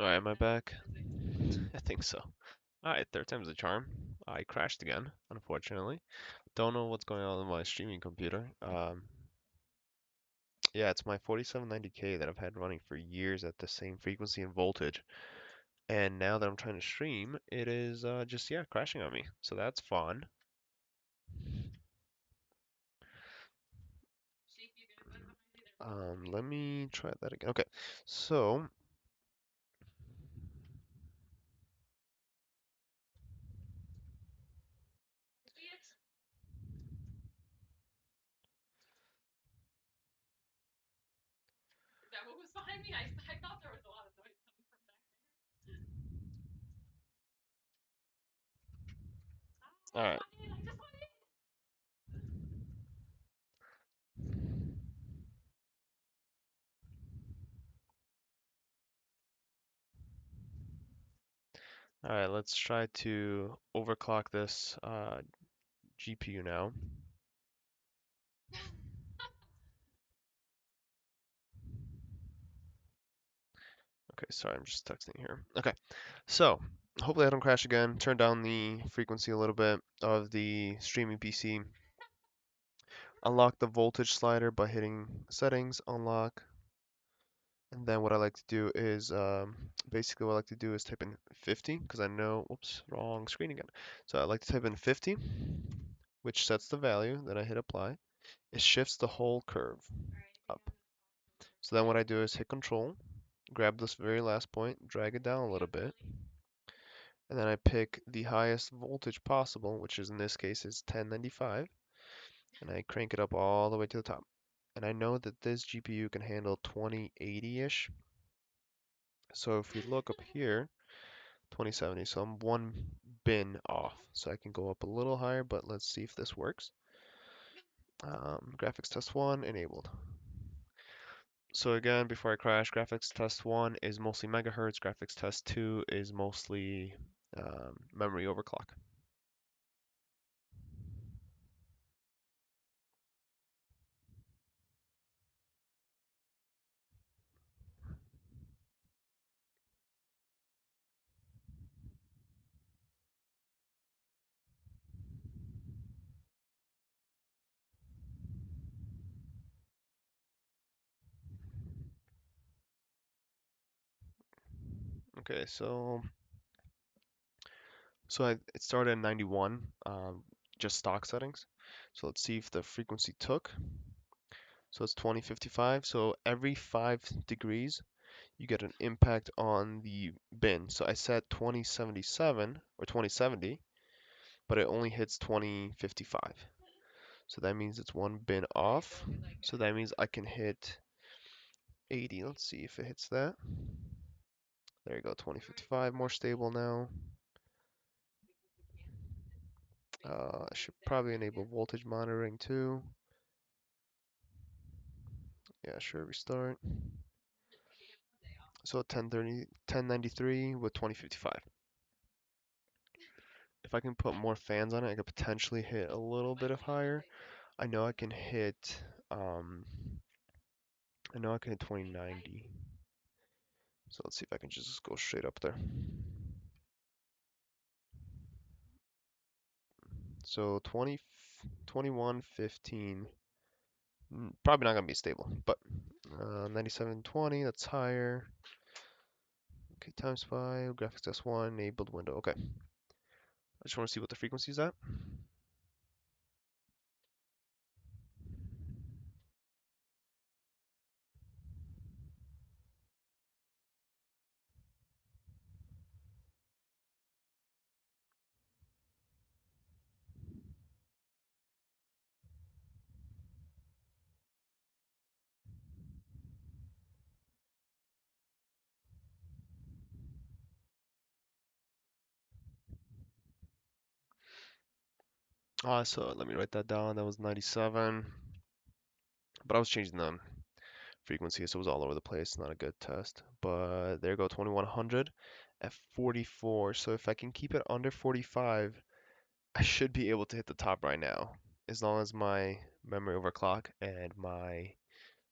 Alright, am I back? I think so. Alright, third time's a charm. I crashed again, unfortunately. Don't know what's going on with my streaming computer. Yeah, it's my 4790K that I've had running for years at the same frequency and voltage. And now that I'm trying to stream, it is just, yeah, crashing on me. So that's fun. Let me try that again. Okay, so, alright. Alright, let's try to overclock this GPU now. Okay, sorry, I'm just texting here. Okay, so hopefully I don't crash again. Turn down the frequency a little bit of the streaming PC. Unlock the voltage slider by hitting settings, unlock. And then what I like to do is, basically what I like to do is type in 50, because I know, oops, wrong screen again. So I like to type in 50, which sets the value, then I hit apply. It shifts the whole curve up. So then what I do is hit control, grab this very last point, drag it down a little bit, and then I pick the highest voltage possible, which is in this case is 1095, and I crank it up all the way to the top. And I know that this GPU can handle 2080-ish. So if we look up here, 2070, so I'm one bin off. So I can go up a little higher, but let's see if this works. Graphics test 1 enabled. So again, before I crash, graphics test 1 is mostly megahertz, graphics test 2 is mostly memory overclock. Okay, it started at 91, just stock settings. So let's see if the frequency took. So it's 2055. So every 5 degrees, you get an impact on the bin. So I set 2077 or 2070, but it only hits 2055. So that means it's one bin off. So that means I can hit 80. Let's see if it hits that. There you go, 2055, more stable now. I should probably enable voltage monitoring too. Yeah, sure, restart. So 1030, 1093 with 2055. If I can put more fans on it, I could potentially hit a little bit of higher. I know I can hit, um, I know I can hit 2090. So let's see if I can just go straight up there. So 20, 2115, probably not gonna be stable, but 9720, that's higher. Okay, time spy, graphics S1, enabled window. Okay, I just want to see what the frequency is at. So let me write that down. That was 97, but I was changing the frequency, so it was all over the place. Not a good test, but there you go, 2100 at 44. So if I can keep it under 45, I should be able to hit the top right now, as long as my memory overclock and my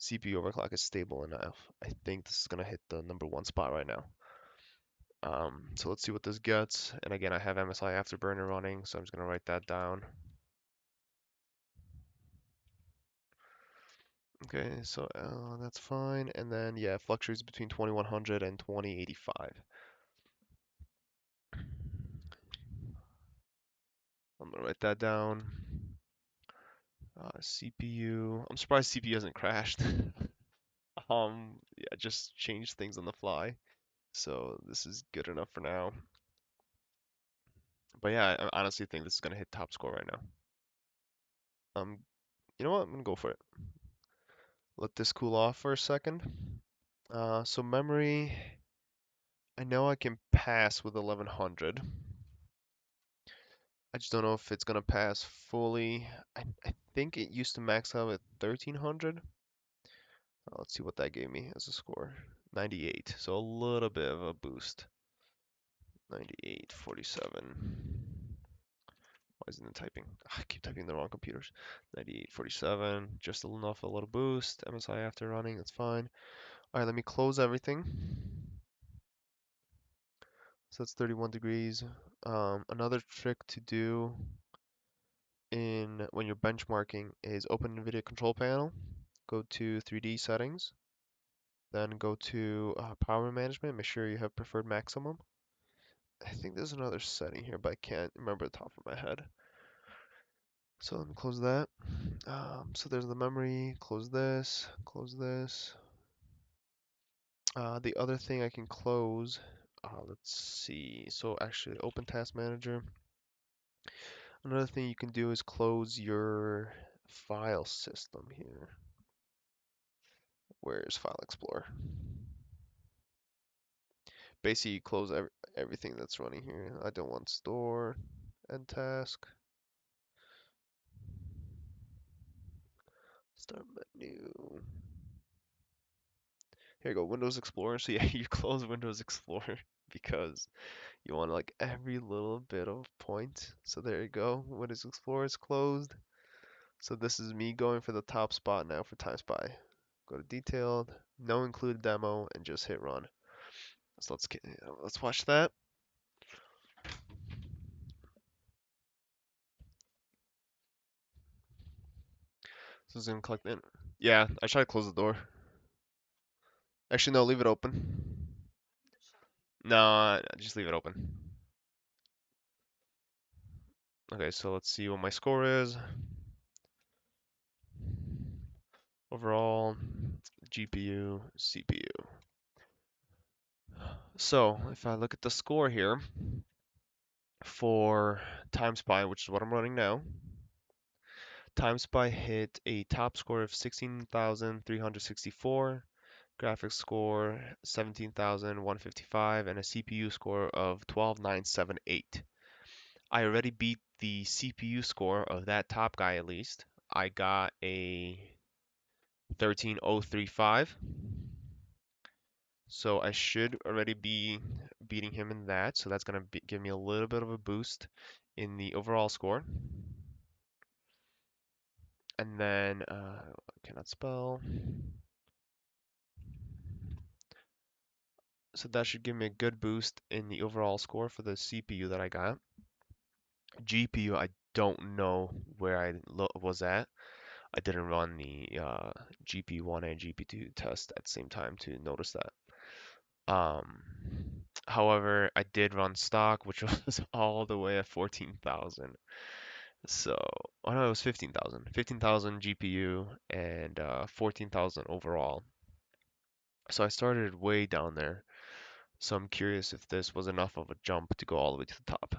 CPU overclock is stable enough. I think this is gonna hit the number one spot right now. So let's see what this gets. And again, I have MSI Afterburner running, so I'm just gonna write that down. Okay, so that's fine. And then yeah, it fluctuates between 2100 and 2085. I'm gonna write that down. CPU. I'm surprised CPU hasn't crashed. Yeah, just changed things on the fly. So this is good enough for now. But yeah, I honestly think this is gonna hit top score right now. You know what? I'm gonna go for it. Let this cool off for a second. So memory, I know I can pass with 1100. I just don't know if it's gonna pass fully. I think it used to max out at 1300. Let's see what that gave me as a score. 98, so a little bit of a boost. 98, 47. Why isn't it typing? I keep typing the wrong computers. 98, 47, just enough, a little boost. MSI after running, that's fine. All right, let me close everything. So that's 31 degrees. Another trick to do in when you're benchmarking is open NVIDIA control panel, go to 3D settings, then go to power management, make sure you have preferred maximum. I think there's another setting here, but I can't remember the top of my head. So let me close that. So there's the memory, close this, close this. The other thing I can close, let's see. So actually open task manager. Another thing you can do is close your file system here. Where's File Explorer? Basically, you close everything that's running here. I don't want store, end task, start menu. Here you go, Windows Explorer. So yeah, you close Windows Explorer because you want like every little bit of point. So there you go, Windows Explorer is closed. So this is me going for the top spot now for Time Spy. Go to detailed, no include demo, and just hit run. So let's watch that. So it's gonna collect in. Yeah, I try to close the door. Actually, no, leave it open. No, just leave it open. Okay, so let's see what my score is. Overall, GPU, CPU. So if I look at the score here for Time Spy, which is what I'm running now, Time Spy hit a top score of 16,364, graphics score 17,155, and a CPU score of 12,978. I already beat the CPU score of that top guy at least. I got a 13,035. So I should already be beating him in that. So that's going to give me a little bit of a boost in the overall score. And then, cannot spell. So that should give me a good boost in the overall score for the CPU that I got. GPU, I don't know where I was at. I didn't run the GP1 and GP2 test at the same time to notice that. Um, However, I did run stock, which was all the way at 14,000. So, oh no, it was 15,000. 15,000 GPU and 14,000 overall. So I started way down there. So I'm curious if this was enough of a jump to go all the way to the top.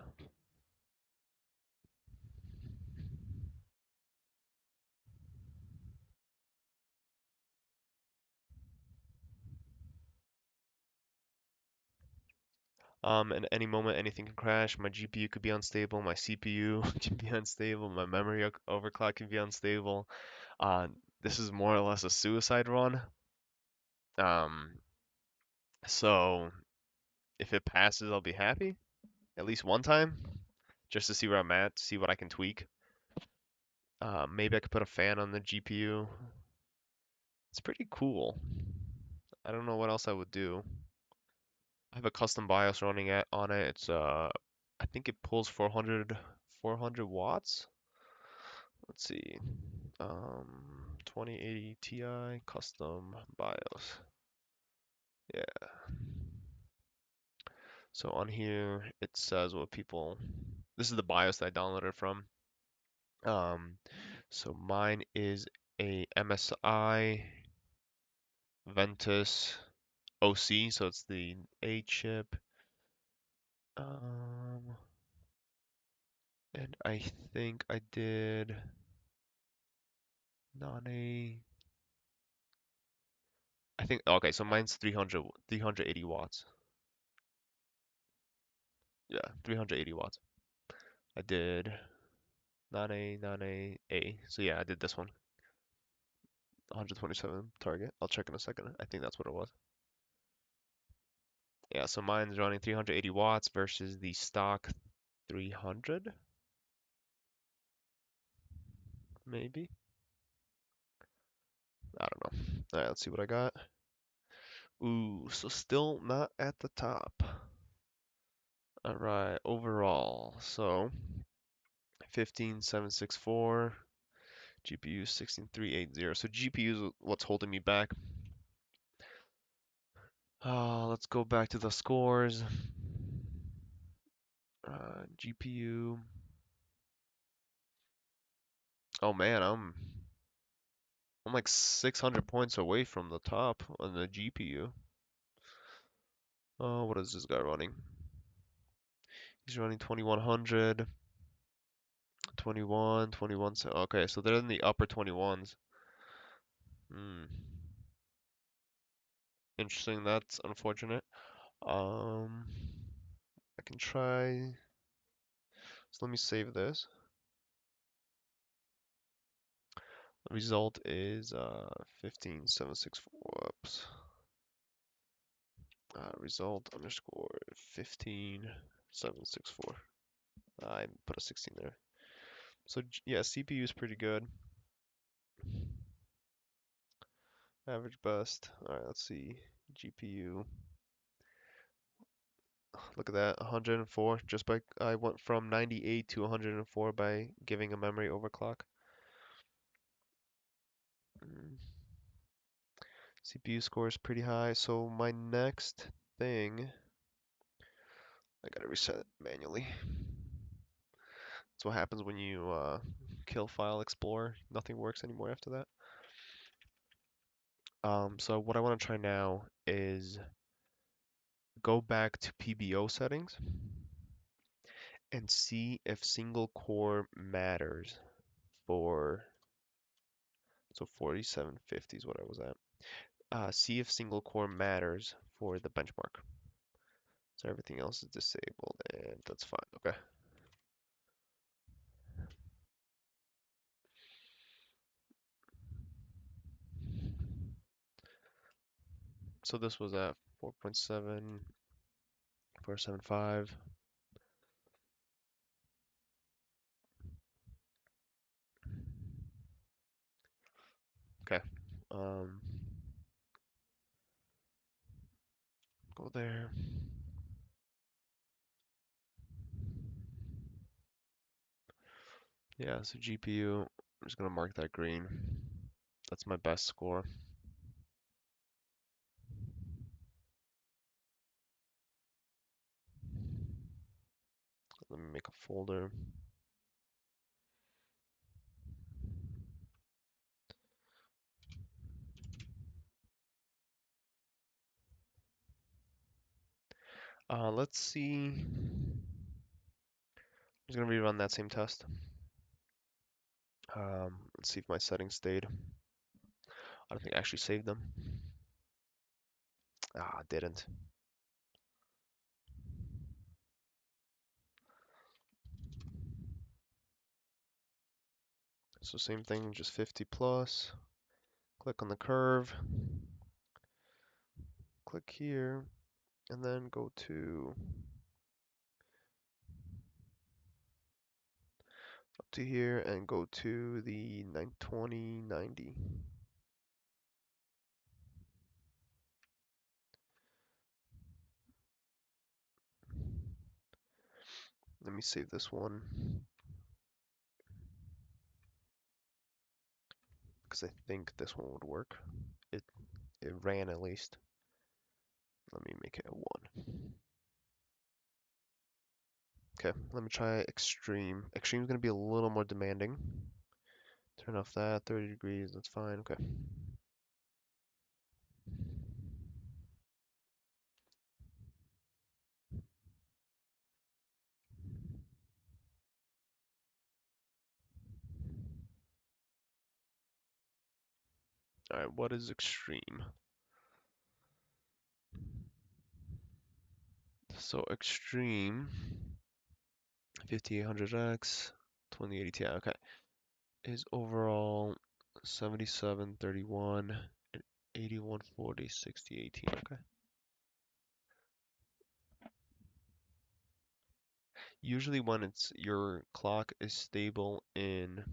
At any moment, anything can crash. My GPU could be unstable. My CPU can be unstable. My memory overclock can be unstable. Uh, this is more or less a suicide run. Um, so if it passes, I'll be happy. At least one time, just to see where I'm at, see what I can tweak. Maybe I could put a fan on the GPU. It's pretty cool. I don't know what else I would do. I have a custom BIOS running on it. It's I think it pulls 400 watts. Let's see. 2080 Ti custom BIOS. Yeah. So on here it says what people. This is the BIOS that I downloaded from. Um, so mine is a MSI Ventus OC, so it's the A chip. Um, and I think I did non A. I think okay, so mine's 380 watts. Yeah, 380 watts. I did non A. So yeah, I did this one. 127 target. I'll check in a second. I think that's what it was. Yeah, so mine's running 380 watts versus the stock 300, maybe. I don't know. All right, let's see what I got. Ooh, so still not at the top. All right, overall. So 15764, GPU 16380. So GPU is what's holding me back. Let's go back to the scores. GPU. Oh man, I'm like 600 points away from the top on the GPU. Oh, what is this guy running? He's running 2100, 21, 21. Okay, so they're in the upper 21s. Hmm. Interesting. That's unfortunate. Um, I can try. So let me save this. The result is 15764. Whoops. Result underscore 15764. I put a 16 there. So yeah, CPU is pretty good. Average best. All right, let's see. GPU. Look at that, 104. Just by I went from 98 to 104 by giving a memory overclock. CPU score is pretty high. So my next thing, I gotta reset it manually. That's what happens when you kill File Explorer. Nothing works anymore after that. So what I want to try now is go back to PBO settings and see if single core matters for, so 4750 is what I was at. See if single core matters for the benchmark. So everything else is disabled, and that's fine. Okay. So this was at 4.7, 475. Okay. Um, go there. Yeah, so GPU, I'm just gonna mark that green. That's my best score. Let me make a folder. Let's see. I'm just gonna rerun that same test. Let's see if my settings stayed. I don't think I actually saved them. Ah, didn't. So same thing, just 50 plus. Click on the curve. Click here, and then go to up to here and go to the 92090. Let me save this one because I think this one would work. It it ran at least. Let me make it a 1. Okay, let me try extreme. Extreme is going to be a little more demanding. Turn off that, 30 degrees, that's fine. Okay. Alright, what is extreme? So extreme, 5800X, 2080 Ti, okay, is overall 77, 31, and 81, 40, 60, 18, okay. Usually when it's your clock is stable in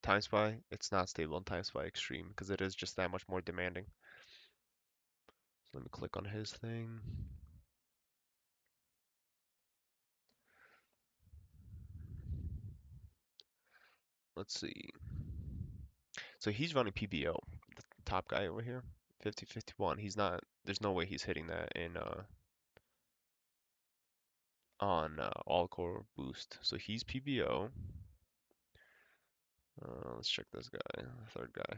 time spy, it's not stable in time spy extreme because it is just that much more demanding. So let me click on his thing. Let's see. So he's running PBO, the top guy over here, 5051. He's not. There's no way he's hitting that in on all core boost. So he's PBO. Let's check this guy, the third guy.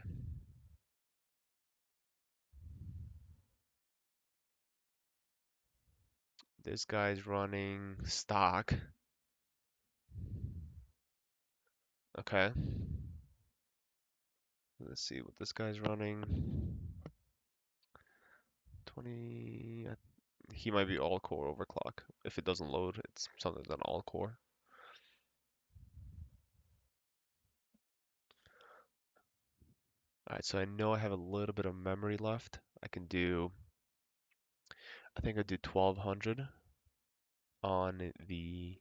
This guy's running stock. Okay. Let's see what this guy's running. 20. He might be all core overclock. If it doesn't load, it's something that's on all core. Alright, so I know I have a little bit of memory left. I can do, I think I do 1200 on the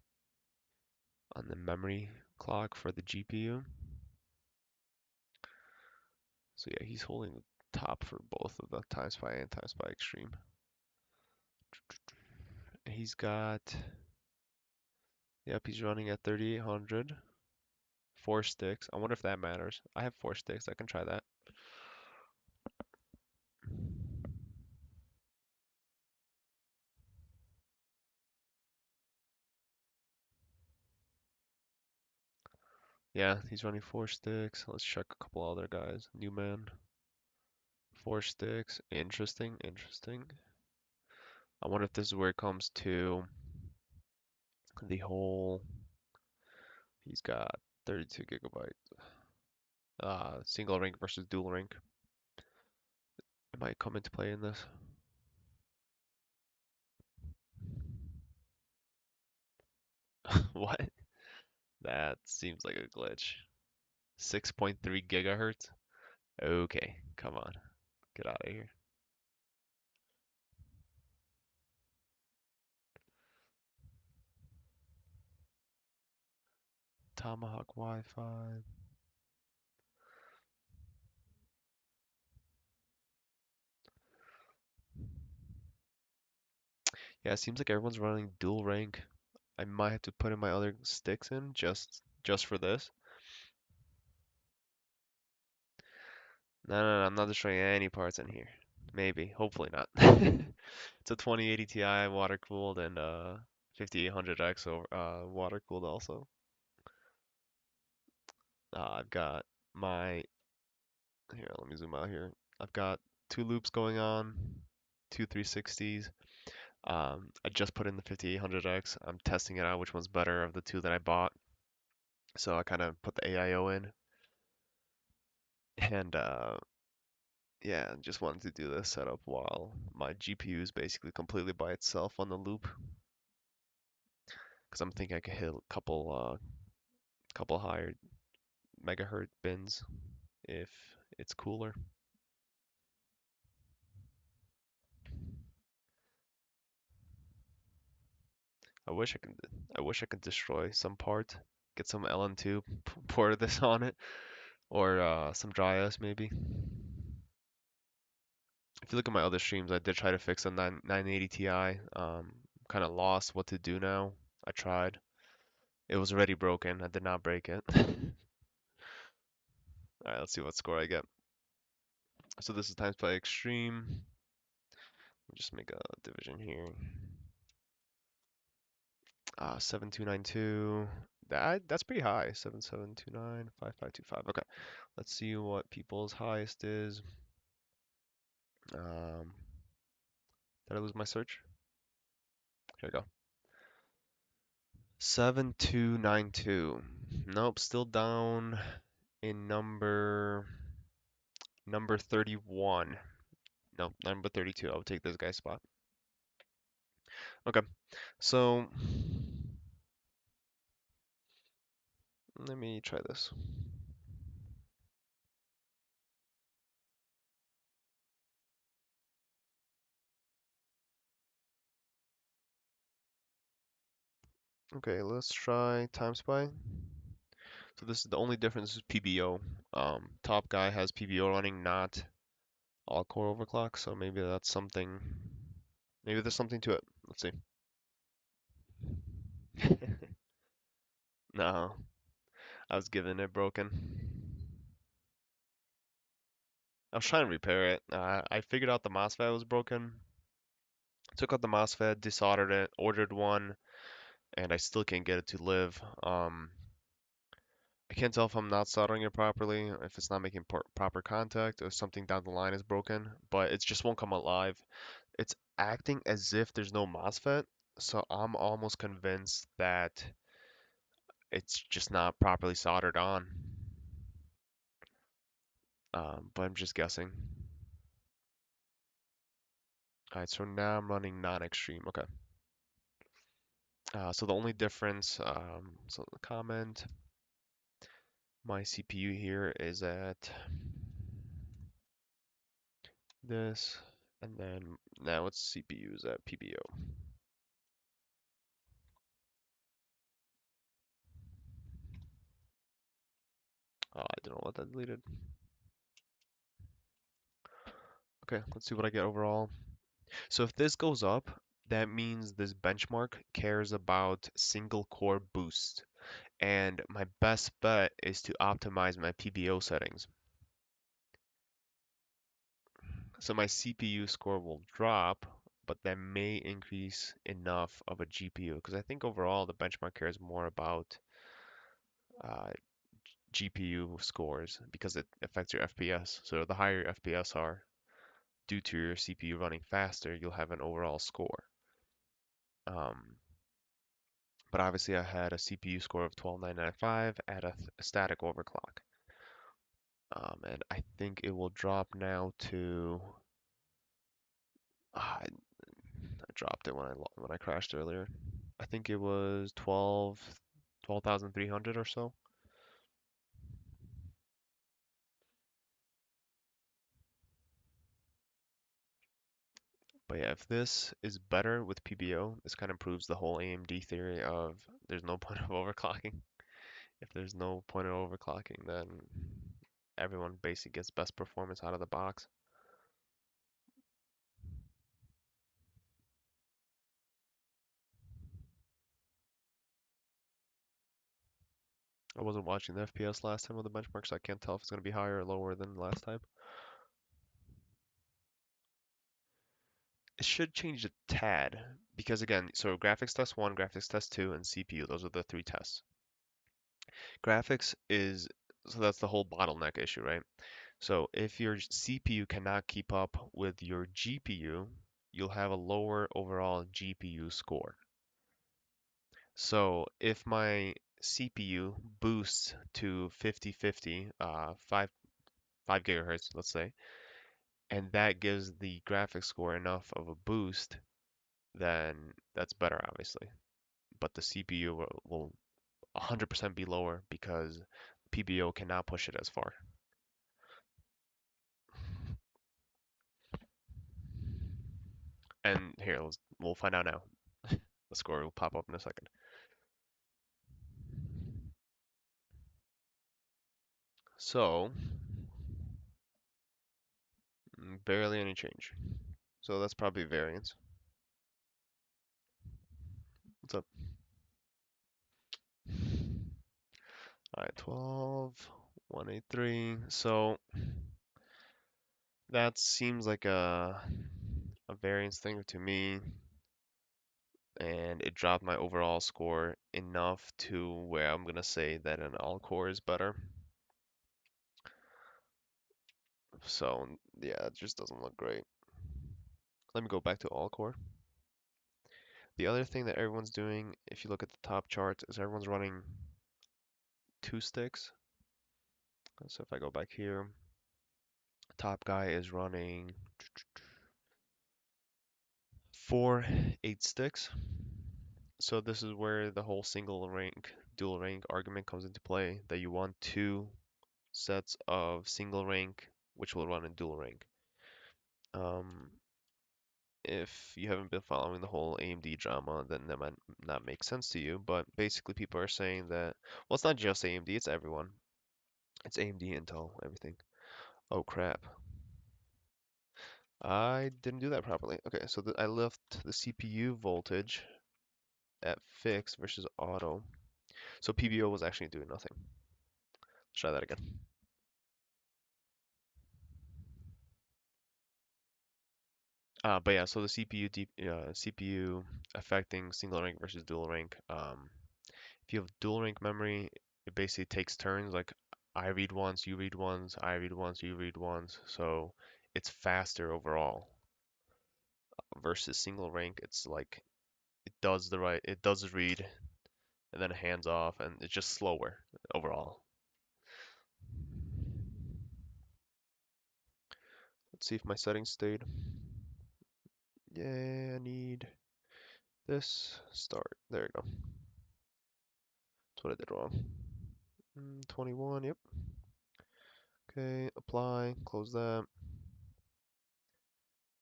memory clock for the GPU. So yeah, he's holding the top for both of the Time Spy and Time Spy Extreme. He's got, yep, he's running at 3800. 4 sticks. I wonder if that matters. I have 4 sticks. I can try that. Yeah, he's running 4 sticks. Let's check a couple other guys. Newman, 4 sticks. Interesting, interesting. I wonder if this is where it comes to the whole. He's got 32 gigabyte. Single rank versus dual rank. It might come into play in this. What? That seems like a glitch. 6.3 gigahertz? Okay, come on. Get out of here. Tomahawk Wi-Fi. Yeah, it seems like everyone's running dual rank. I might have to put in my other sticks in just for this. No, I'm not destroying any parts in here. Maybe, hopefully not. It's a 2080 Ti water cooled and 5800X water cooled also. I've got my here, let me zoom out here. I've got 2 loops going on, 2 360s. I just put in the 5800X. I'm testing it out, which one's better of the two that I bought. So I kind of put the AIO in, and yeah, just wanted to do this setup while my GPU is basically completely by itself on the loop, because I'm thinking I could hit a couple higher megahertz bins if it's cooler. I wish I could I wish I could destroy some part, get some LN2, pour this on it, or some dry ice maybe. If you look at my other streams, I did try to fix a 980 Ti. Kind of lost what to do now. I tried. It was already broken. I did not break it. Alright, let's see what score I get. So this is times by extreme. Just make a division here. 7292. That's pretty high. 7729, 5525. Okay. Let's see what people's highest is. Did I lose my search? Here we go. 7292. Nope, still down in number 31. No, number 32. I'll take this guy's spot. Okay. So let me try this. Okay, let's try time spy. So this is the only difference is PBO. Top guy has PBO running, not all core overclock, so maybe that's something. Maybe there's something to it. Let's see. No, I was given it broken. I was trying to repair it. I figured out the MOSFET was broken. Took out the MOSFET, desoldered it, ordered one, and I still can't get it to live. I can't tell if I'm not soldering it properly, if it's not making proper contact, or something down the line is broken, but it just won't come alive. It's acting as if there's no MOSFET, so I'm almost convinced that it's just not properly soldered on. But I'm just guessing. Alright, so now I'm running non-extreme. Okay. So the only difference, so the comment, my CPU here is at this, and then now its CPU is at PBO. I don't know what that deleted. Okay, let's see what I get overall. So if this goes up, that means this benchmark cares about single core boost. And my best bet is to optimize my PBO settings. So my CPU score will drop, but that may increase enough of a GPU because I think overall the benchmark cares more about uh, GPU scores because it affects your FPS. So the higher your FPS are, due to your CPU running faster, you'll have an overall score. Um, but obviously I had a CPU score of 12995 at a static overclock. And I think it will drop now to I dropped it when I crashed earlier. I think it was 12,300 or so. But yeah, if this is better with PBO, this kind of proves the whole AMD theory of there's no point of overclocking. If there's no point of overclocking, then everyone basically gets best performance out of the box. I wasn't watching the FPS last time with the benchmark, so I can't tell if it's going to be higher or lower than last time. It should change a tad because again, so graphics test 1, graphics test 2, and CPU, those are the three tests. Graphics is, so that's the whole bottleneck issue, right? So if your CPU cannot keep up with your GPU, you'll have a lower overall GPU score. So if my CPU boosts to 5050, 5 gigahertz, let's say, and that gives the graphics score enough of a boost, then that's better, obviously. But the CPU will 100% be lower because PBO cannot push it as far. And here, we'll find out now. The score will pop up in a second. So, barely any change. So that's probably variance. What's up? All right, 12, 183. So that seems like a variance thing to me, and it dropped my overall score enough to where I'm gonna say that an all core is better. So yeah, it just doesn't look great. Let me go back to all core. The other thing that everyone's doing, if you look at the top charts, is everyone's running 2 sticks. So if I go back here, top guy is running 4 8 sticks. So this is where the whole single rank, dual rank argument comes into play, that you want 2 sets of single rank, which will run in dual rank. Um, if you haven't been following the whole AMD drama, then that might not make sense to you. But basically, people are saying that, well, it's not just AMD, it's everyone. It's AMD, Intel, everything. Oh crap. I didn't do that properly. Okay, so I left the CPU voltage at fixed versus auto. So PBO was actually doing nothing. Let's try that again. But yeah, so the CPU affecting single rank versus dual rank. If you have dual rank memory, it basically takes turns. Like I read once, you read once, I read once, you read once. So it's faster overall. Versus single rank, it's like it does read, and then hands off, and it's just slower overall. Let's see if my settings stayed. Yeah, I need this. Start. There you go. That's what I did wrong. 21, yep. Okay, apply, close that.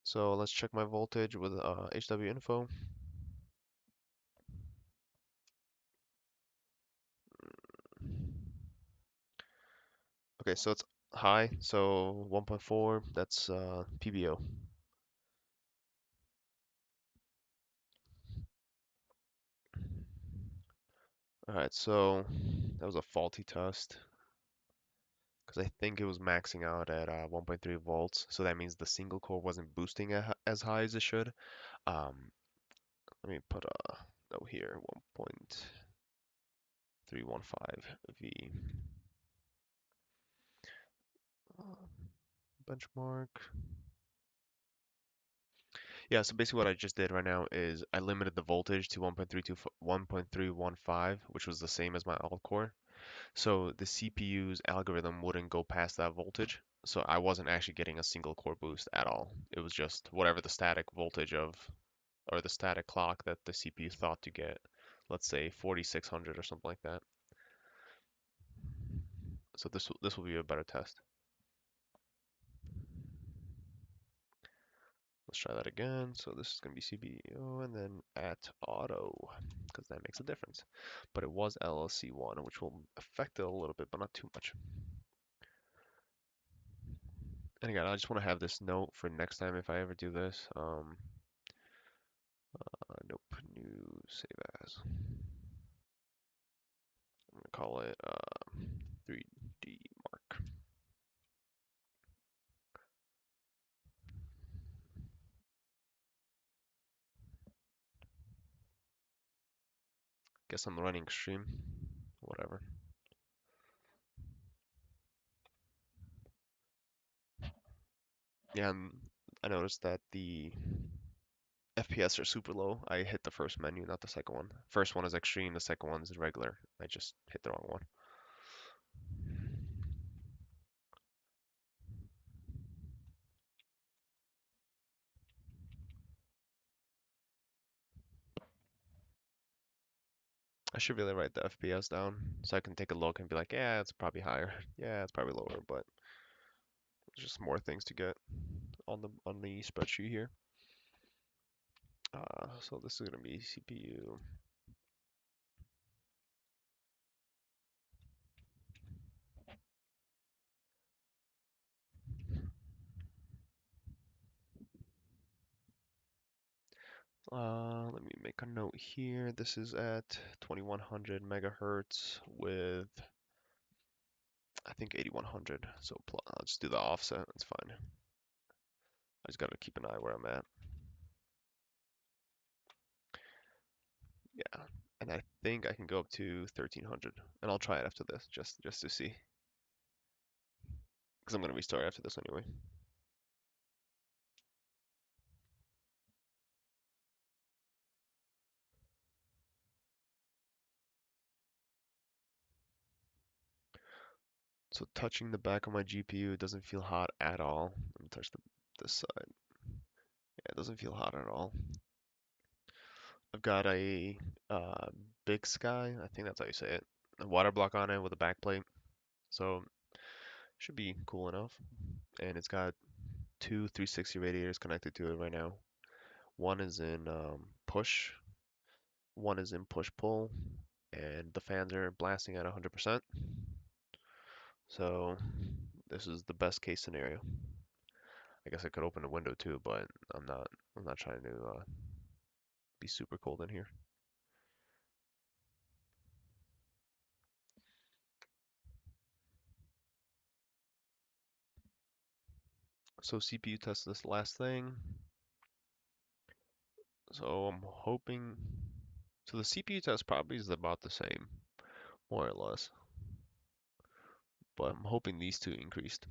So let's check my voltage with HW info. Okay, so it's high, so 1.4, that's PBO. Alright, so that was a faulty test because I think it was maxing out at 1.3 volts, so that means the single core wasn't boosting as high as it should. Um, Let me put a note here, 1.315 V. Benchmark. Yeah, so basically what I just did right now is I limited the voltage to 1.315, which was the same as my alt core. So the CPU's algorithm wouldn't go past that voltage. So I wasn't actually getting a single core boost at all. It was just whatever the static voltage of, or the static clock that the CPU thought to get. Let's say 4600 or something like that. So this will be a better test. Let's try that again. So this is going to be CPU and then at auto, because that makes a difference. But it was LLC1, which will affect it a little bit, but not too much. And again, I just want to have this note for next time if I ever do this. Nope, new save as. I'm gonna call it 3D mark. Guess I'm running extreme. Whatever. Yeah, and I noticed that the FPS are super low. I hit the first menu, not the second one. First one is extreme, the second one is regular. I just hit the wrong one. I should really write the FPS down so I can take a look and be like, yeah, it's probably higher. Yeah, it's probably lower, but there's just more things to get on the spreadsheet here. So this is gonna be CPU. Let me make a note here. This is at 2100 megahertz with I think 8100. So I'll just do the offset. It's fine. I just gotta keep an eye where I'm at. Yeah, and I think I can go up to 1300, and I'll try it after this just to see, because I'm gonna restart after this anyway. So touching the back of my GPU, it doesn't feel hot at all. Let me touch this side. Yeah, it doesn't feel hot at all. I've got a Big Sky, I think that's how you say it, a water block on it with a backplate, so should be cool enough. And it's got two 360 radiators connected to it right now. One is in push, one is in push pull, and the fans are blasting at 100%. So this is the best case scenario. I guess I could open a window too, but I'm not. I'm not trying to be super cold in here. So CPU test this last thing. So I'm hoping. So the CPU test probably is about the same, more or less. But I'm hoping these two increased.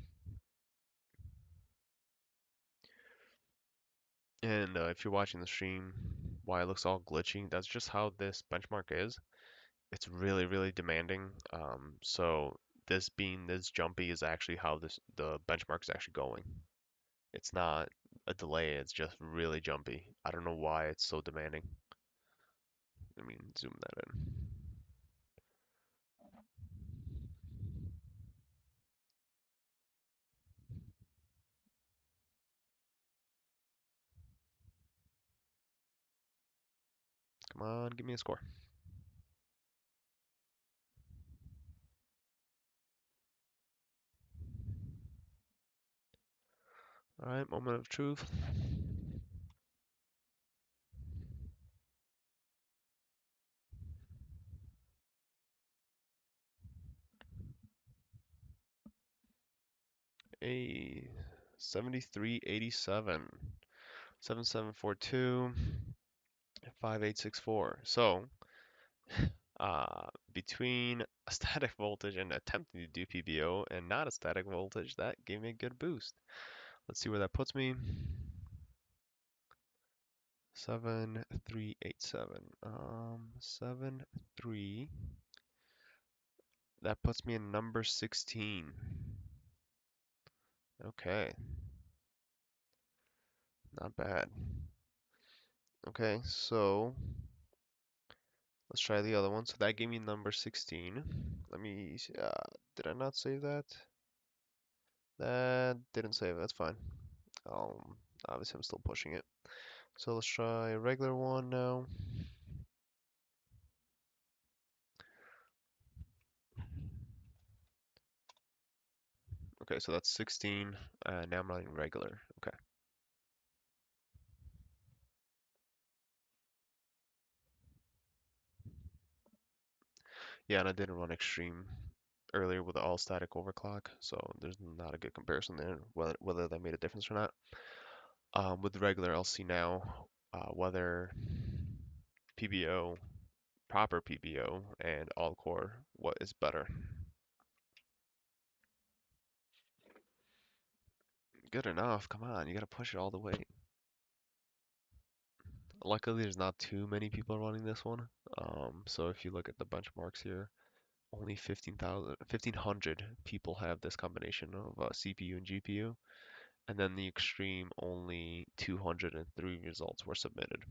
And if you're watching the stream, why it looks all glitchy, that's just how this benchmark is. It's really, really demanding. So this being this jumpy is actually how the benchmark is actually going. It's not a delay, it's just really jumpy. I don't know why it's so demanding. Let me zoom that in. Come on, give me a score. Alright, moment of truth. A 7387, 7742, 5864. So, between a static voltage and attempting to do PBO and not a static voltage, that gave me a good boost. Let's see where that puts me. 7387. 73. That puts me in number 16. Okay, not bad. Okay, so let's try the other one. So that gave me number 16. Let me, did I not save that? That didn't save it, that's fine. Obviously I'm still pushing it. So let's try a regular one now. Okay, so that's 16. Now I'm running regular. Okay. Yeah, and I didn't run extreme earlier with the all static overclock, so there's not a good comparison there, whether that made a difference or not. With regular, I'll see now whether PBO, proper PBO, and all core, what is better. Good enough. Come on, you gotta push it all the way. Luckily, there's not too many people running this one. So if you look at the benchmarks here, only 1,500 people have this combination of CPU and GPU. And then the extreme, only 203 results were submitted.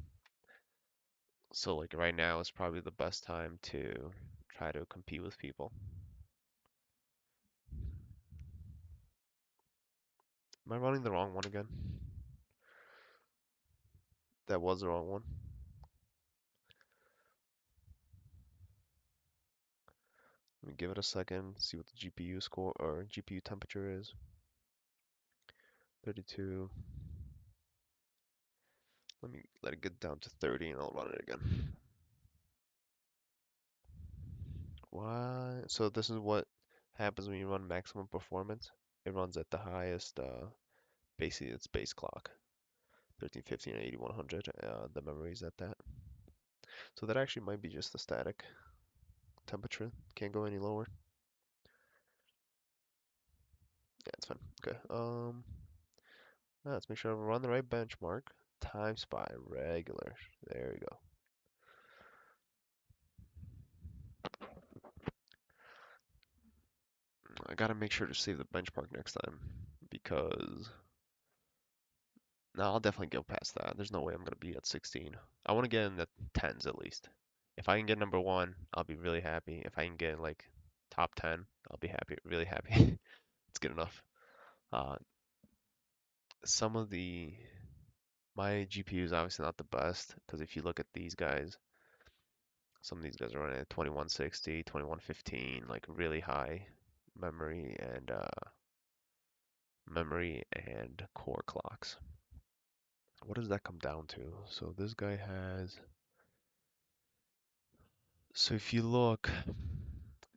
So like right now is probably the best time to try to compete with people. Am I running the wrong one again? That was the wrong one. Let me give it a second, see what the GPU score or GPU temperature is. 32. Let me let it get down to 30 and I'll run it again. Why? So this is what happens when you run maximum performance. It runs at the highest, basically its base clock, 1350 and 8100. The memory is at that. So that actually might be just the static temperature. Can't go any lower. Yeah, it's fine. Okay. Let's make sure I run the right benchmark. Times by regular. There we go. I gotta make sure to save the benchmark next time because no, I'll definitely go past that. There's no way I'm gonna be at 16. I want to get in the tens at least. If I can get number one, I'll be really happy. If I can get like top 10, I'll be happy, really happy. It's good enough. Uh, some of the my GPU is obviously not the best because if you look at these guys, some of these guys are running at 2160, 2115, like really high memory and core clocks. What does that come down to? So this guy has, so if you look,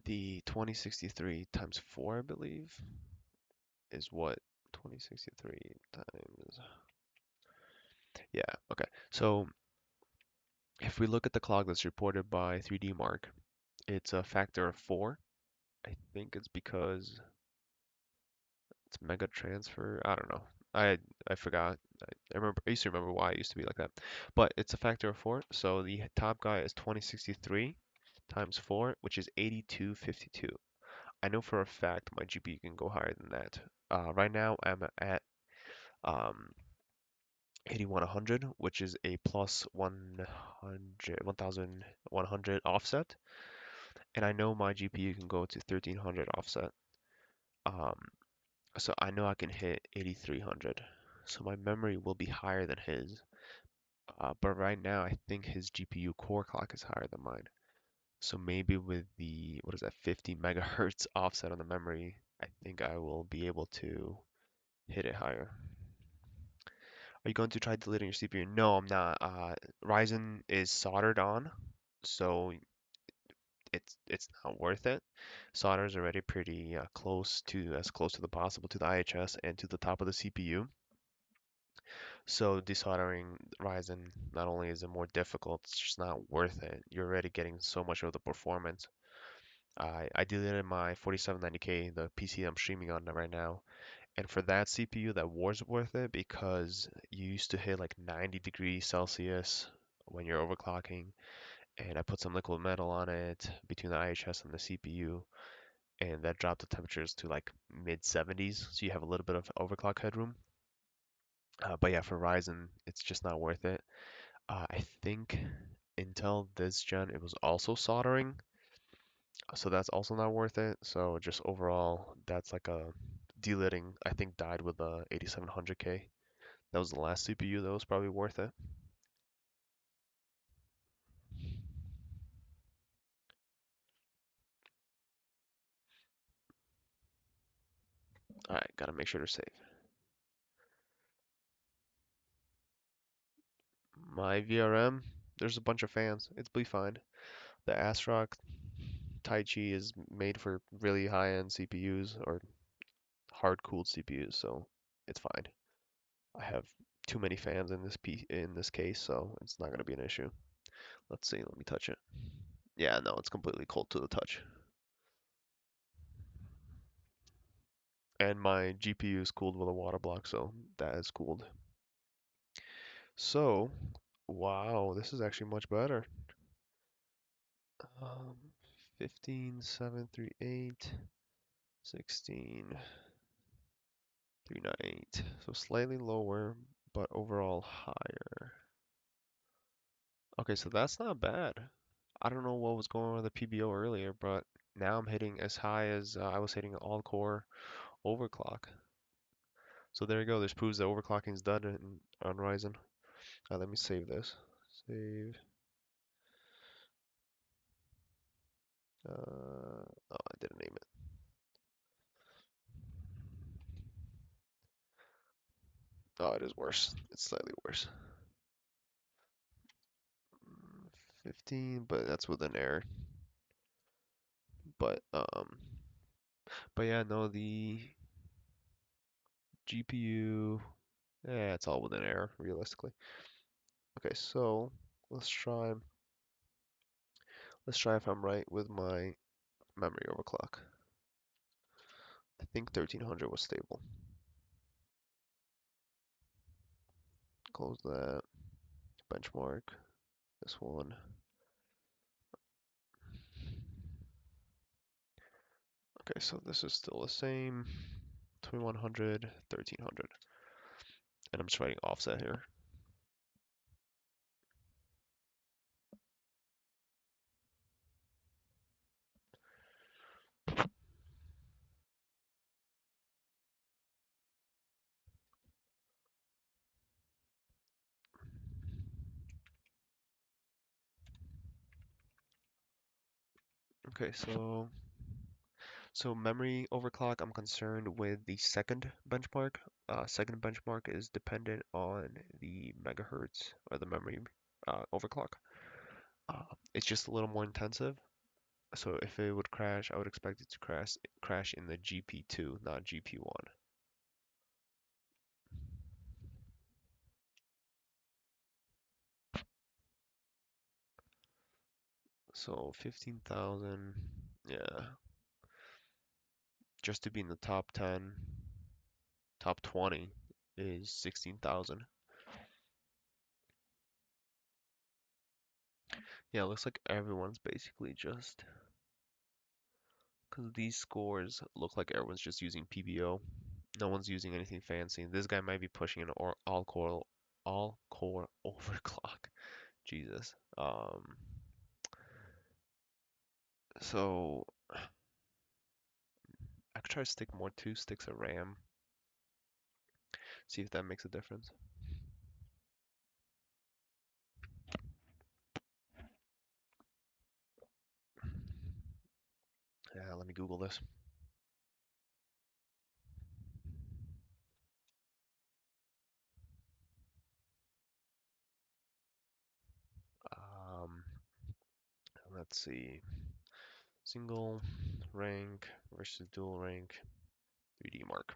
the 2063 times 4, I believe, is what 2063 times, yeah, okay. So if we look at the clock that's reported by 3D Mark, it's a factor of 4. I think it's because it's mega transfer. I don't know. I forgot. I used to remember why it used to be like that. But it's a factor of 4. So the top guy is 2063 times 4, which is 8252. I know for a fact my GPU can go higher than that. Right now I'm at um, 8100, which is a plus 100, 1100 offset, and I know my GPU can go to 1300 offset. Um, so I know I can hit 8300. So my memory will be higher than his. But right now I think his GPU core clock is higher than mine. So maybe with the, what is that, 50 megahertz offset on the memory, I think I will be able to hit it higher. Are you going to try deleting your CPU? No, I'm not. Ryzen is soldered on, so it's not worth it. Solder is already pretty close to the possible to the IHS and to the top of the CPU. So desoldering Ryzen not only is it more difficult, it's just not worth it. You're already getting so much of the performance. I deleted my 4790K, the PC I'm streaming on right now, and for that CPU, that was worth it because you used to hit like 90 degrees Celsius when you're overclocking, and I put some liquid metal on it between the IHS and the CPU, and that dropped the temperatures to like mid 70s, so you have a little bit of overclock headroom. But yeah, for Ryzen, it's just not worth it. I think Intel this gen it was also soldering, so that's also not worth it. So just overall, that's like a deliting. I think died with the 8700K. That was the last CPU that was probably worth it. All right, gotta make sure to save. My VRM, there's a bunch of fans. It's be fine. The ASRock Taichi is made for really high-end CPUs or hard-cooled CPUs, so it's fine. I have too many fans in this case, so it's not gonna be an issue. Let's see. Let me touch it. Yeah, no, it's completely cold to the touch. And my GPU is cooled with a water block, so that is cooled. So, wow, this is actually much better. Um, 15,738, 16,398. So slightly lower, but overall higher. Okay, so that's not bad. I don't know what was going on with the PBO earlier, but now I'm hitting as high as I was hitting all core overclock. So there you go. This proves that overclocking is done on Ryzen. Let me save this. Save. Oh, I didn't name it. Oh, it is worse. It's slightly worse. 15, but that's with an error. But But yeah, no, the GPU, it's all within error, realistically. Okay, so let's try let's try if I'm right with my memory overclock. I think 1300 was stable. Close that. Benchmark. This one. Okay, so this is still the same. 2100, 1300. And I'm just writing offset here. Okay, so memory overclock, I'm concerned with the second benchmark. Second benchmark is dependent on the megahertz or the memory overclock. It's just a little more intensive. So if it would crash, I would expect it to crash in the GP2, not GP1. So 15,000, yeah, just to be in the top 10, top 20 is 16,000. Yeah, it looks like everyone's basically just, because these scores look like everyone's just using PBO. No one's using anything fancy. This guy might be pushing an all core overclock. Jesus. So I could try to stick more 2 sticks of RAM. See if that makes a difference. Yeah, let me Google this. Um, let's see. Single rank versus dual rank 3D Mark.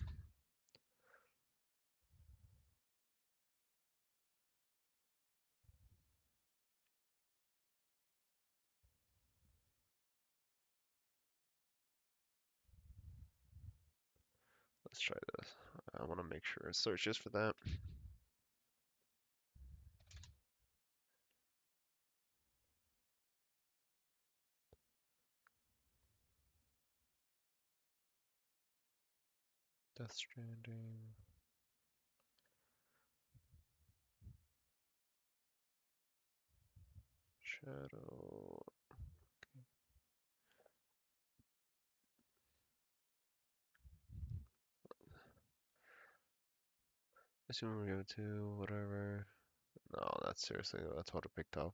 Let's try this. I want to make sure it searches for that. Death Stranding. Shadow. Assume we're going to whatever. No, that's seriously, that's what I picked up.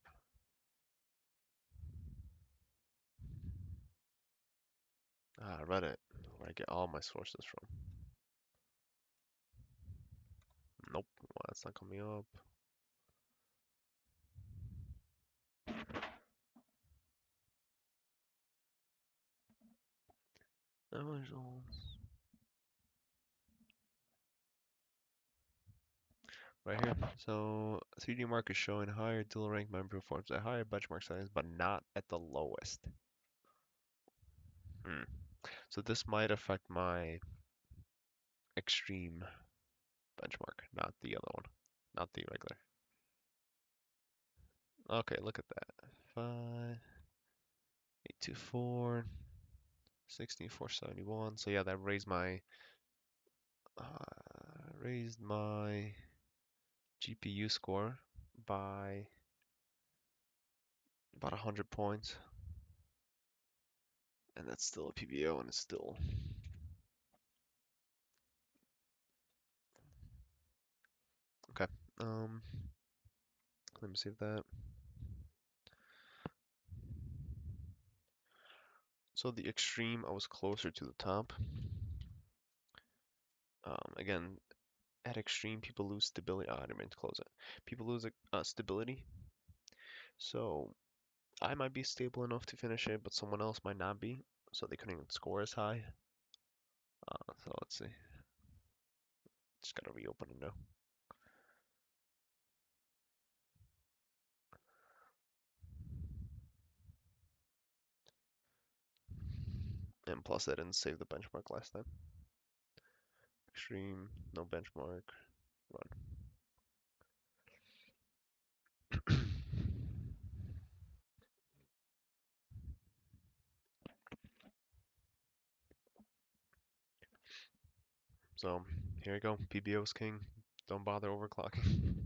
Reddit, where I get all my sources from. Nope, well, that's not coming up. Right here. So 3D Mark is showing higher dual rank member performs at higher benchmark settings, but not at the lowest. So this might affect my extreme benchmark, not the other one, not the regular. Okay, look at that. 5, 824, 16471. So yeah, that raised my GPU score by about 100 points. And that's still a PBO and it's still okay. Let me save that. So the extreme, I was closer to the top. Again, at extreme, people lose stability. I didn't mean to close it. People lose stability. So I might be stable enough to finish it, but someone else might not be. So they couldn't even score as high. So let's see. Just gotta reopen it now. And plus, I didn't save the benchmark last time. Extreme, no benchmark, run. So here we go. PBO's king. Don't bother overclocking.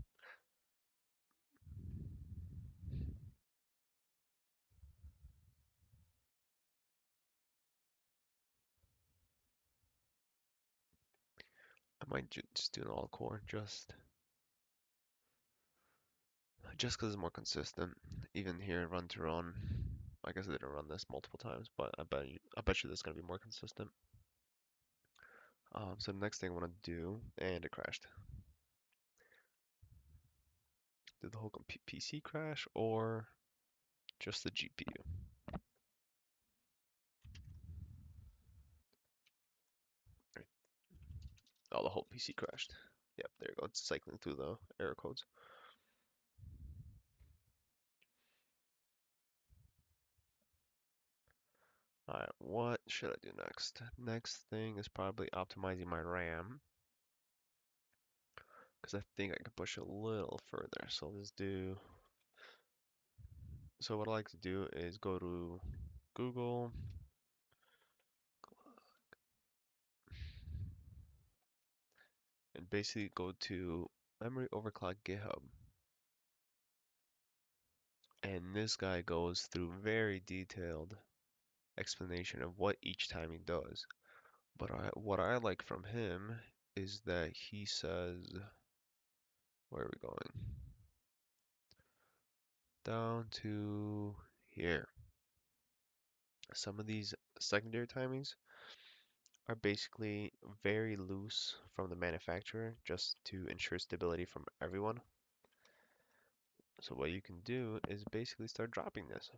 I might just do an all core just because it's more consistent. Even here, run to run. I guess I didn't run this multiple times, but I bet you this is gonna be more consistent. So the next thing I want to do, and it crashed. Did the whole PC crash or just the GPU? Right. Oh, the whole PC crashed. Yep, there you go. It's cycling through the error codes. Alright, what should I do next? Next thing is probably optimizing my RAM, because I think I can push it a little further. So let's do. So what I like to do is go to Google, and basically go to Memory Overclock GitHub. And this guy goes through very detailed explanation of what each timing does. But what I like from him is that he says, where are we going? Down to here. Some of these secondary timings are basically very loose from the manufacturer just to ensure stability from everyone. So what you can do is basically start dropping this.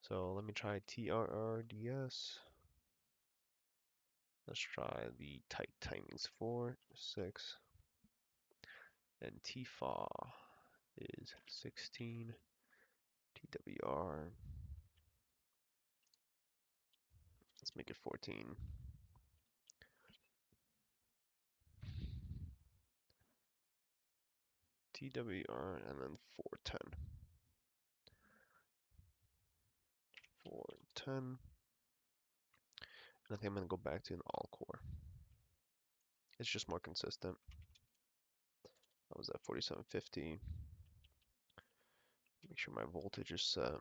So let me try TRRDS. Let's try the tight timings 4, 6, and TFA is 16, TWR, let's make it 14. TWR and then 410. 410. And I think I'm going to go back to an all core. It's just more consistent. I was at 4750. Make sure my voltage is set.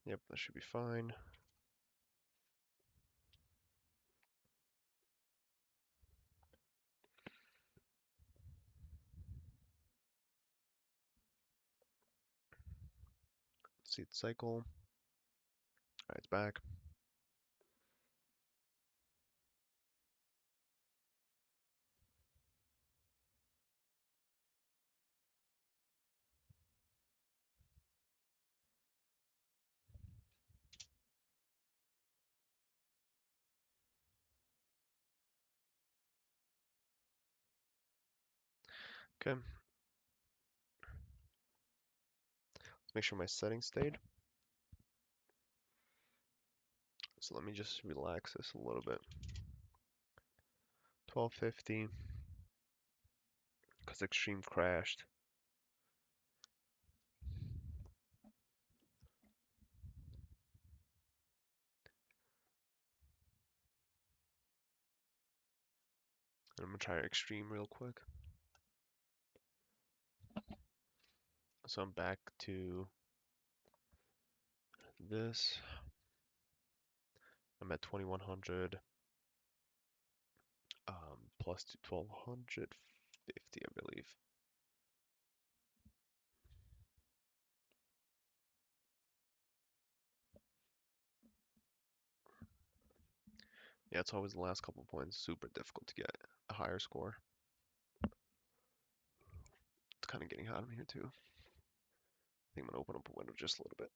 Yep, that should be fine. Let's see the cycle. Alright, it's back. Okay. Let's make sure my settings stayed. So let me just relax this a little bit. 1250. Because Extreme crashed. I'm gonna try Extreme real quick. So I'm back to this. I'm at 2100 plus to 1250, I believe. Yeah, it's always the last couple points super difficult to get a higher score. It's kind of getting hot in here too. I think I'm gonna open up a window just a little bit.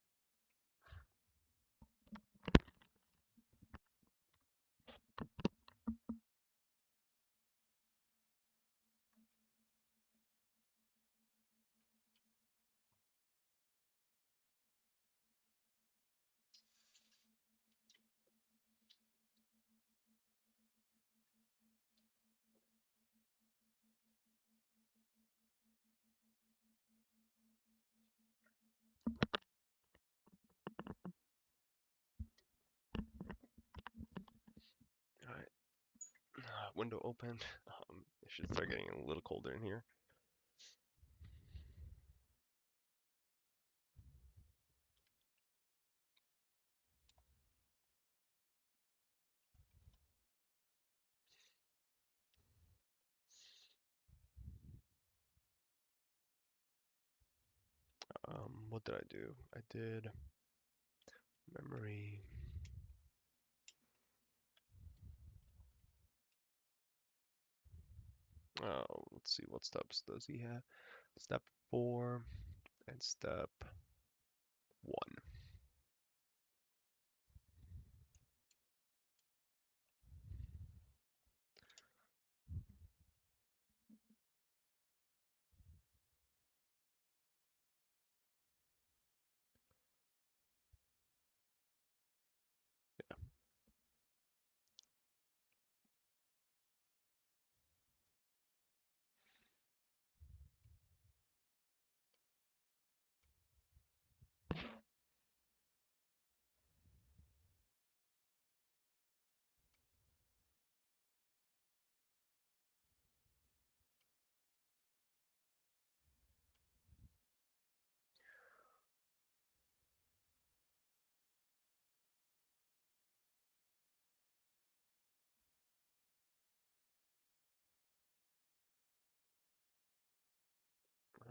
window open. It should start getting a little colder in here. What did I do? I did memory. Let's see, what steps does he have? Step 4 and step 1.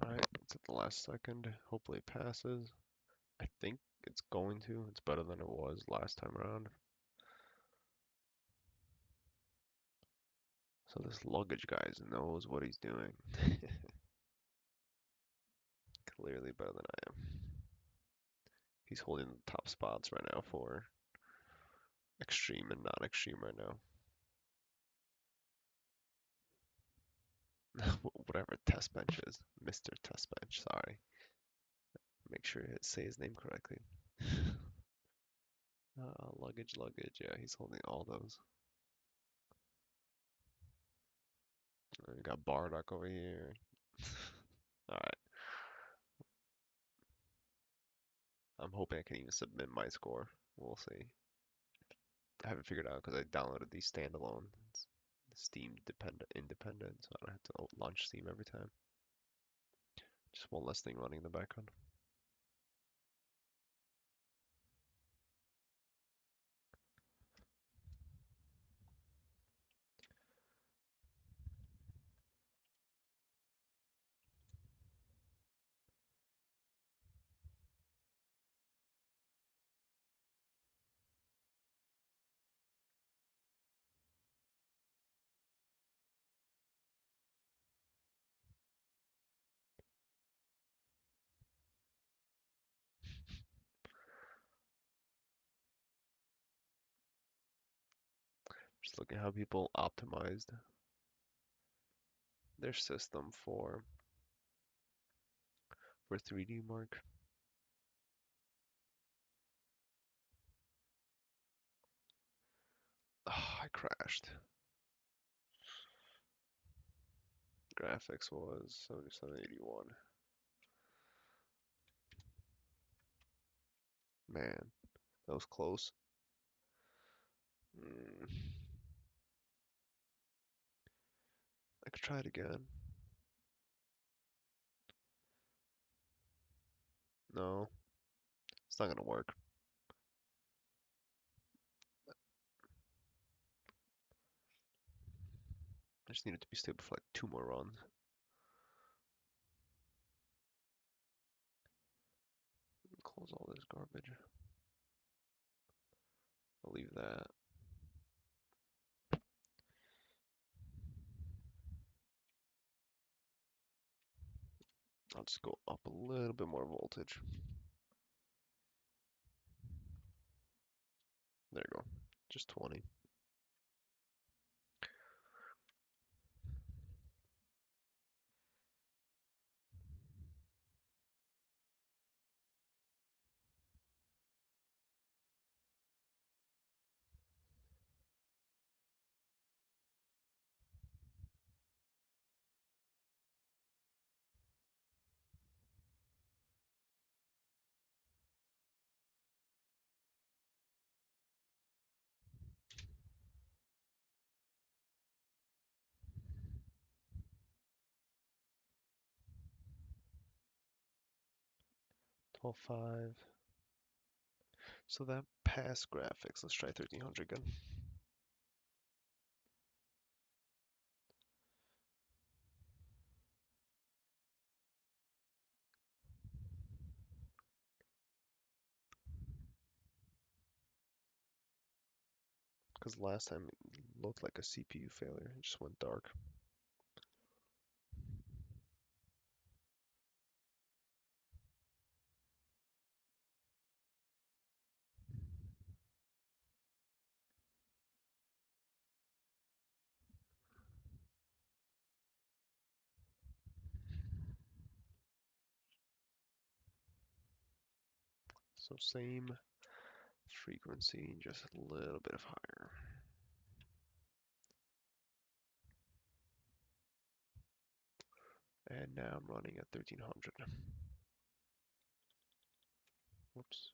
Alright, it's at the last second. Hopefully it passes. I think it's going to. It's better than it was last time around. So this luggage guy knows what he's doing. Clearly better than I am. He's holding the top spots right now for extreme and non-extreme right now. Whatever test bench is. Mr. Test Bench, sorry. Make sure you say his name correctly. Luggage, yeah, he's holding all those. We got Bardock over here. Alright, I'm hoping I can even submit my score. We'll see. I haven't figured out because I downloaded these standalone. It's Steam independent, so I don't have to launch Steam every time. Just one less thing running in the background. Just looking at how people optimized their system for 3D Mark. Oh, I crashed. Graphics was 7781. Man, that was close. I could try it again. No, it's not gonna work. I just need it to be stable for like 2 more runs. Close all this garbage. I'll leave that. I'll just go up a little bit more voltage. There you go. Just 20. 12.5. So that past graphics, let's try 1300 again. Because last time it looked like a CPU failure. It just went dark. So same frequency, just a little bit of higher. And now I'm running at 1300. Whoops.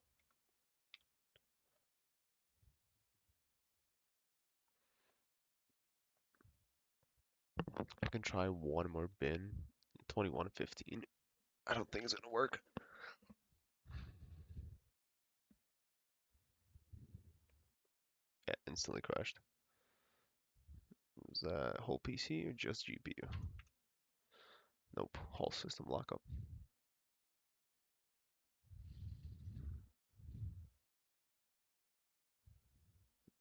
I can try one more bin. 2115. I don't think it's gonna work. Yeah, instantly crashed. Was that whole PC or just GPU? Nope, whole system lockup.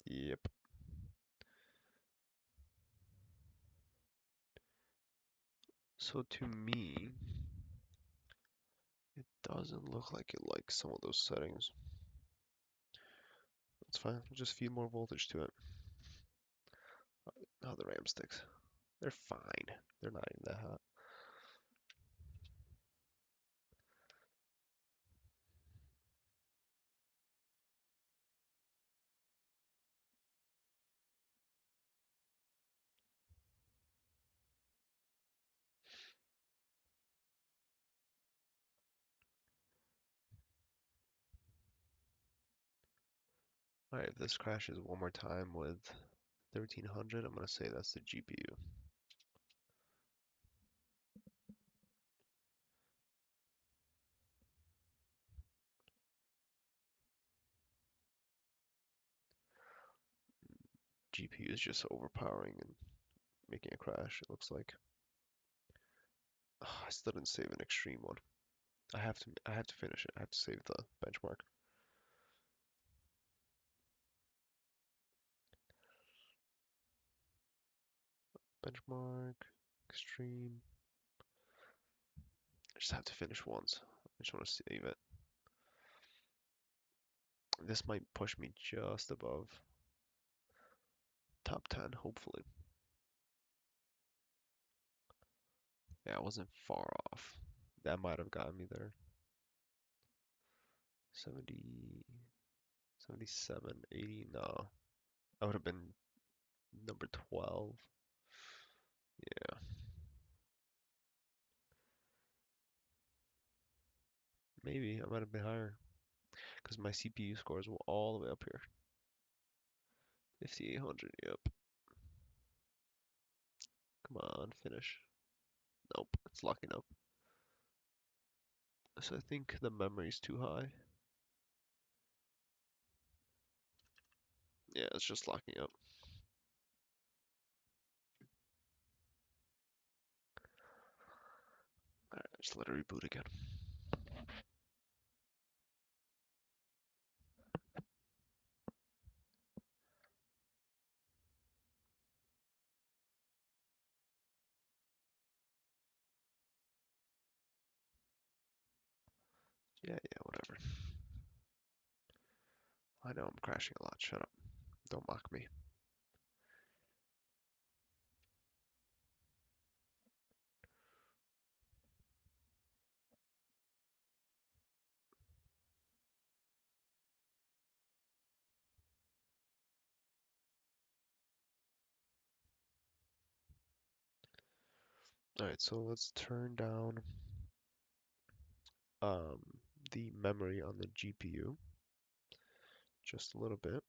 Yep. So to me, it doesn't look like it likes some of those settings. That's fine, just feed more voltage to it. Oh, the RAM sticks. They're fine. They're not even that hot. Alright, if this crashes one more time with 1300, I'm gonna say that's the GPU. GPU is just overpowering and making a crash, it looks like. I still didn't save an extreme one. I have to finish it. I have to save the benchmark. Benchmark, extreme. I just have to finish once. I just want to save it. This might push me just above top 10, hopefully. Yeah, I wasn't far off. That might have gotten me there. 70, 77, 80, no. I would have been number 12. Yeah, maybe I might have been higher because my CPU scores were all the way up here. 5800, yep. Come on, finish. Nope, it's locking up. So I think the memory's too high. Yeah, it's just locking up. Alright, just let it reboot again. Yeah, whatever. I know I'm crashing a lot. Shut up. Don't mock me. Alright, so let's turn down um, the memory on the GPU just a little bit.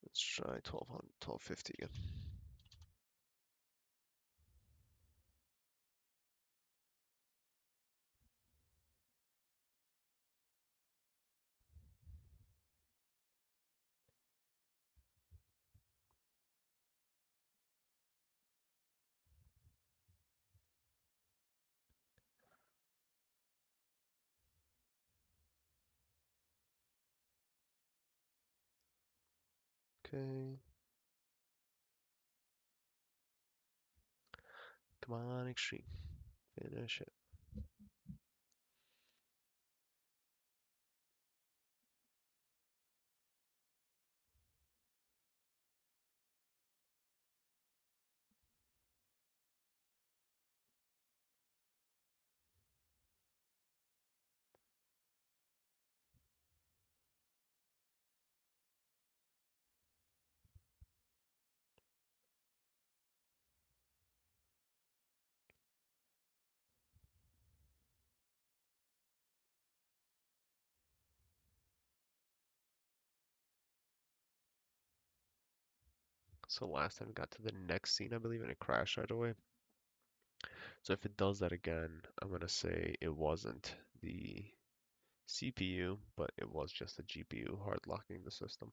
Let's try 1200, 1250 again. Okay. Come on, extreme. Finish it. So last time we got to the next scene, I believe, and it crashed right away. So if it does that again, I'm gonna say it wasn't the CPU, but it was just the GPU hard locking the system.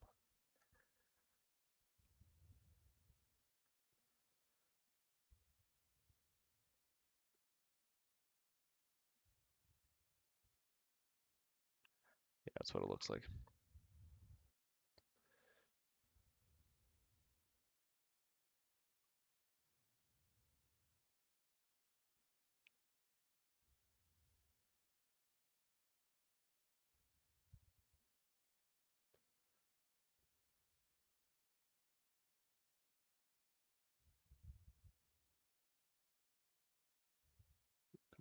Yeah, that's what it looks like.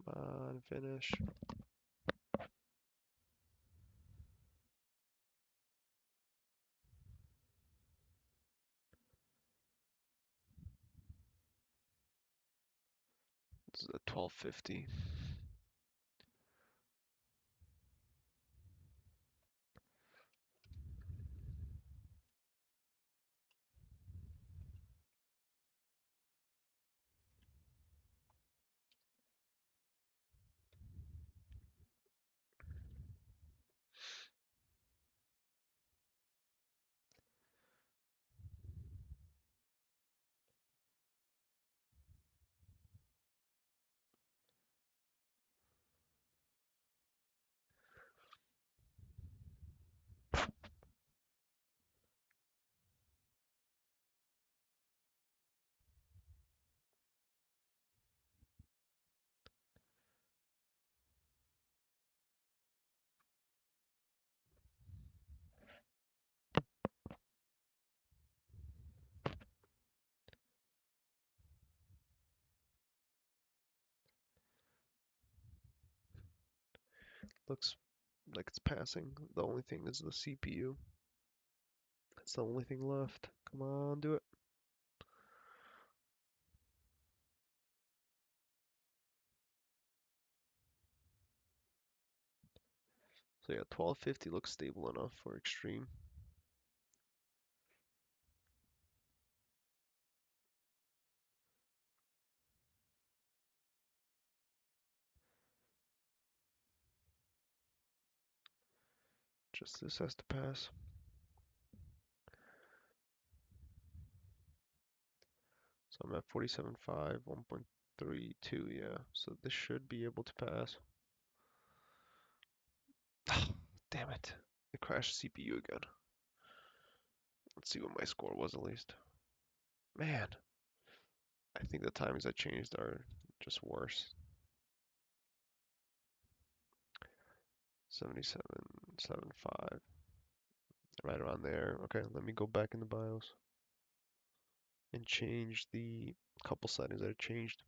Come on, finish. This is a 1250. Looks like it's passing. The only thing is the CPU. That's the only thing left. Come on, do it. So yeah, 1250 looks stable enough for extreme. Just this has to pass. So I'm at 47.5, 1.32, yeah. So this should be able to pass. Damn it. It crashed CPU again. Let's see what my score was at least. Man, I think the timings I changed are just worse. 77.75, right around there. Okay, let me go back in the BIOS and change the couple settings that I changed.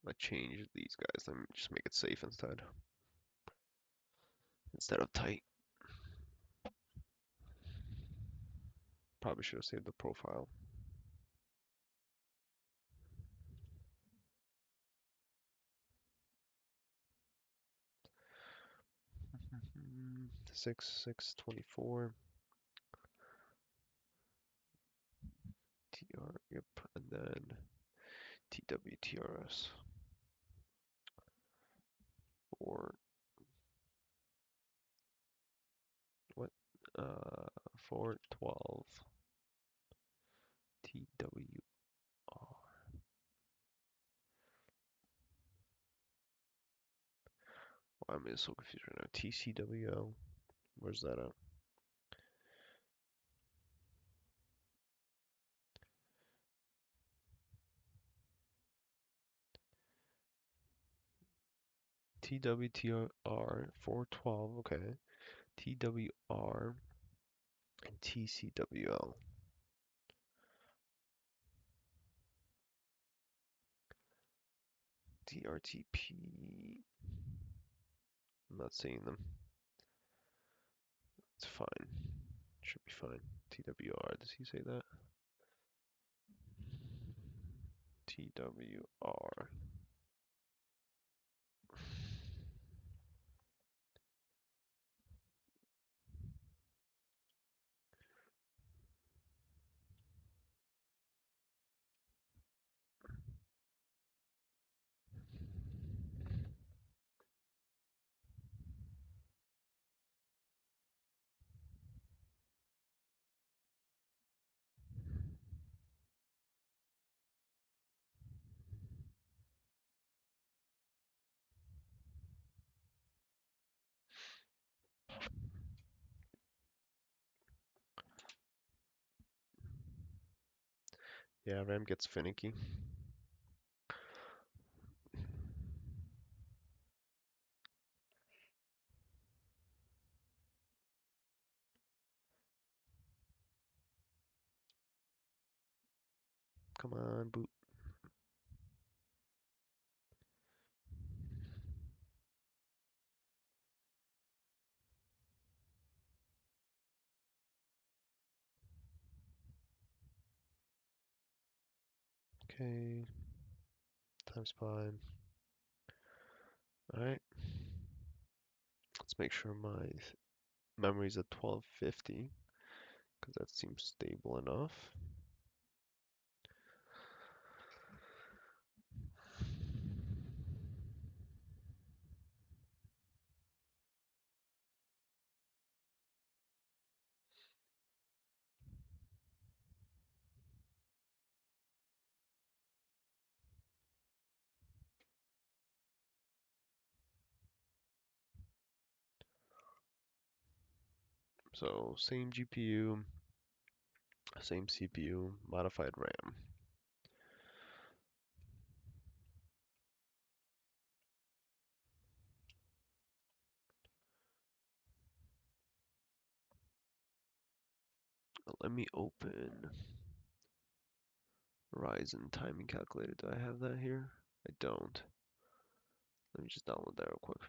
I changed these guys. Let me just make it safe instead of tight. Probably should have saved the profile. Mm, 6624 TR, yep, and then TWTRS for what? 412 TWR. Why am I so confused right now? TCWO. Where's that at? TWTR 412, okay. TWR and TCWL. DRTP. I'm not seeing them. It's fine. Should be fine. TWR, does he say that? TWR. Yeah, RAM gets finicky. Come on, boot. Okay, times pi. Alright, let's make sure my memory's at 1250, because that seems stable enough. So, same GPU, same CPU, modified RAM. Let me open Ryzen timing calculator. Do I have that here? I don't. Let me just download that real quick.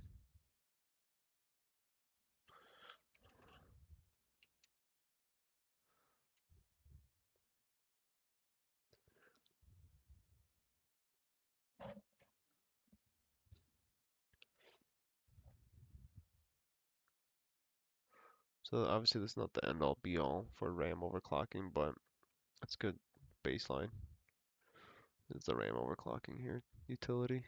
So obviously this is not the end all be all for RAM overclocking, but that's good baseline. It's the RAM overclocking here utility.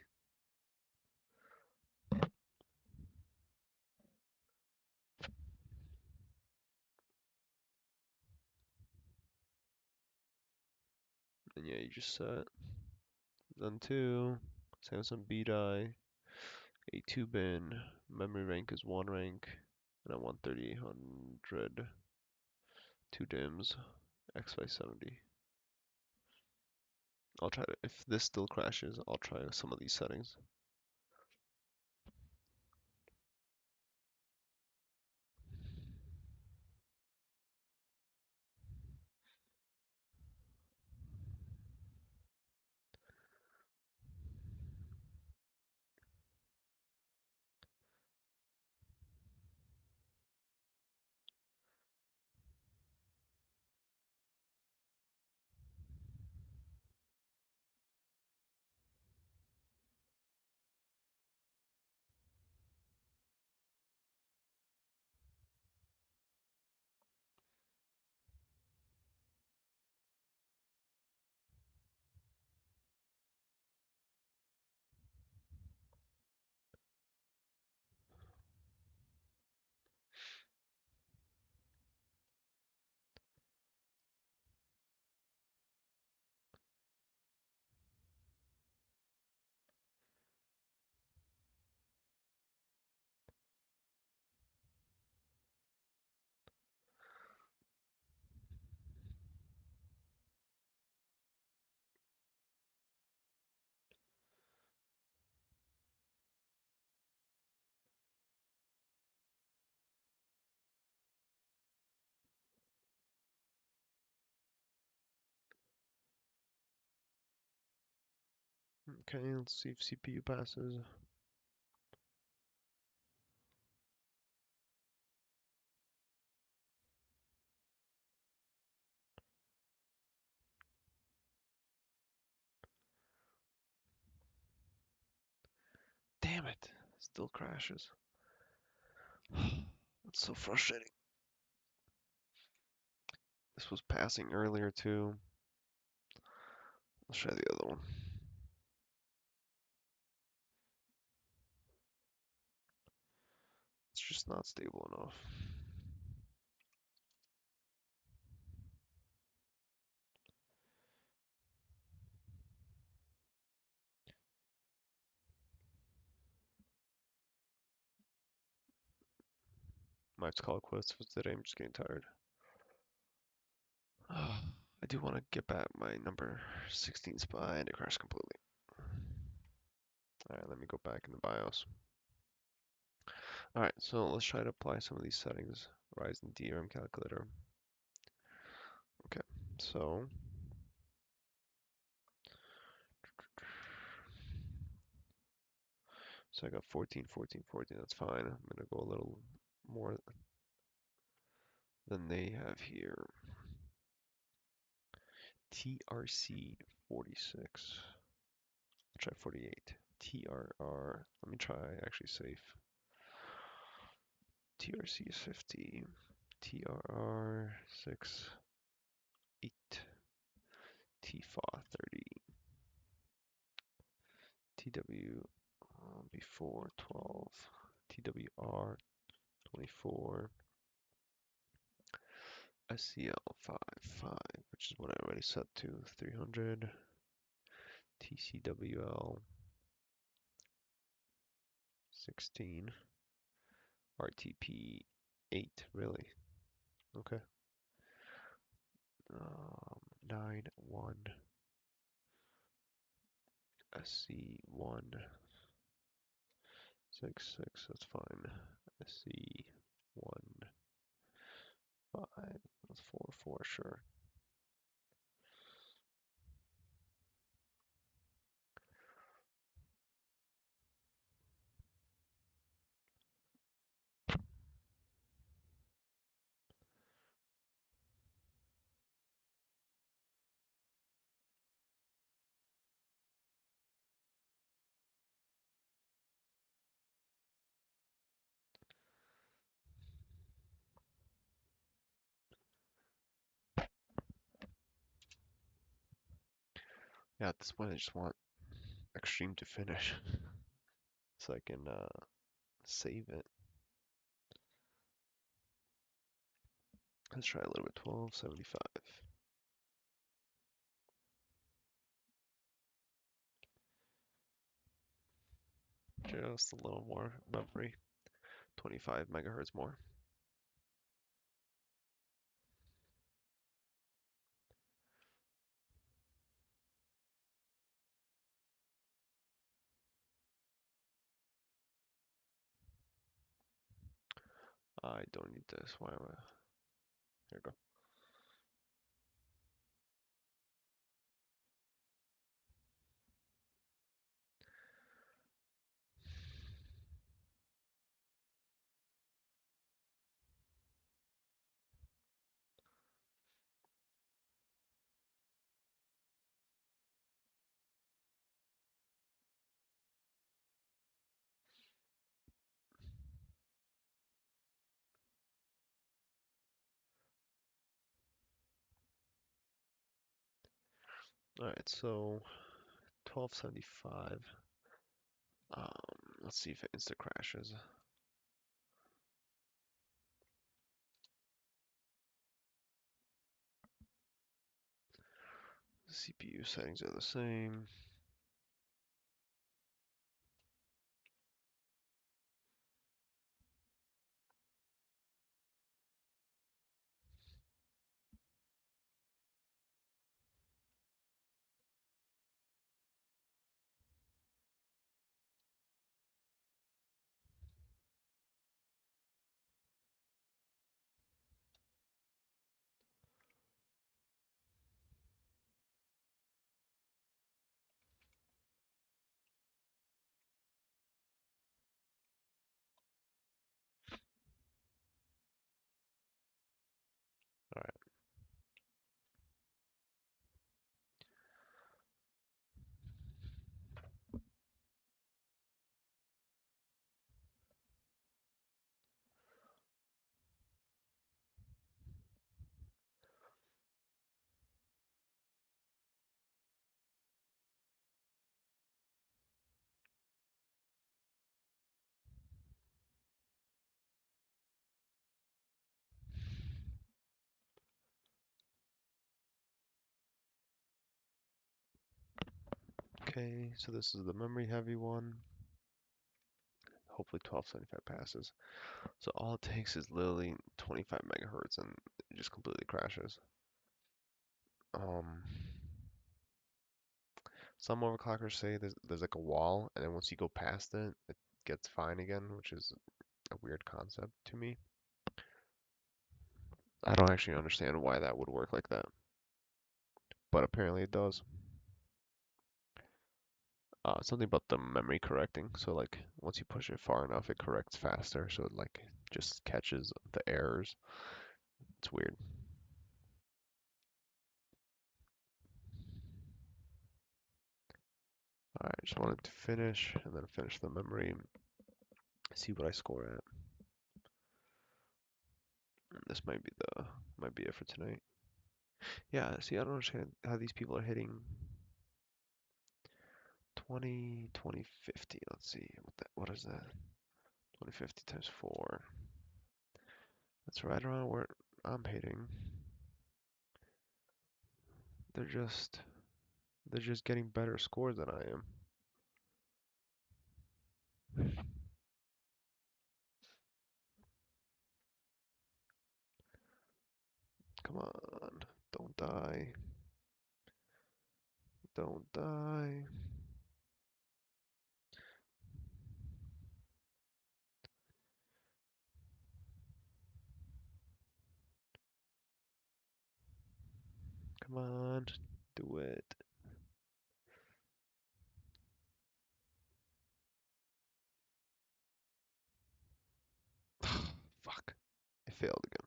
And yeah, you just set Zen 2, Samsung B die, A2 bin, memory rank is 1 rank, and I want 3800, 2 DIMMs, X570. I'll try to, if this still crashes, I'll try some of these settings. Okay, let's see if CPU passes. Damn it, still crashes. That's so frustrating. This was passing earlier too. Let's try the other one. It's just not stable enough. Might have to call it quits for today. I'm just getting tired. I do want to get back my number 16 spy and it crashed completely. Alright, let me go back in the BIOS. Alright, so let's try to apply some of these settings. Ryzen DRAM calculator. Okay, so I got 14, 14, 14. That's fine. I'm gonna go a little more than they have here. TRC 46. Try 48. TRR. Let me try actually safe. TRC is 50. TRR 6. 8. TFA 30. TW before 12. TWR 24. SCL 5, which is what I already set to 300. TCWL 16. RTP 8, really? Okay. 9, 1. SC1 6, 6, that's fine. SC1 5, that's 4, 4, sure. Yeah, at this point I just want Extreme to finish so I can save it. Let's try a little bit. 1275. Just a little more memory. 25 megahertz more. I don't need this. Why am I? Here we go. Alright, so 1275. Let's see if it insta crashes. CPU settings are the same. Okay, so this is the memory heavy one. Hopefully 1275 passes. So all it takes is literally 25 megahertz and it just completely crashes. Um, some overclockers say there's like a wall, and then once you go past it, it gets fine again, which is a weird concept to me. I don't actually understand why that would work like that, but apparently it does. Something about the memory correcting. So like once you push it far enough, it corrects faster. So it like just catches the errors. It's weird. Alright, just wanted to finish and then finish the memory. See what I score at. This might be it for tonight. Yeah, see, I don't understand how these people are hitting 20, 20, 50. Let's see, what is that? 2050 times 4. That's right around where I'm hitting. They're just they're just getting better scores than I am. Come on, don't die. Don't die. Come on, do it. Fuck, I failed again.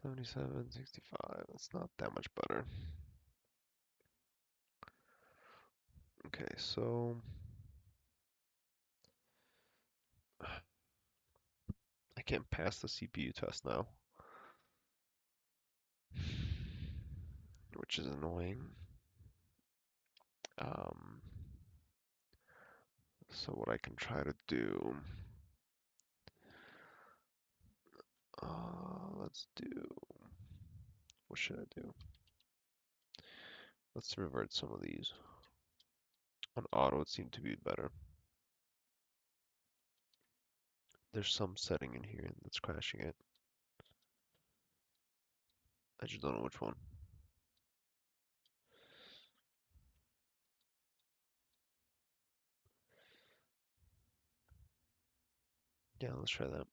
77, 65. That's not that much better. Okay, so I can't pass the CPU test now, which is annoying. Um, so what I can try to do, let's do, what should I do? Let's revert some of these. On auto, it seemed to be better. There's some setting in here that's crashing it. I just don't know which one. Yeah, let's try that.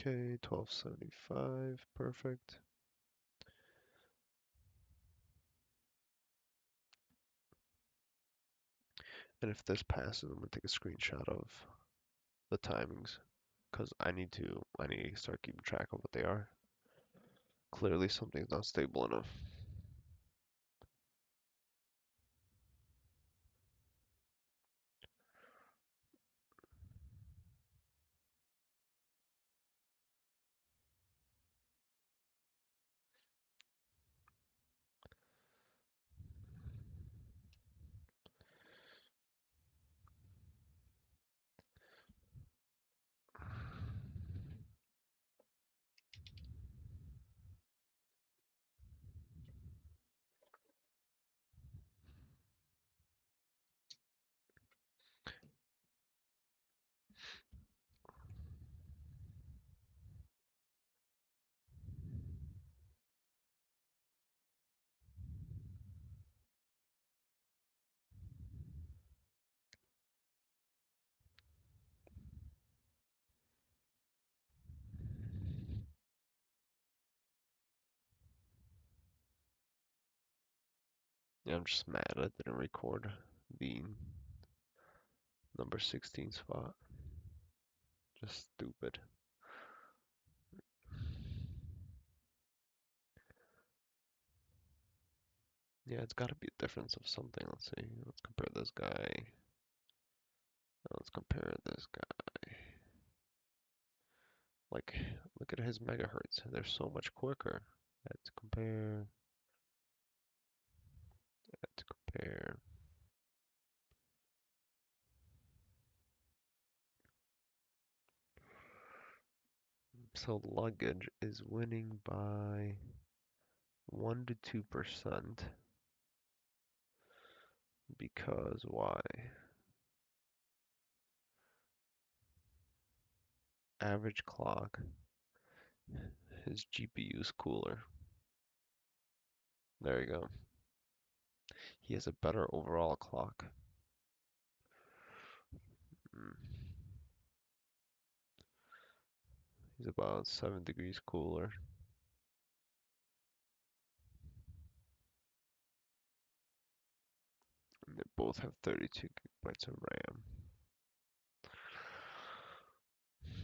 Okay, 1275, perfect. And if this passes, I'm gonna take a screenshot of the timings, because I need to start keeping track of what they are. Clearly something's not stable enough. Yeah, I'm just mad I didn't record the number 16 spot. Just stupid. Yeah, it's got to be a difference of something. Let's see. Let's compare this guy. Let's compare this guy. Like, look at his megahertz. They're so much quicker. Let's compare. Let's compare. So luggage is winning by 1 to 2% because why? Average clock. His GPU is cooler. There you go. He has a better overall clock. Mm. He's about 7 degrees cooler. And they both have 32 gigabytes of RAM.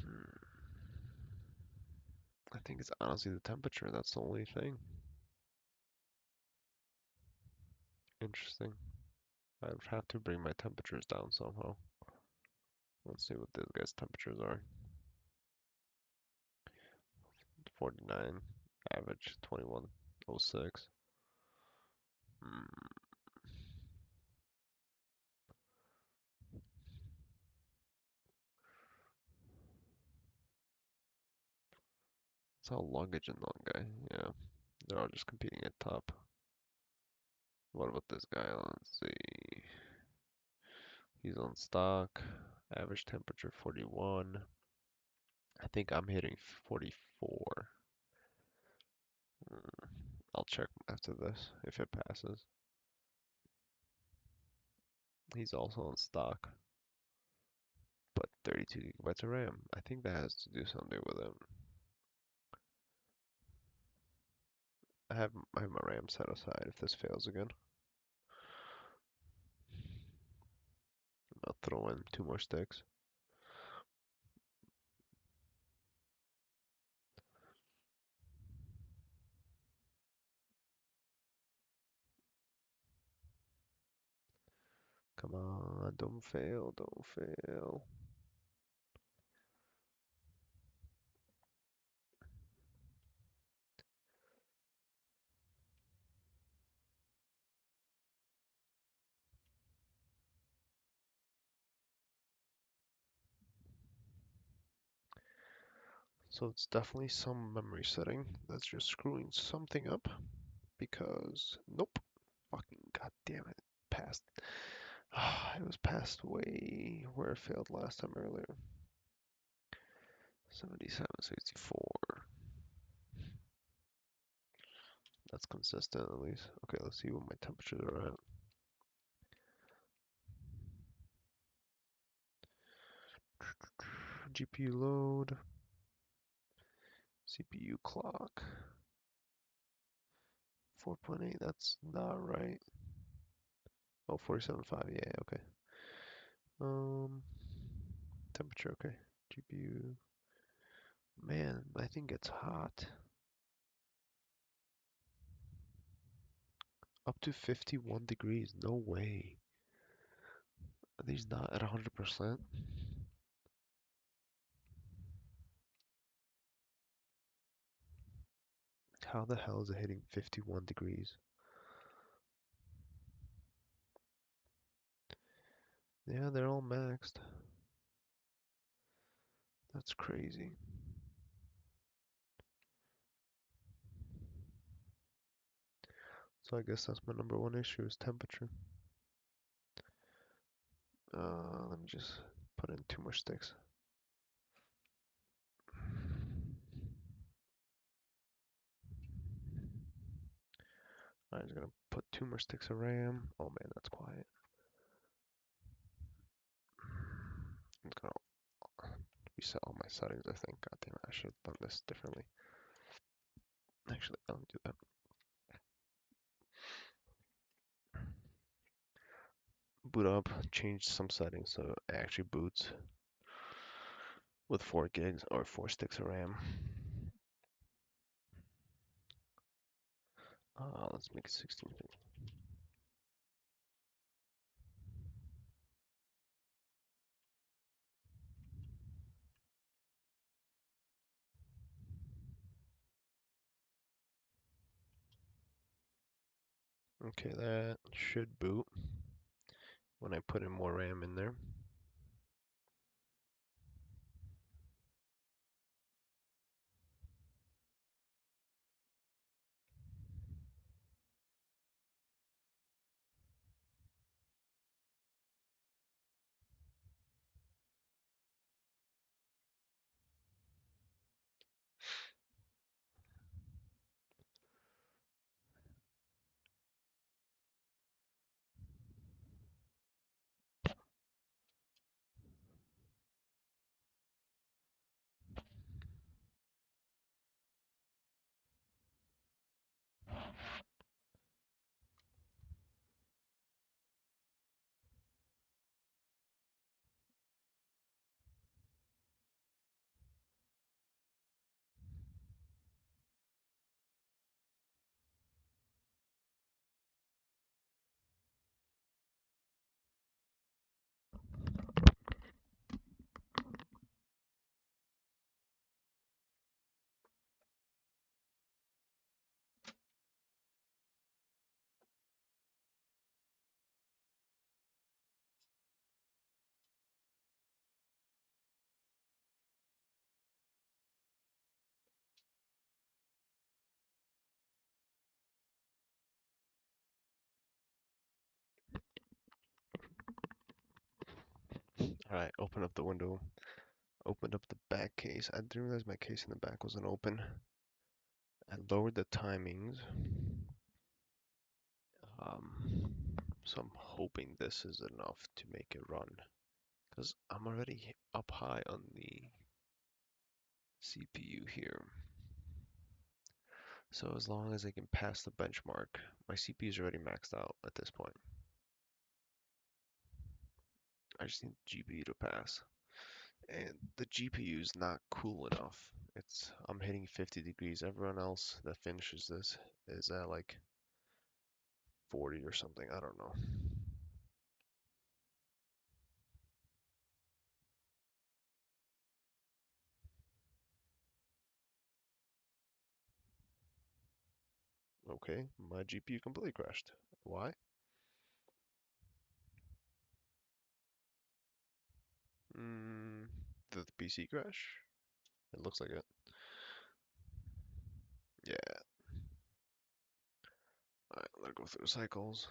Hmm. I think it's honestly the temperature. That's the only thing. Interesting. I'd have to bring my temperatures down somehow. Let's see what this guy's temperatures are. 49, average 2106. Hmm. It's all luggage in one guy. Yeah, they're all just competing at top. What about this guy? Let's see. He's on stock. Average temperature 41. I think I'm hitting 44. Hmm. I'll check after this if it passes. He's also on stock, but 32 gigabytes of RAM. I think that has to do something with it. I have my RAM set aside if this fails again. I'll throw in 2 more sticks. Come on, don't fail, don't fail. So it's definitely some memory setting that's just screwing something up because nope. Fucking goddamn it. Passed. It was passed way where it failed last time earlier. 77, 64. That's consistent at least. Okay, let's see what my temperatures are at. GPU load. CPU clock. 4.8, that's not right. Oh, 47.5, yeah, okay. Temperature, okay. GPU. Man, I think it's hot. Up to 51 degrees, no way. Are these not at 100%? How the hell is it hitting 51 degrees? Yeah, they're all maxed. That's crazy. So I guess that's my number one issue is temperature. Let me just put in 2 more sticks. I'm just gonna put 2 more sticks of RAM. Oh man, that's quiet. I'm gonna reset all my settings, I think. God damn it, I should have done this differently. Actually, I don't do that. boot up, changed some settings so it actually boots with 4 gigs or 4 sticks of RAM. Let's make it 16. Okay, that should boot when I put in more RAM in there. Alright, open up the window. Opened up the back case. I didn't realize my case in the back wasn't open. I lowered the timings. Um, so I'm hoping this is enough to make it run. Because I'm already up high on the CPU here. So as long as I can pass the benchmark, my CPU is already maxed out at this point. I just need the GPU to pass. And the GPU is not cool enough. I'm hitting 50 degrees. Everyone else that finishes this is at like 40 or something. I don't know. Okay, my GPU completely crashed. Why? Mm, did the PC crash? It looks like it. Yeah. Alright, let it go through the cycles.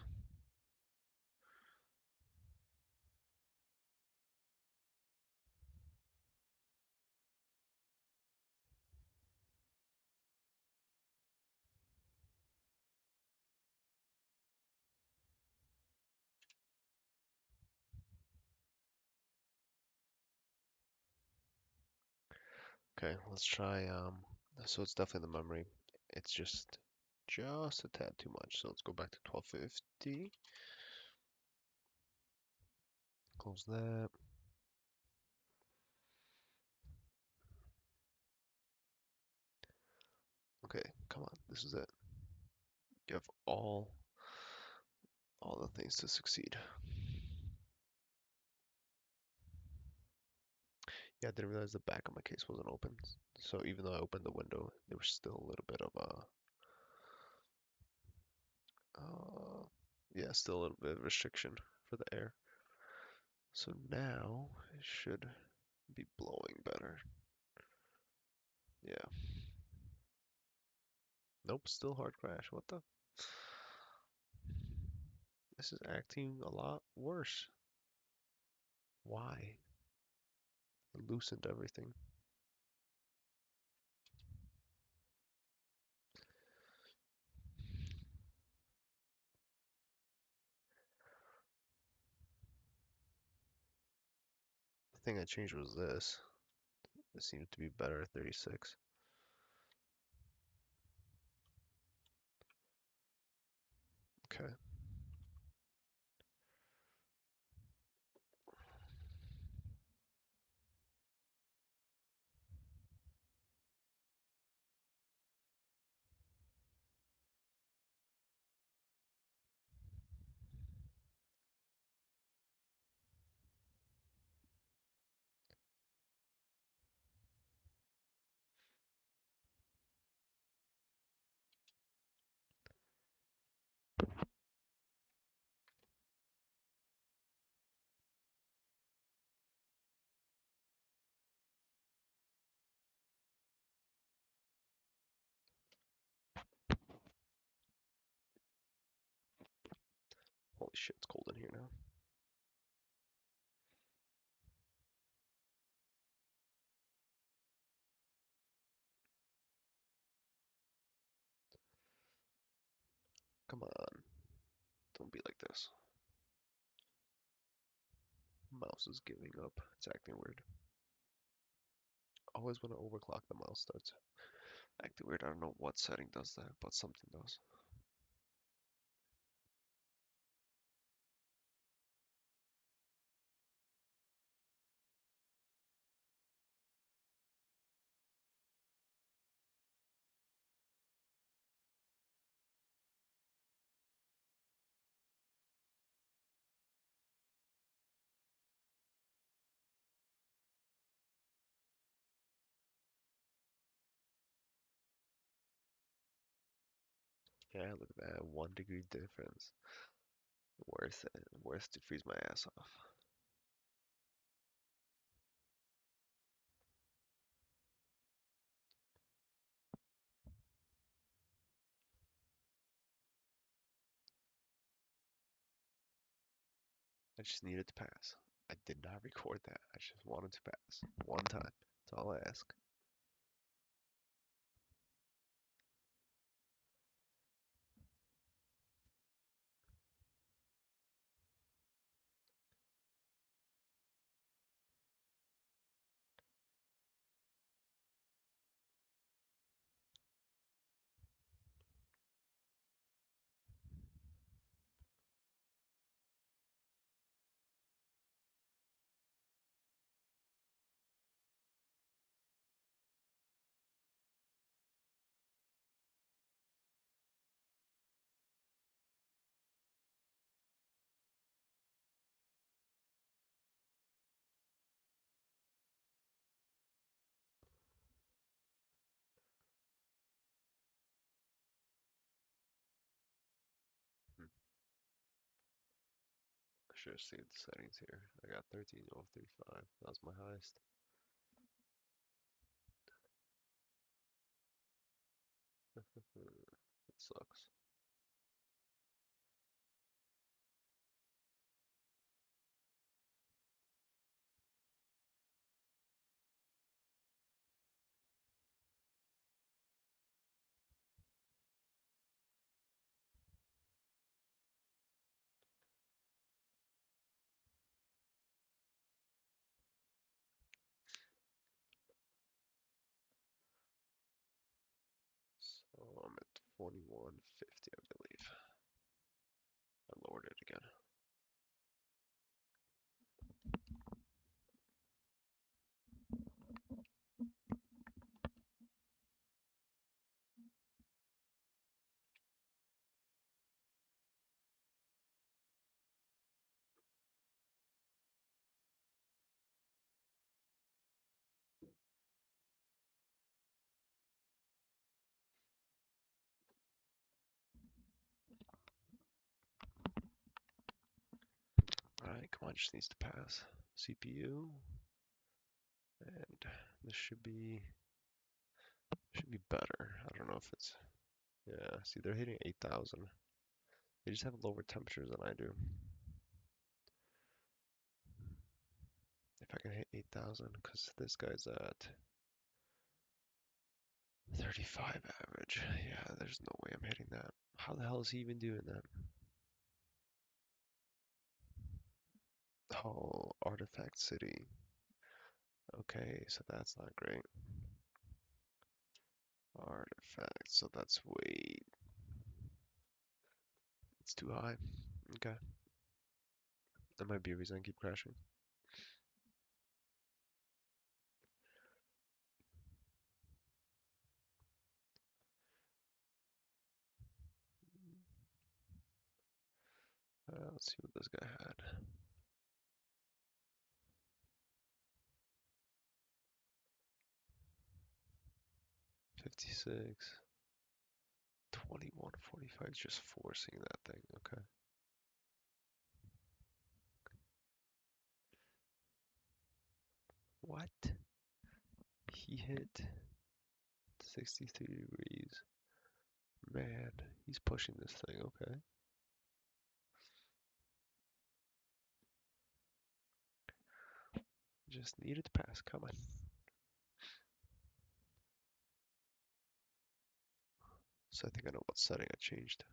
Okay, let's try, so it's definitely the memory. It's just a tad too much. So let's go back to 1250. Close that. Okay, come on, this is it. You have all the things to succeed. Yeah, I didn't realize the back of my case wasn't open. So even though I opened the window, there was still a little bit of yeah, still a little bit of restriction for the air. So now it should be blowing better. Yeah. Nope, still hard crash. What the? This is acting a lot worse. Why? I loosened everything. The thing I changed was this. It seemed to be better at 36. Okay. Holy shit, it's cold in here now. Come on, don't be like this. Mouse is giving up. It's acting weird. Always when I overclock, the mouse starts acting weird. I don't know what setting does that, but something does. Yeah, look at that. 1 degree difference. Worth it. Worth to freeze my ass off. I just needed to pass. I did not record that. I just wanted to pass. One time. That's all I ask. Hmm. I should have saved the settings here. I got 13.035. That was my highest. It sucks. So I'm at 2150, I believe. I lowered it again. Alright, come on, just needs to pass. CPU. And this should be better. I don't know if it's, yeah, see they're hitting 8,000. They just have lower temperatures than I do. If I can hit 8,000, because this guy's at 35 average. Yeah, there's no way I'm hitting that. How the hell is he even doing that? Oh, Artifact City. Okay, so that's not great. Artifact, so that's way, it's too high. Okay, that might be a reason I keep crashing. Let's see what this guy had. 56, 2145, just forcing that thing. Okay. What? He hit 63 degrees. Man, he's pushing this thing. Okay. Just needed to pass. Come on. So I think I know what setting I changed.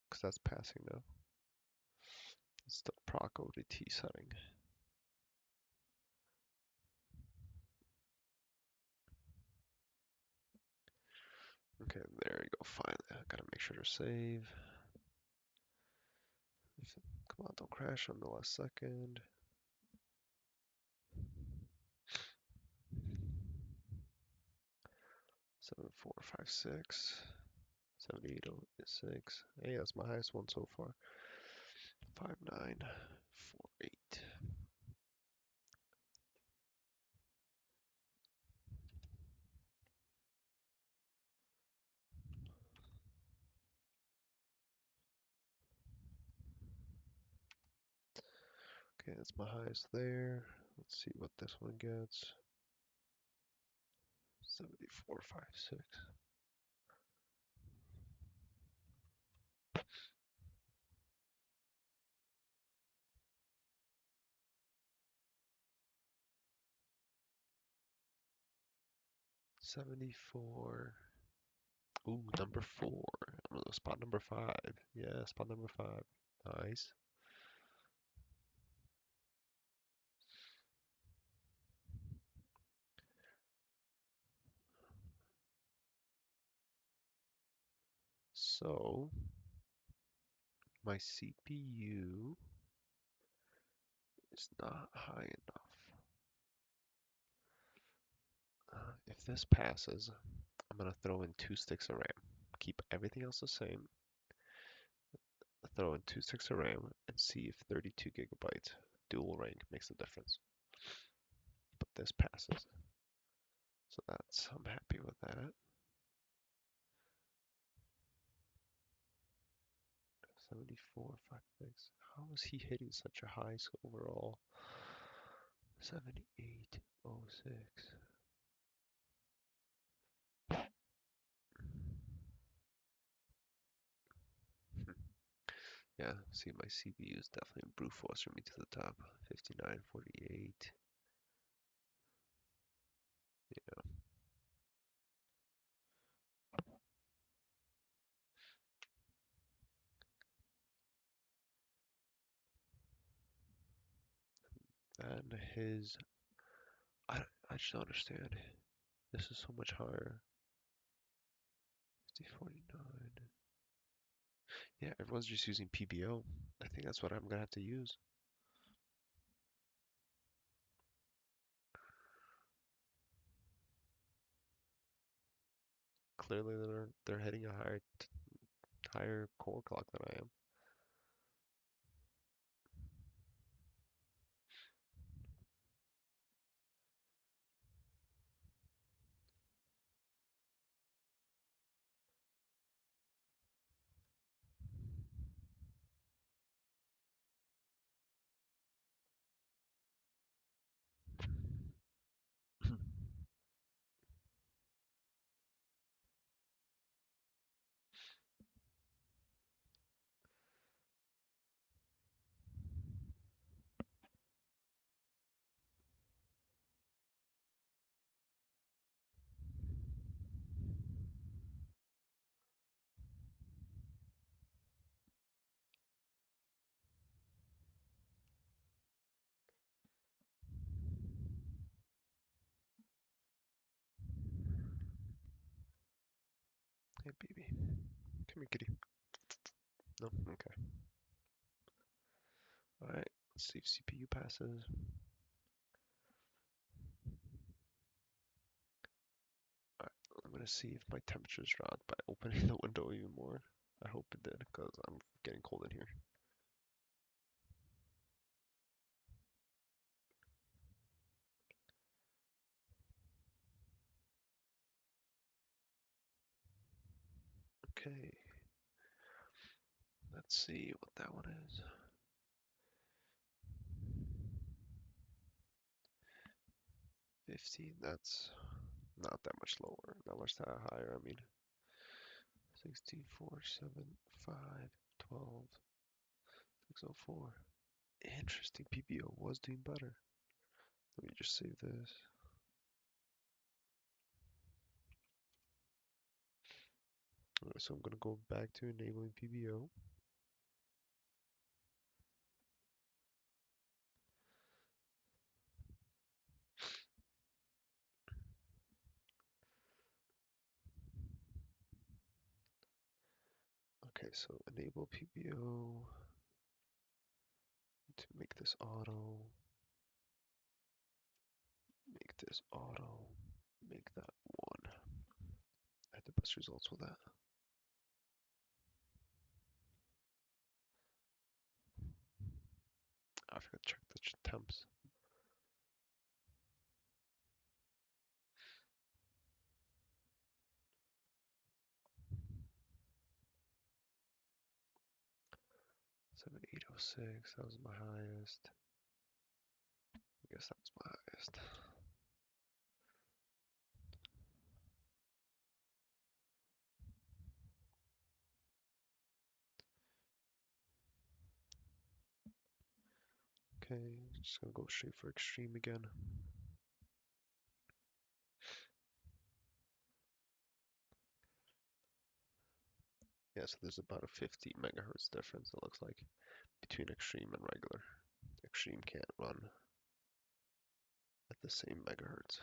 Because that's passing now. It's the proc ODT setting. Okay, there you go. Finally, I gotta make sure to save. Come on, don't crash on the last second. Seven, 4, 5, 6. 7806. Hey, that's my highest one so far. 5948. Okay, that's my highest there. Let's see what this one gets. 7456. '74. Ooh, number 4. Spot number 5. Yeah, spot number 5. Nice. So, my CPU is not high enough. If this passes, I'm going to throw in 2 sticks of RAM. Keep everything else the same. Throw in 2 sticks of RAM and see if 32 gigabytes dual rank makes a difference. But this passes. So I'm happy with that. 7456. How is he hitting such a high overall? 7806. Yeah, see, my CPU is definitely brute forcing me to the top. 5948. Yeah. And I just don't understand. This is so much higher. 5049. Yeah, everyone's just using PBO. I think that's what I'm gonna have to use. Clearly, they're hitting a higher core clock than I am. Hey, baby. Come here, kitty. No? Okay. Alright, let's see if CPU passes. Alright, I'm gonna see if my temperature's dropped by opening the window even more. I hope it did, because I'm getting cold in here. Okay. Let's see what that one is. 15, that's not that much lower, not much that higher, I mean. 16, 4, 7, 5, 12, 604. Interesting, PBO was doing better. Let me just save this. Alright, so I'm gonna go back to enabling PBO. Okay, so enable PBO to make this auto, make this auto, make that one. I had the best results with that. I forgot to check the temps. Seven eight oh six. That was my highest. I guess that was my highest. Okay, just gonna go straight for extreme again. Yeah, so there's about a 50 megahertz difference, it looks like, between extreme and regular. Extreme can't run at the same megahertz.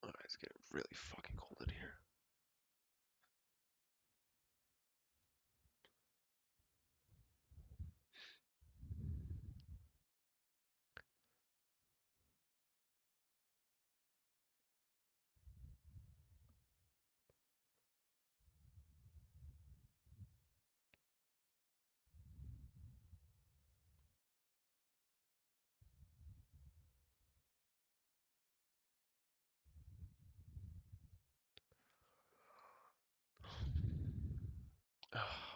Alright, it's getting really fucking cold in here.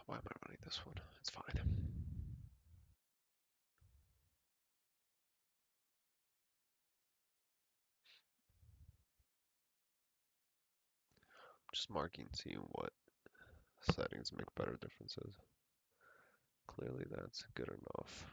Why am I running this one? It's fine. Just marking, seeing what settings make better differences. Clearly that's good enough.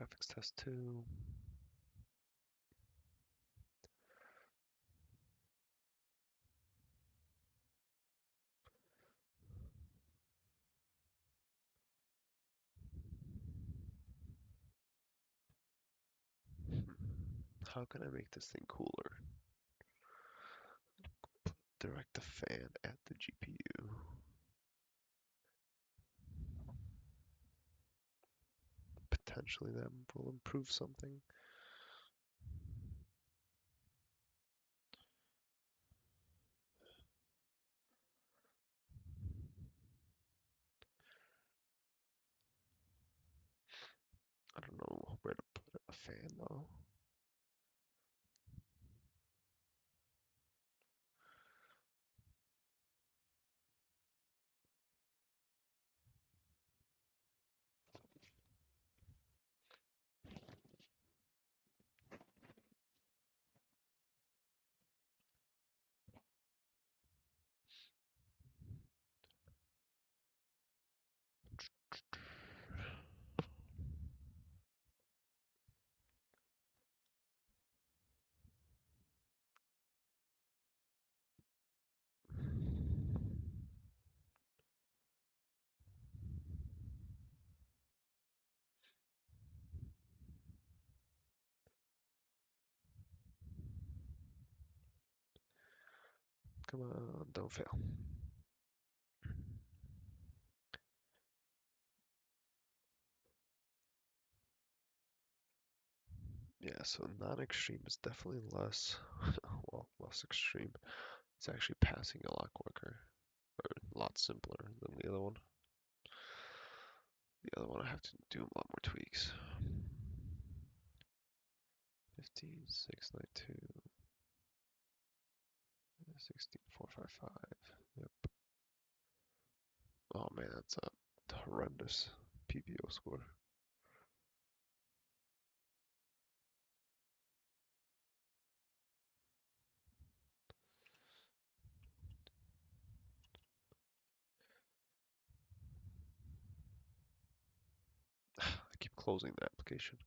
Graphics test 2. How can I make this thing cooler? Direct the fan at the GPU. Potentially that will improve something. I don't know where to put a fan though. Come on, don't fail. Yeah, so non-extreme is definitely less, well, less extreme. It's actually passing a lot quicker, or a lot simpler than the other one. The other one I have to do a lot more tweaks. 15, 6, 9, 2, 16, 4, 5, 5. Yep. Oh man, that's a horrendous PPO score. I keep closing the application.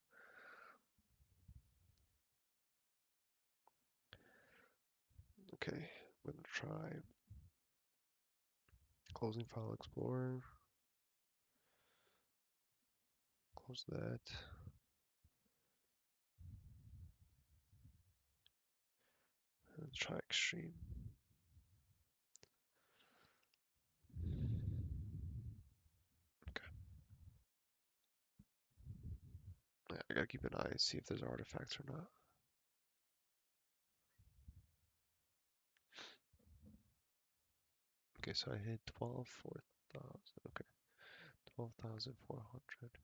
Okay, I'm gonna try closing File Explorer. Close that. And try Extreme. Okay. Yeah, I gotta keep an eye and see if there's artifacts or not. Okay, so I hit 4,000. Okay, 12,400.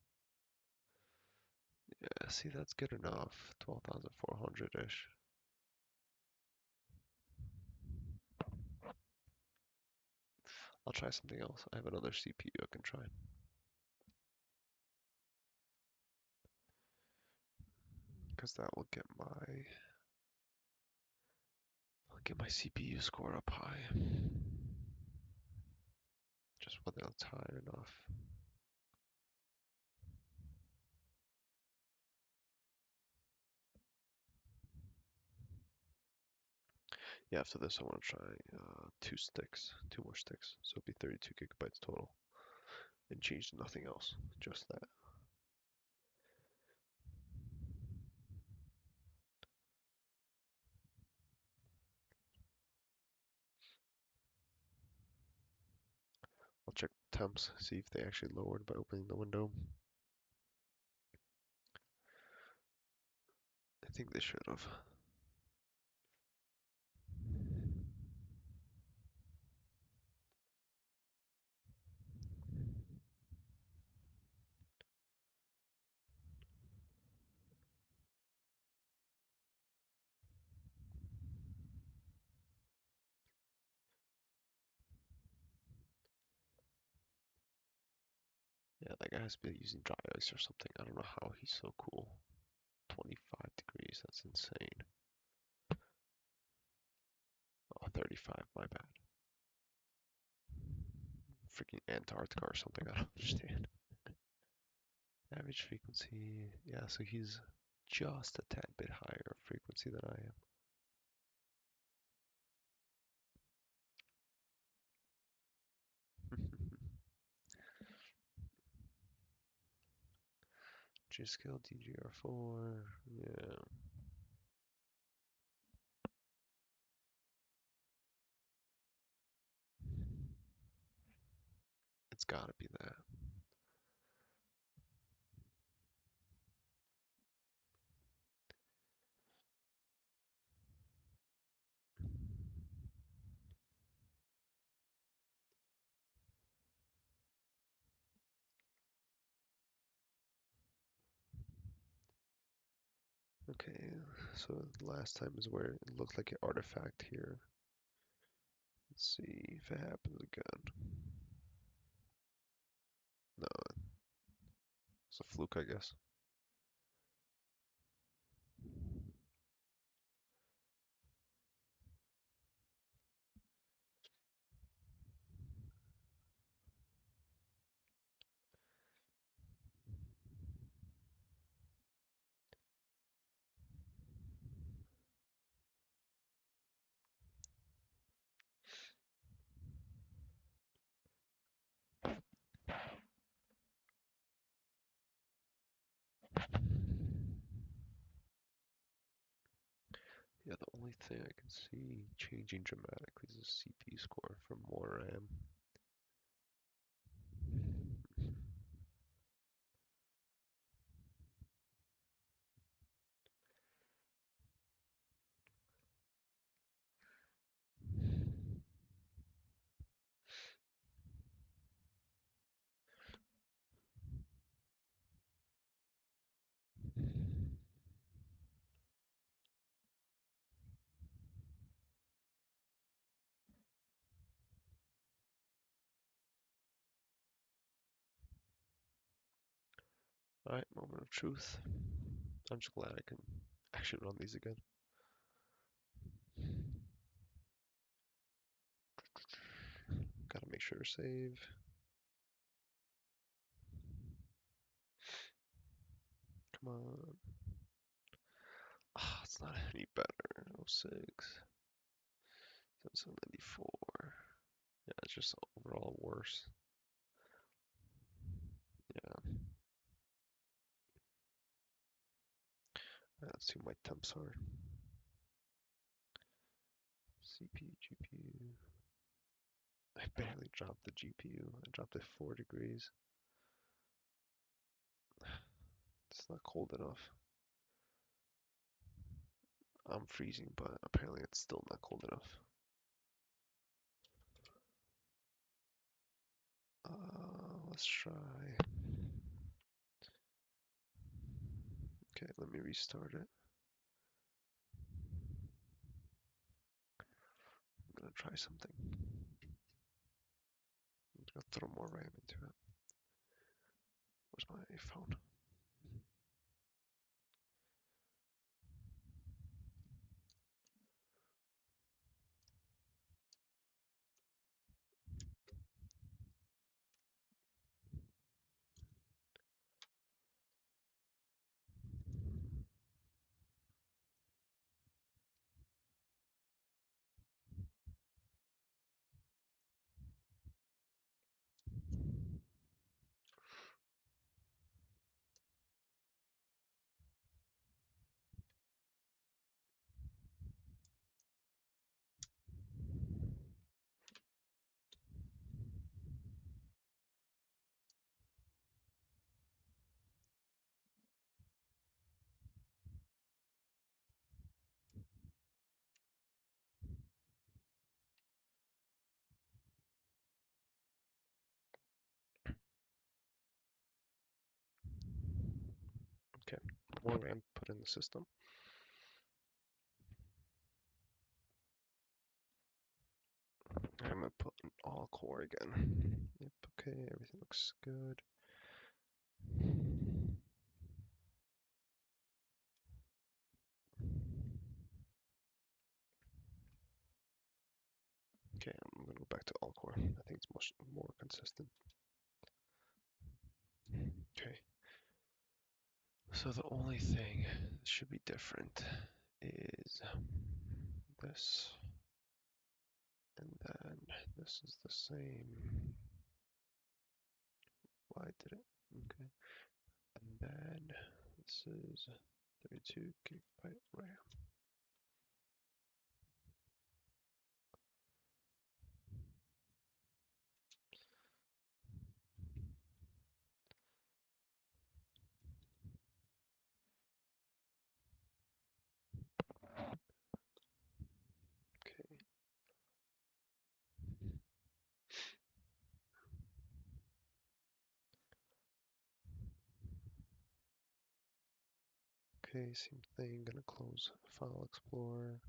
Yeah, see, that's good enough. 12,400-ish. I'll try something else. I have another CPU I can try. Because that will get my CPU score up high. Just whether it's high enough. Yeah, after this I want to try two more sticks. So it'll be 32 gigabytes total. And change nothing else, just that. I'll check temps, see if they actually lowered by opening the window. I think they should have. Yeah, that guy has to be using dry ice or something. I don't know how he's so cool. 25 degrees, that's insane. Oh, 35, my bad. Freaking Antarctica or something, I don't understand. Average frequency, yeah, so he's just a tad bit higher frequency than I am. G-scale DGR4, yeah. It's gotta be that. Okay, so last time is where it looked like an artifact here. Let's see if it happens again. No, it's a fluke, I guess. Yeah, the only thing I can see changing dramatically is the CPU score for more RAM. Alright, moment of truth. I'm just glad I can actually run these again. Gotta make sure to save. Come on. Ah, it's not any better. 06. 794. Yeah, it's just overall worse. Yeah. Let's see what my temps are. CPU, GPU. I barely dropped the GPU. I dropped it 4 degrees. It's not cold enough. I'm freezing, but apparently it's still not cold enough. Let's try. Okay, let me restart it. I'm gonna try something. I'm gonna throw more RAM into it. Where's my phone? Okay, more RAM put in the system. I'm gonna put an all core again. Yep, okay, everything looks good. Okay, I'm gonna go back to all core. I think it's much more consistent. Okay. So the only thing that should be different is this. And then this is the same. Why did it? Okay. And then this is 32 gigabyte RAM. Okay. Okay, same thing. Gonna close File Explorer.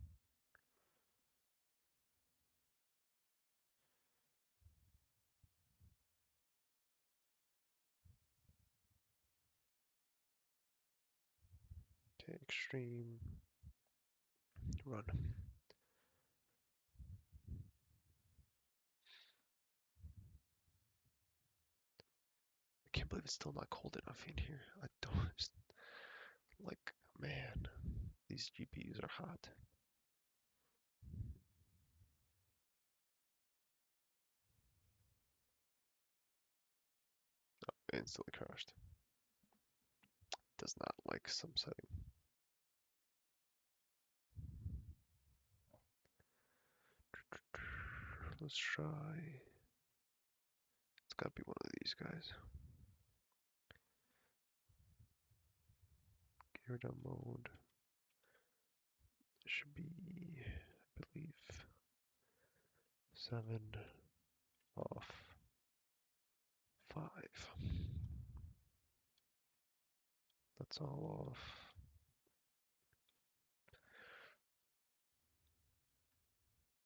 Okay, Extreme. Run. I can't believe it's still not cold enough in here. I don't just, like, man, these GPUs are hot. Instantly crashed. Does not like some setting. Let's try. It's gotta be one of these guys. Gear down mode. It should be, I believe, 7 off 5. That's all off.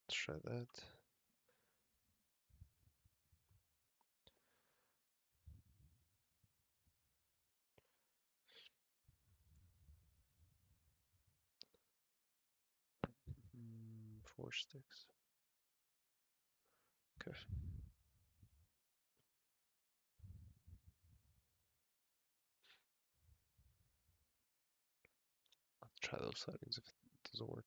Let's try that. 4 sticks. Okay. I'll try those settings if it doesn't work.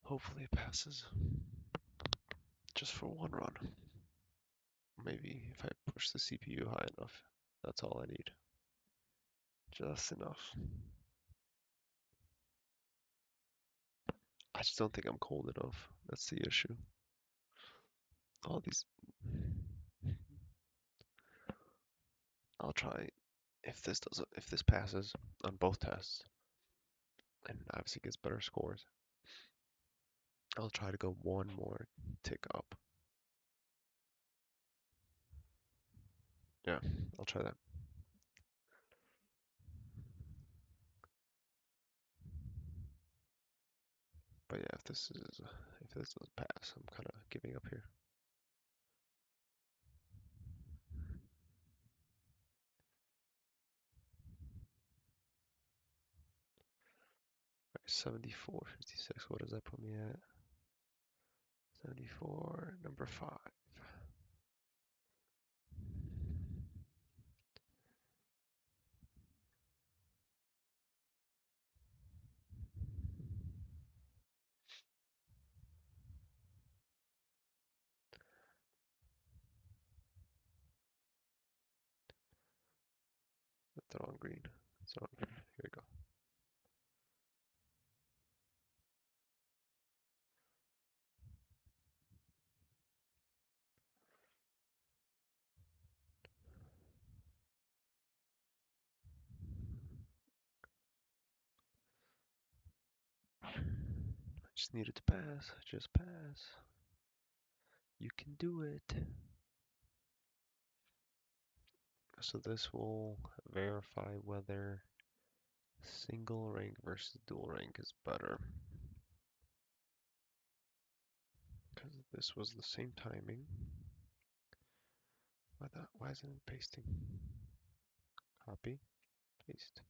Hopefully it passes. Just for one run. Maybe if I push the CPU high enough, that's all I need. Just enough. I just don't think I'm cold enough. That's the issue. All these. I'll try if this passes on both tests, and obviously gets better scores. I'll try to go one more tick up. Yeah, I'll try that. But yeah, if this doesn't pass, I'm kind of giving up here. 74.56. What does that put me at? 74, number 5. They're on green. So here we go. I just needed to pass. Just pass. You can do it. So this will verify whether single rank versus dual rank is better. Because this was the same timing. Why isn't it pasting? Copy, paste.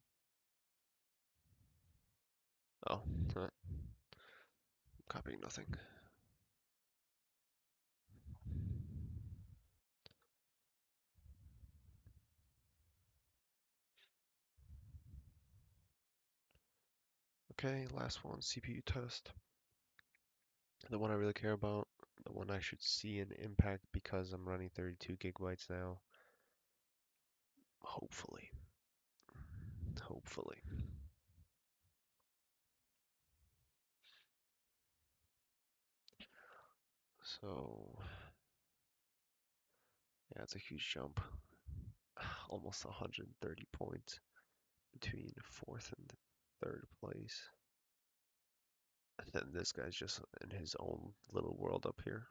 Oh, I'm copying nothing. Okay, last one, CPU test. The one I really care about, the one I should see an impact because I'm running 32 gigabytes now. Hopefully. Hopefully. So, yeah, it's a huge jump. Almost 130 points between fourth and third place. And then this guy's just in his own little world up here.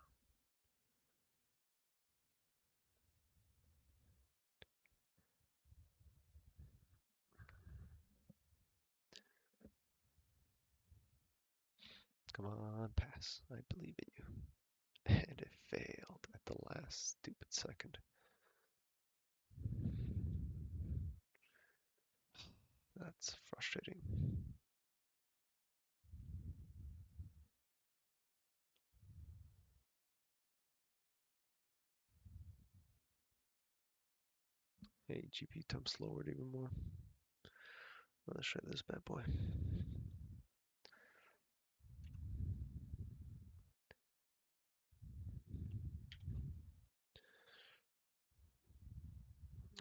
Come on, pass. I believe in you. And it failed at the last stupid second. That's frustrating. Hey, GPU time lowered even more. Let's try this bad boy.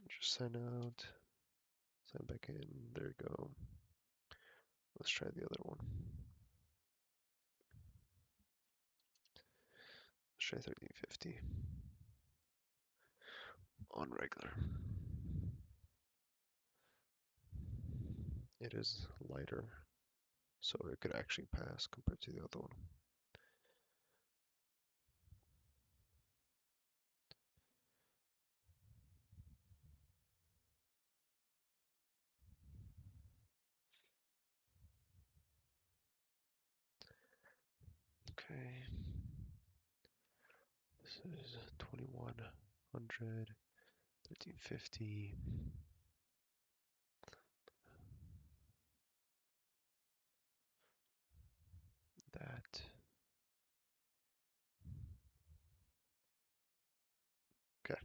Just sign out, sign back in. There you go. Let's try the other one. Let's try 1350 on regular. It is lighter, so it could actually pass compared to the other one. Okay, this is 2100, 1350. That. Okay.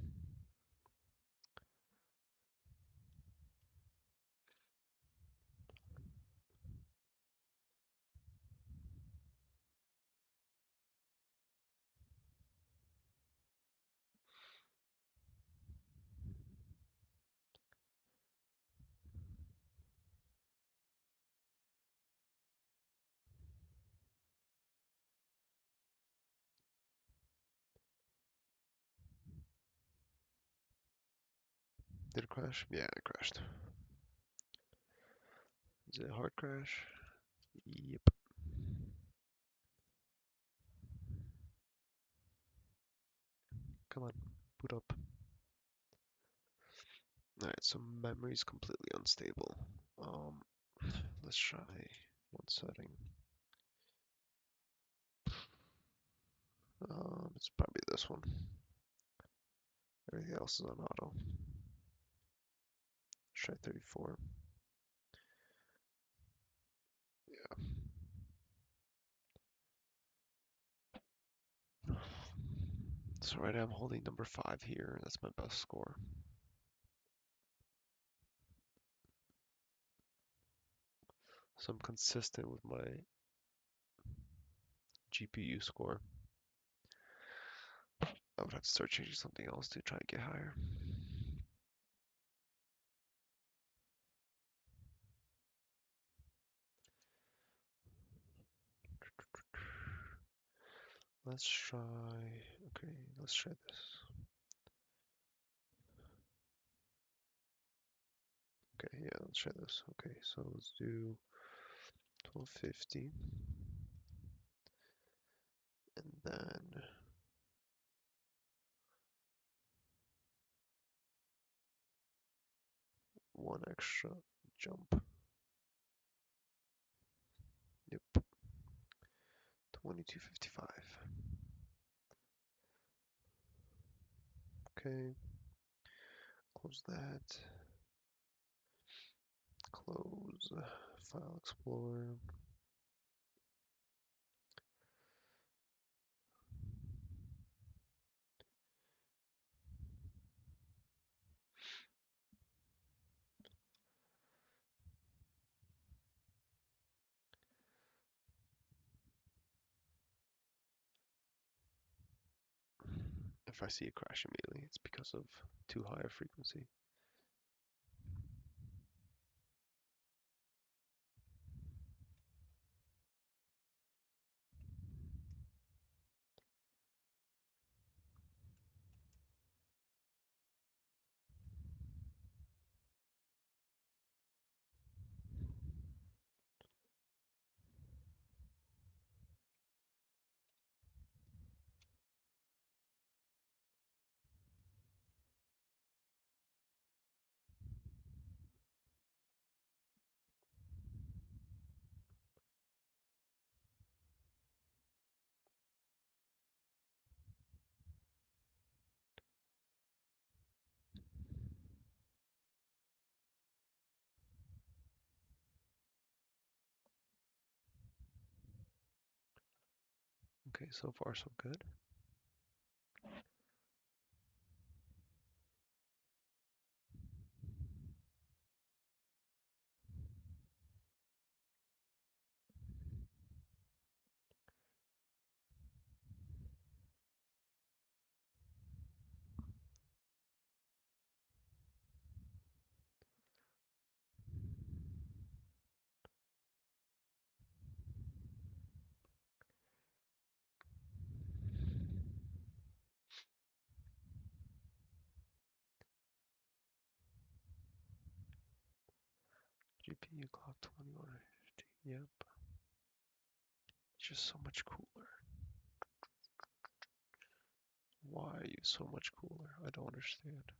Did it crash? Yeah, it crashed. Is it a hard crash? Yep. Come on, boot up. Alright, so memory is completely unstable. Let's try one setting. It's probably this one. Everything else is on auto. Let's try 34. So right now I'm holding number 5 here. That's my best score. So I'm consistent with my GPU score. I would have to start changing something else to try and get higher. Let's try, okay, let's try this. Okay, yeah, let's try this. Okay, so let's do 1250. And then one extra jump. Yep, 2255. Okay, close that. Close File Explorer. If I see a crash immediately, it's because of too high a frequency. Okay, so far so good. GPU clock 2150. Yep. It's just so much cooler. Why are you so much cooler? I don't understand.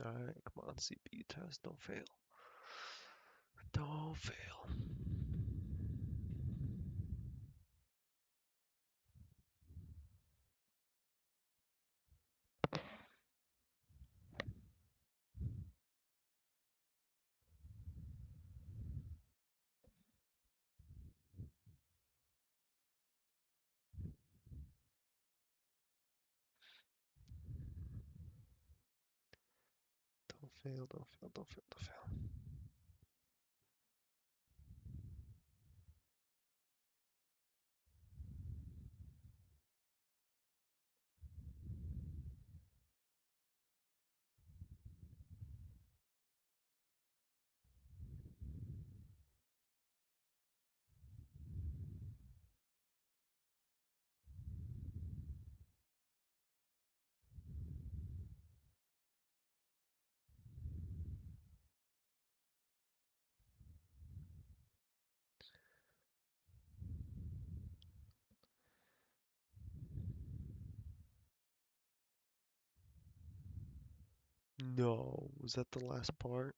Alright, come on, CPU test, don't fail. Don't fail. Don't fail, don't fail, don't fail, don't fail. No, was that the last part?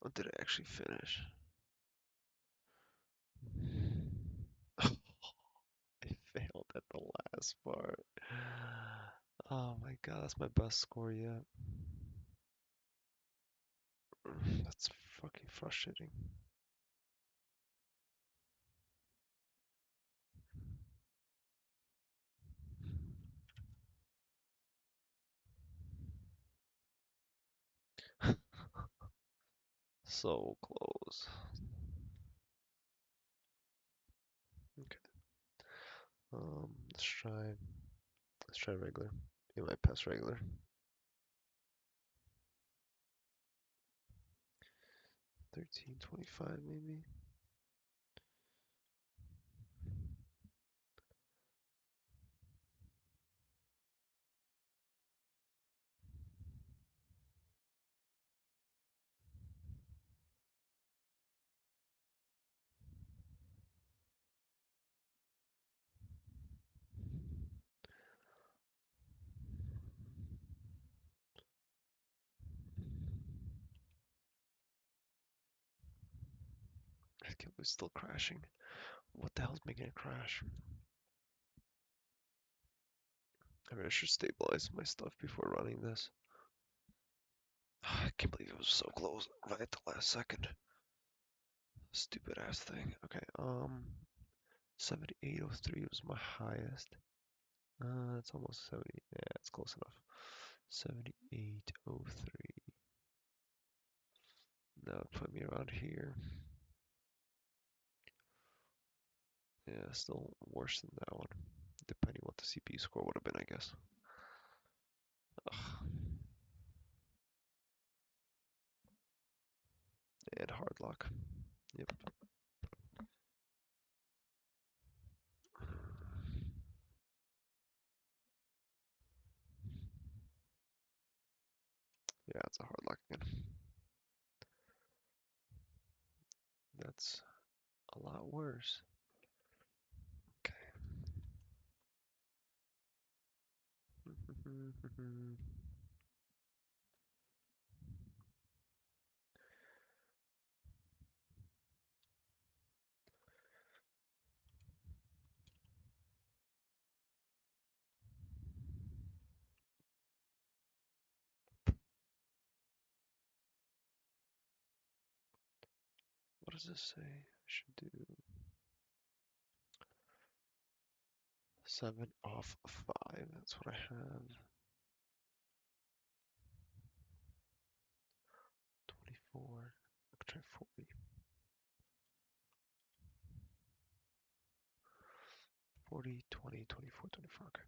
Or did I actually finish? I failed at the last part. Oh my god, that's my best score yet. That's fucking frustrating. So close. Okay. Let's try regular. It might pass regular. 1325 maybe. I can't believe it's still crashing. What the hell's making it crash? I mean, I should stabilize my stuff before running this. I can't believe it was so close right at the last second. Stupid ass thing. Okay, 7803 was my highest. It's almost 70. Yeah, it's close enough. 7803. That would put me around here. Yeah, still worse than that one. Depending what the CPU score would have been, I guess. Ugh. And hard lock. Yep. Yeah, it's a hard lock again. That's a lot worse. Okay. What does this say? I should do 7 off 5. That's what I have. 24. I'll try 40. 40, 20, 24, 24. Okay.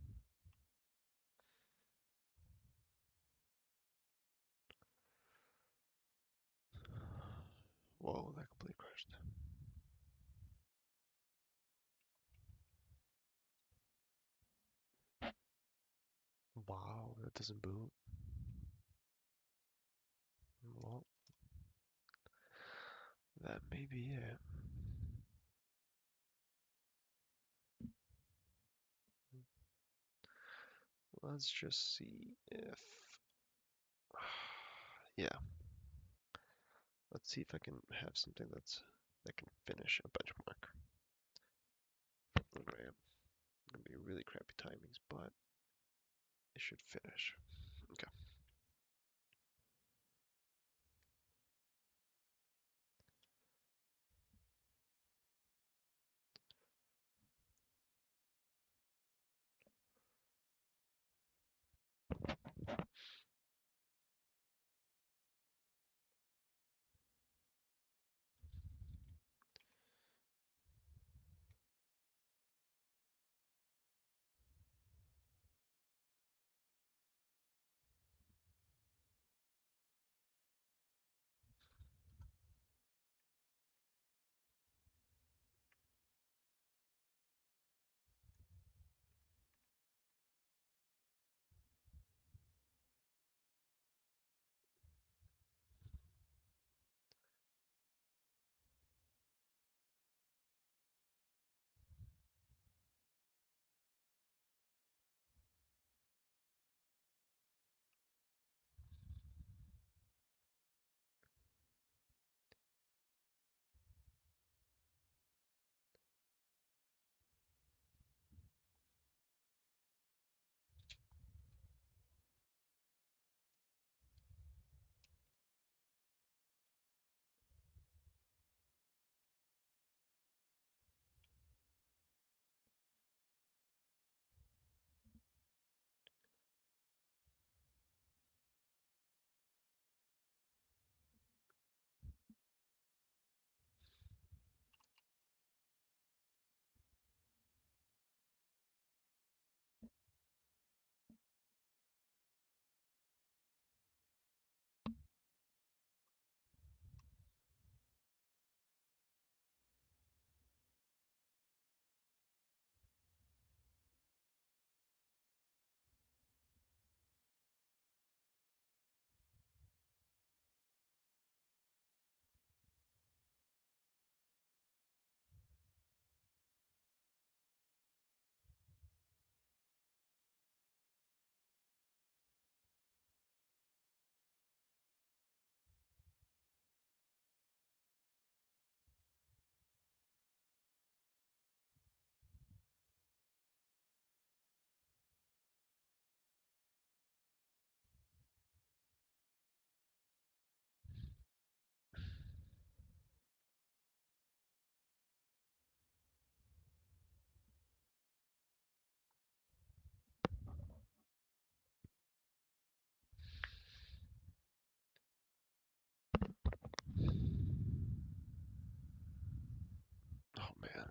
Whoa, that completely crashed. Wow, that doesn't boot. Well, that may be it. Let's just see if... Yeah. Let's see if I can have something that can finish a benchmark. Okay, gonna be really crappy timings, but it should finish. Okay.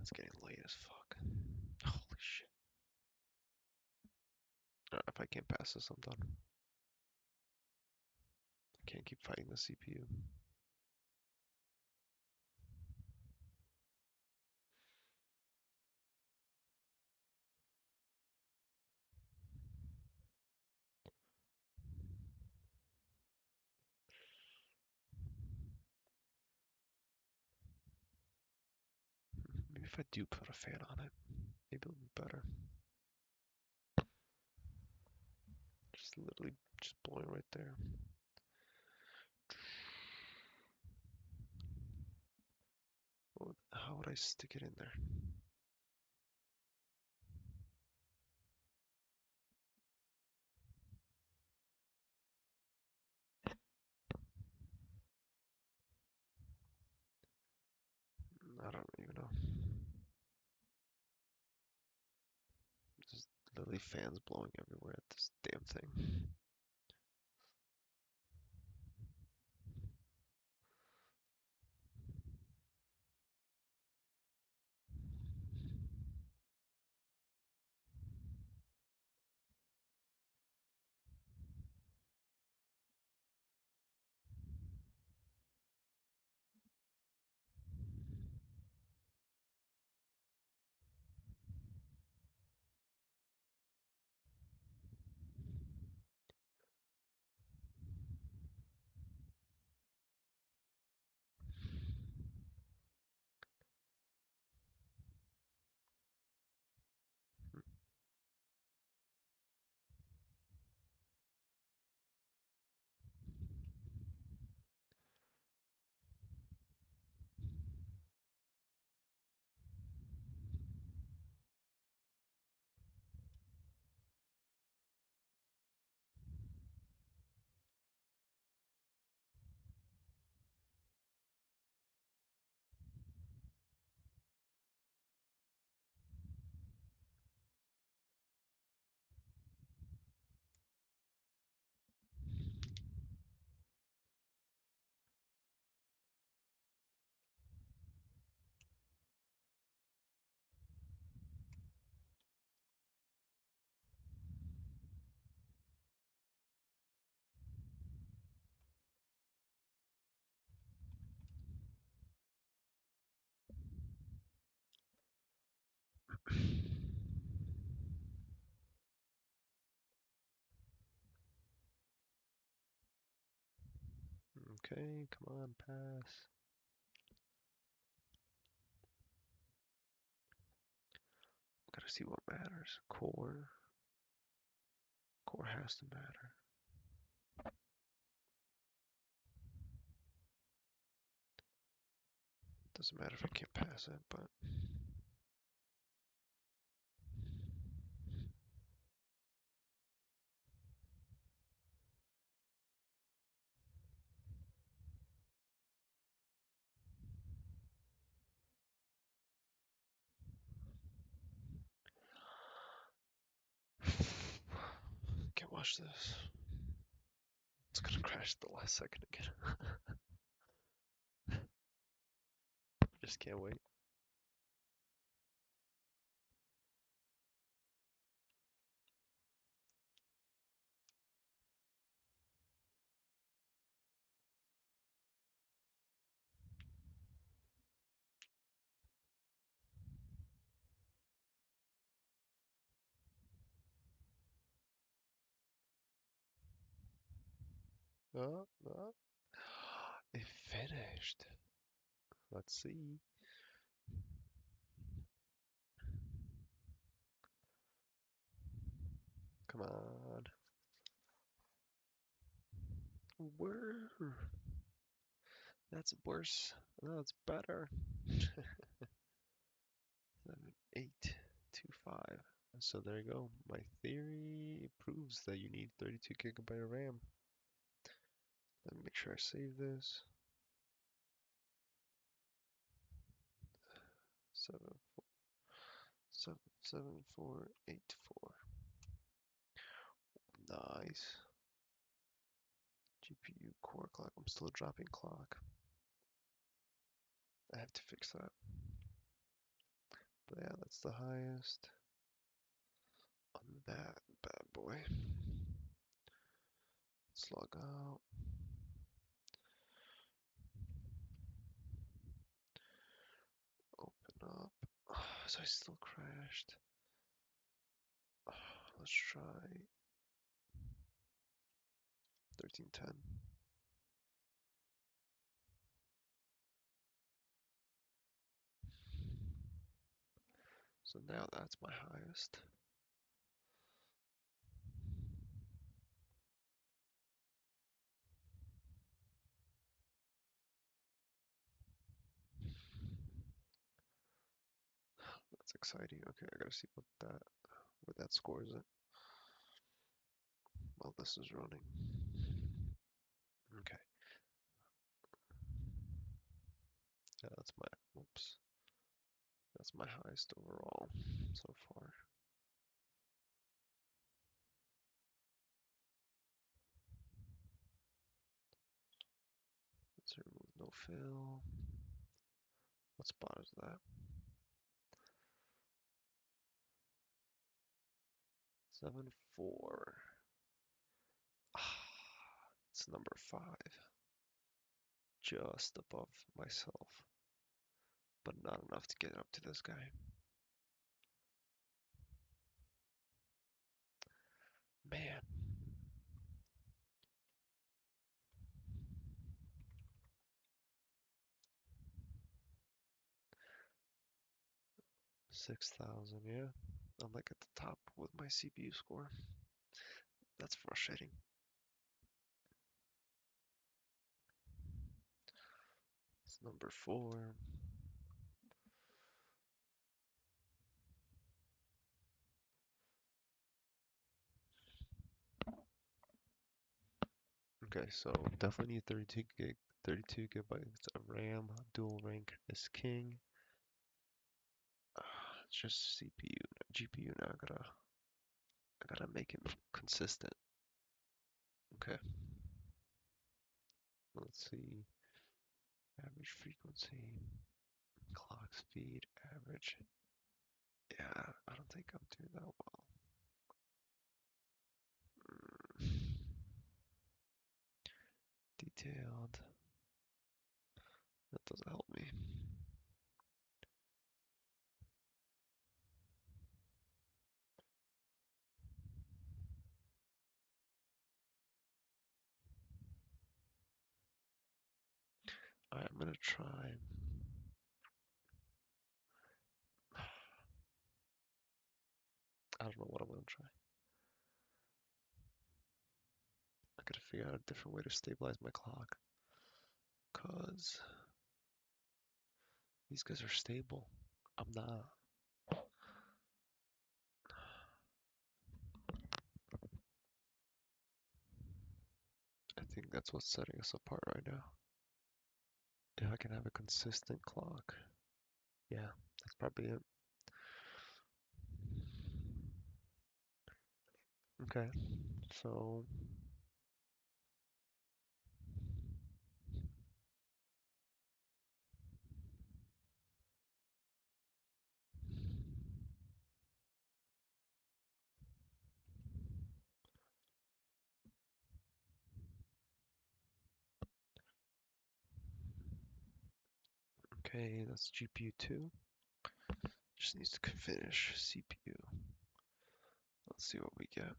It's getting late as fuck. Holy shit. If I can't pass this, I'm done. I can't keep fighting the CPU. Maybe if I do put a fan on it, maybe it'll be better. Just literally just blowing right there. How would I stick it in there? I don't even know. There's literally fans blowing everywhere at this damn thing. Okay, come on, pass. Gotta see what matters. Core. Core has to matter. Doesn't matter if I can't pass it, but can't watch this. It's gonna crash at the last second again. Just can't wait. Oh, oh. It finished. Let's see. Come on. Where? That's worse. No, that's better. 7, 8, 2, 5. So there you go. My theory proves that you need 32 gigabyte of RAM. Let me make sure I save this. 7, 4, 7, 7, 4, 8, 4. Nice. GPU core clock. I'm still dropping clock. I have to fix that. But yeah, that's the highest on that bad boy. Let's log out. Open up. So I still crashed. Let's try 1310. So now that's my highest. That's exciting. Okay, I gotta see what that scores it while this is running. Okay, yeah, that's my highest overall so far. Let's remove no fill. What spot is that? 7-4. It's number 5. Just above myself. But not enough to get up to this guy. Man. $6,000, yeah. I'm like at the top with my CPU score. That's frustrating. It's number 4. Okay, so definitely need 32 gigabytes of RAM. Dual rank is king. It's just CPU, GPU now. I gotta make it consistent. Okay. Let's see. Average frequency, clock speed, average. Yeah, I don't think I'm doing that well. Detailed. That doesn't help me. Alright, I'm gonna try. I don't know what I'm gonna try. I gotta figure out a different way to stabilize my clock. Cause these guys are stable. I'm not. I think that's what's setting us apart right now. If I can have a consistent clock. Yeah, that's probably it. Okay, so okay, that's GPU 2. Just needs to finish CPU. Let's see what we get.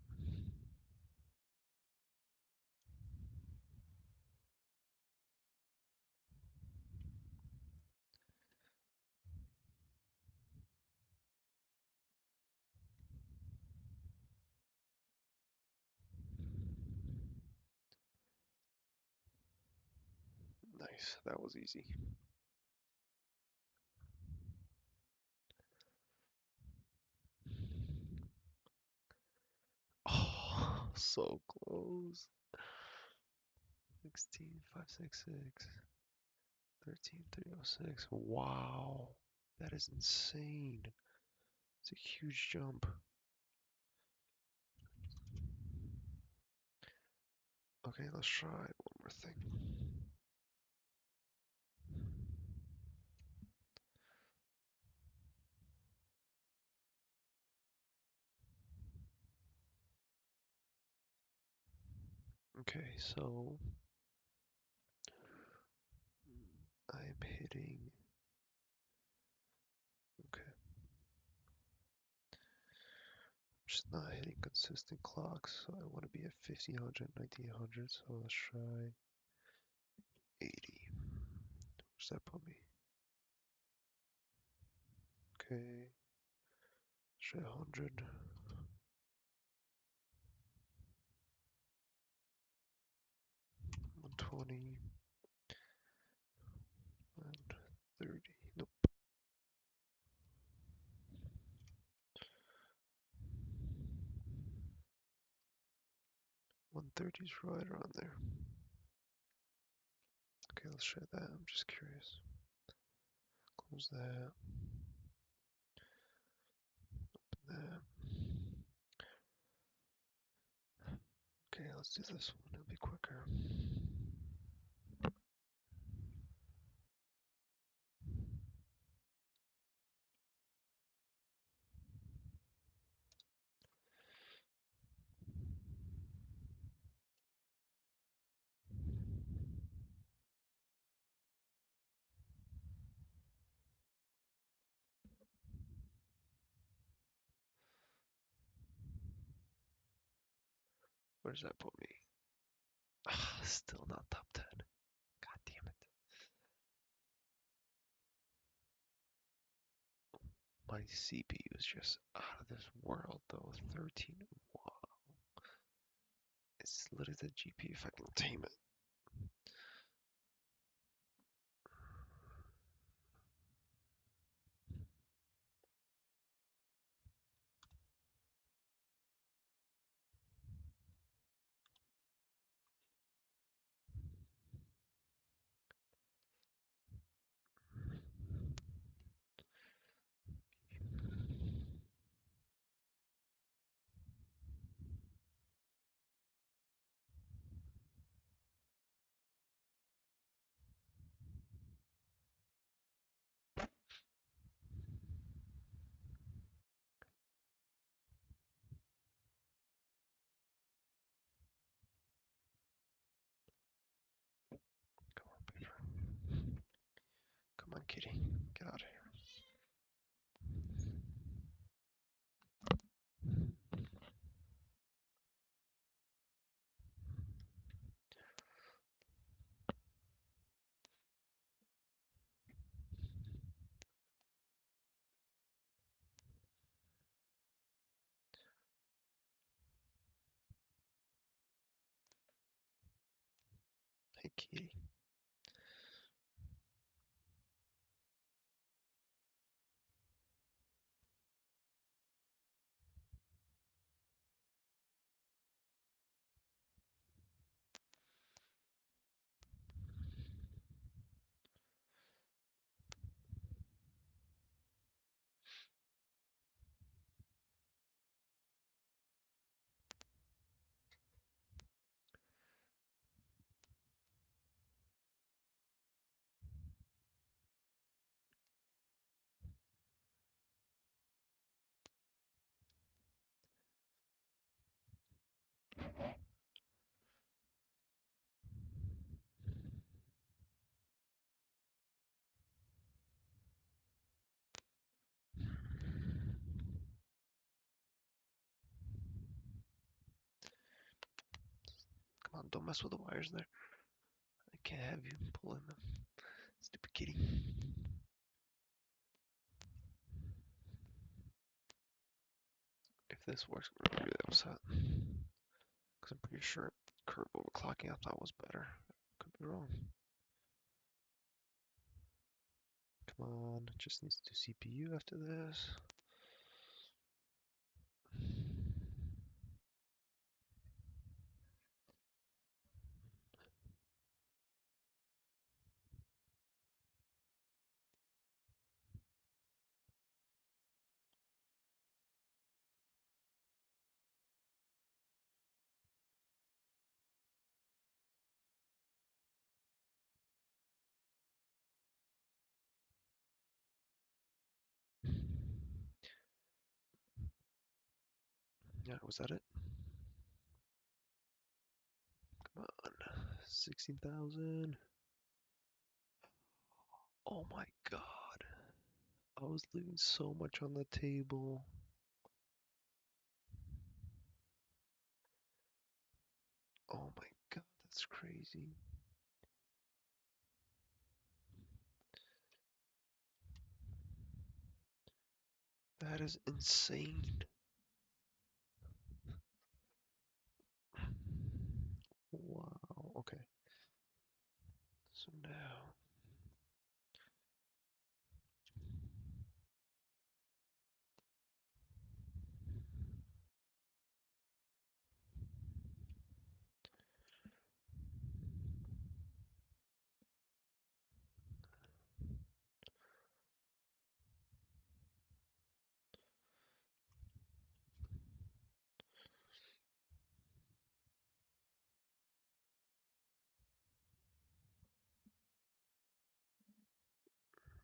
Nice, that was easy. Oh, so close. 16,566. 13,306. Wow, that is insane. It's a huge jump. Okay, let's try one more thing. Okay, so I'm hitting. Okay, just not hitting consistent clocks. So I want to be at 1500, 1900. So let's try 80. Where's that put me? Okay, let's try 100. 120 and 30. Nope. 130 is right around there. Okay, let's try that. I'm just curious. Close that. That. Okay, let's do this one. It'll be quicker. Where does that put me? Ah, still not top 10. God damn it. My CPU is just out of this world though. 13. Wow. It's literally the GPU if I can tame it. Come on, paper. Come on, kitty. Get out of here. Hey, kitty. Come on, don't mess with the wires there. I can't have you pulling them. Stupid kitty. If this works, I'm gonna be really upset. Because I'm pretty sure curve overclocking I thought was better. Could be wrong. Come on, it just needs to do CPU after this. Yeah, was that it? 16,000. Oh my god. I was leaving so much on the table. Oh my god, that's crazy. That is insane. Wow, okay. So now,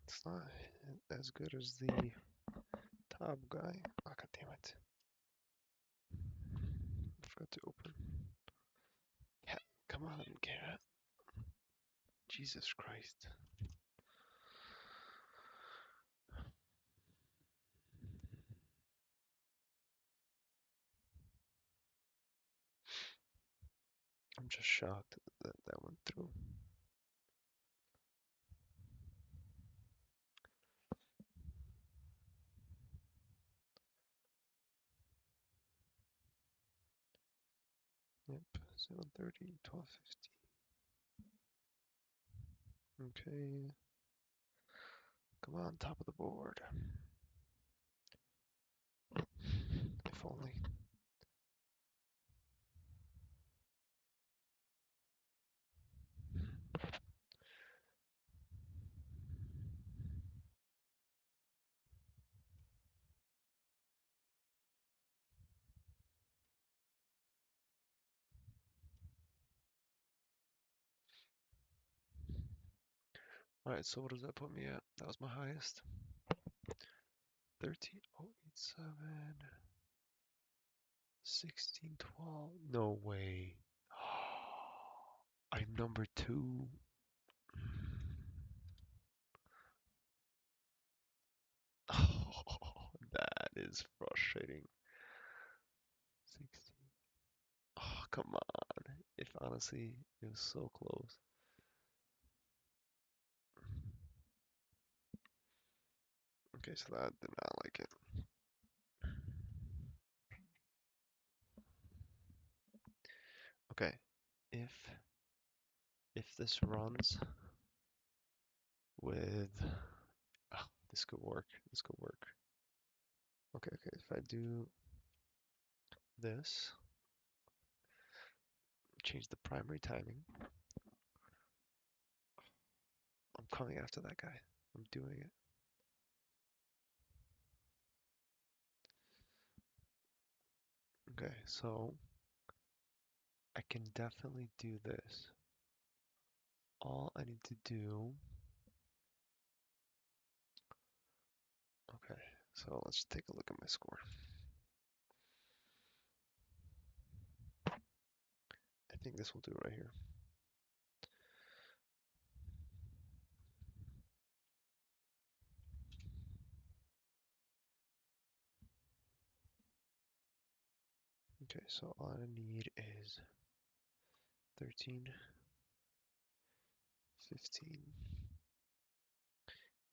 it's not as good as the top guy. Oh, god damn it. I forgot to open. Cat, come on, cat. Jesus Christ. I'm just shocked that that went through. Yep, 730, 1250. Okay. Come on, top of the board. If only. Alright, so what does that put me at? That was my highest. 13,087. 1612. No way. I'm number 2. Oh, that is frustrating. 16. Oh, come on. If honestly, it was so close. Okay, so that did not like it. Okay, if this runs with, oh, this could work. This could work. Okay, if I do this, change the primary timing. I'm coming after that guy. I'm doing it. Okay, so I can definitely do this. All I need to do. Okay, so let's take a look at my score. I think this will do it right here. Okay, so all I need is 13, 15.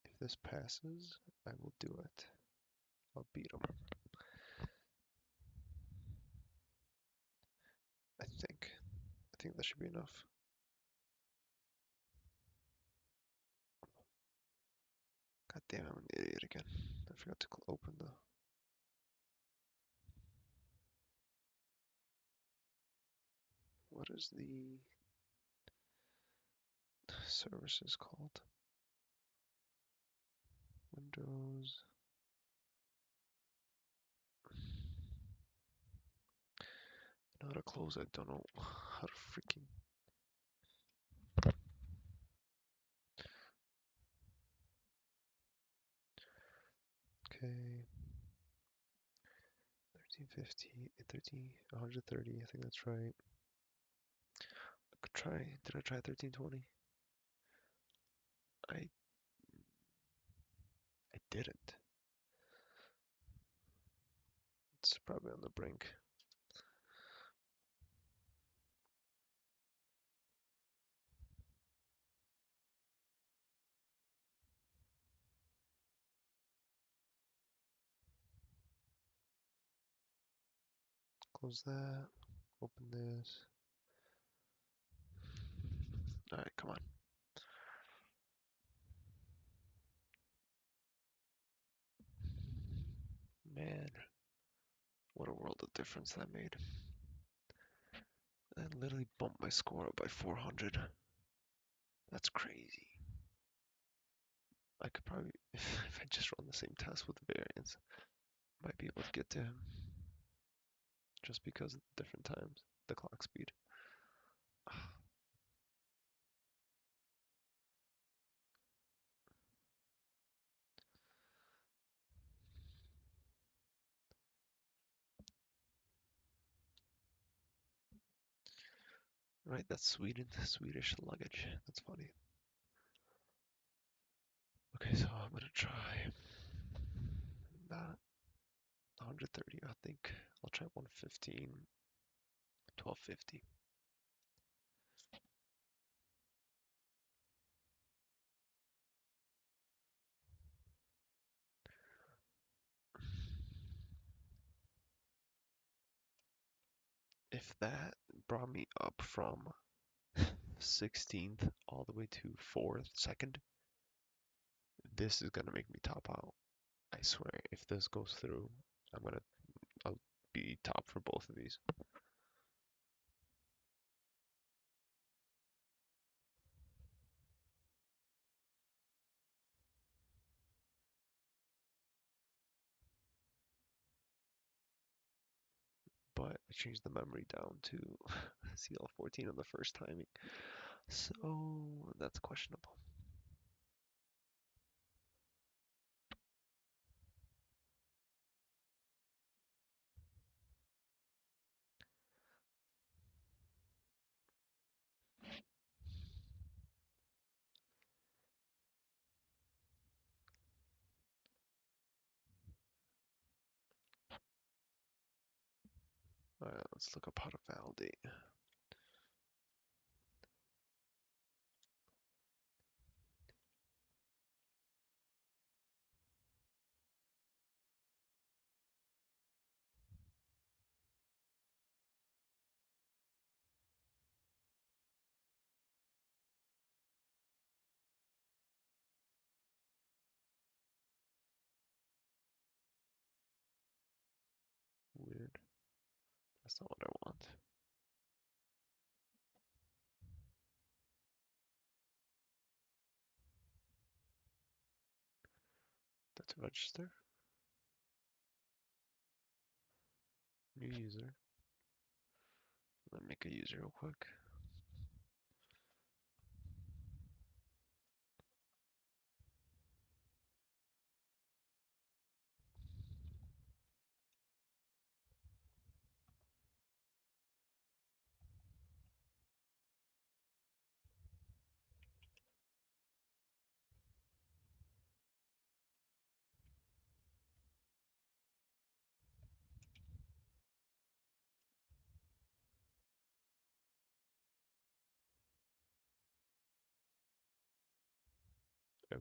If this passes, I will do it. I'll beat him. I think. I think that should be enough. God damn, I'm an idiot again. I forgot to open the. What is the services called? Windows. I know how to close. I don't know how to freaking. Okay. 1350, 130. I think that's right. Did I try 1320? I didn't. It's probably on the brink. Close that. Open this. Alright, come on. Man, what a world of difference that made. That literally bumped my score up by 400. That's crazy. I could probably, if I just run the same test with the variance, might be able to get to him. Just because of the different times, the clock speed. Right, that's Sweden, Swedish luggage. That's funny. Okay, so I'm gonna try not 130, I think. I'll try 115, 1250. If that brought me up from 16th all the way to 4th, 2nd, this is gonna make me top out. I swear, if this goes through, I'll be top for both of these. But I changed the memory down to CL14 on the first timing, so that's questionable. Alright, let's look up how to validate. Weird. That's not what I want. That's register. New user. Let me make a user real quick.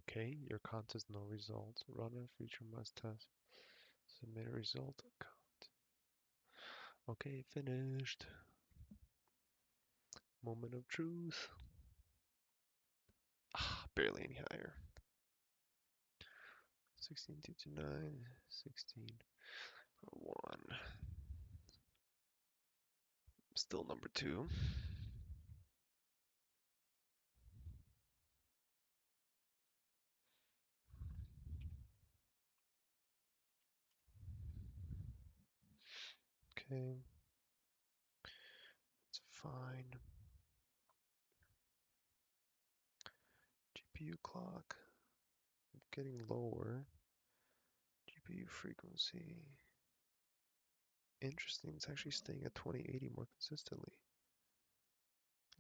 Okay, your count has no results. Run a feature must test. Submit a result count. Okay, finished. Moment of truth. Barely any higher. 16.229, 16.1. Still number 2. Okay, it's fine. GPU clock getting lower. GPU frequency. Interesting, it's actually staying at 2080 more consistently.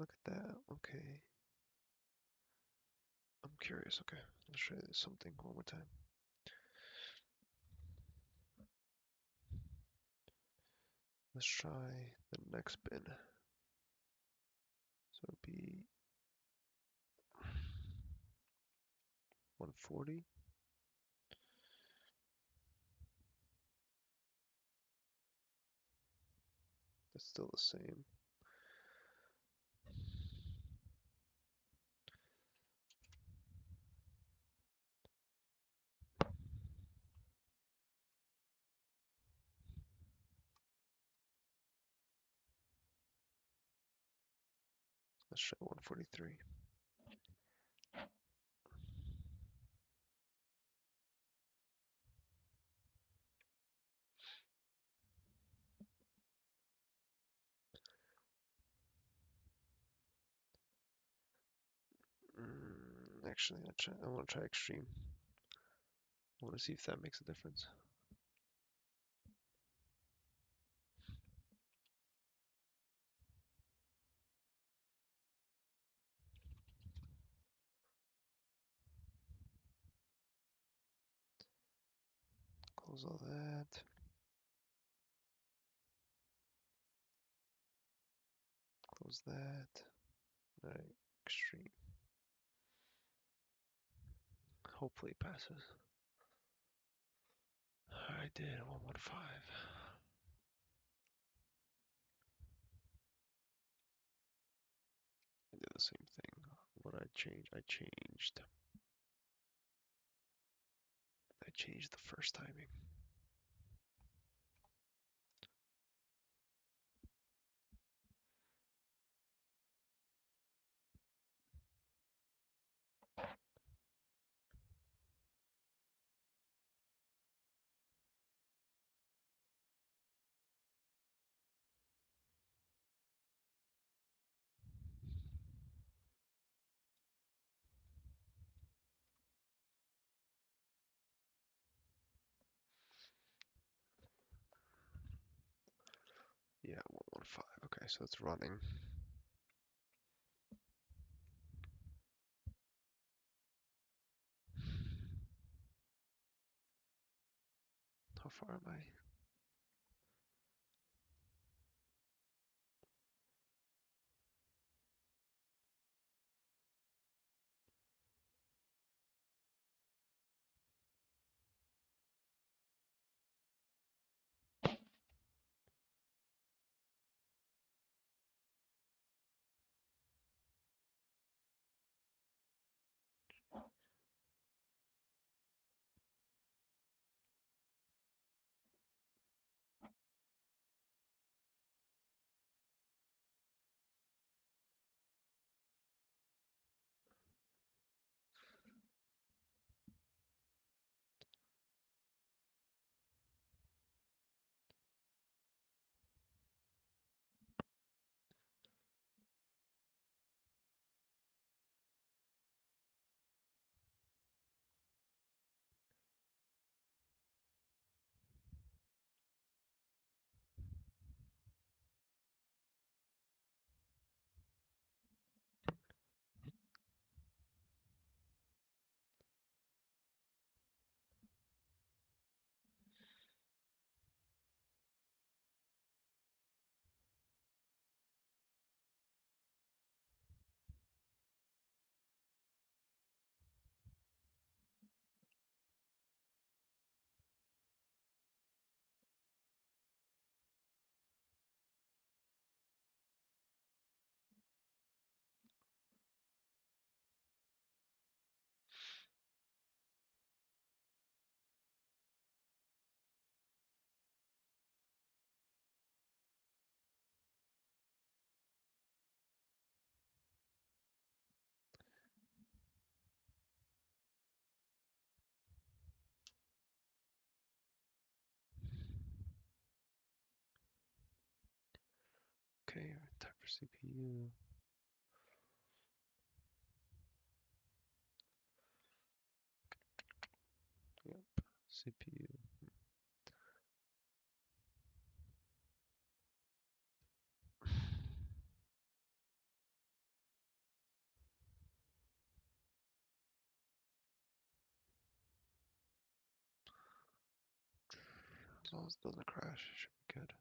Look at that. Okay. I'm curious. Okay. Let's try something one more time. Let's try the next bin. So it'd be 140. That's still the same. Let's try 143. Actually, I want to try extreme. I want to see if that makes a difference. Close all that. Close that. Alright, extreme. Hopefully it passes. I did 115. I did the same thing. What I changed? I changed the first timing. Yeah, 115. Okay, so it's running. How far am I? Okay, type for CPU. Yep, CPU. As long as it doesn't crash, it should be good.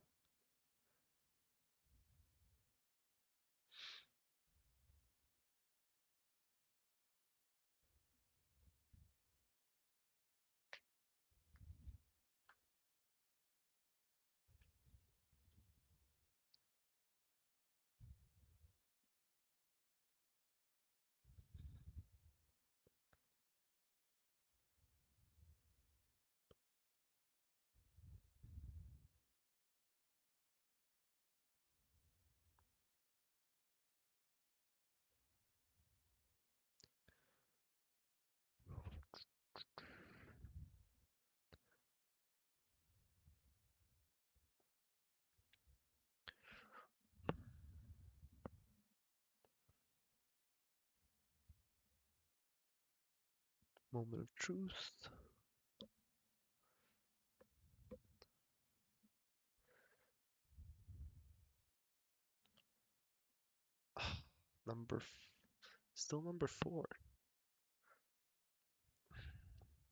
Moment of truth. Still number 4.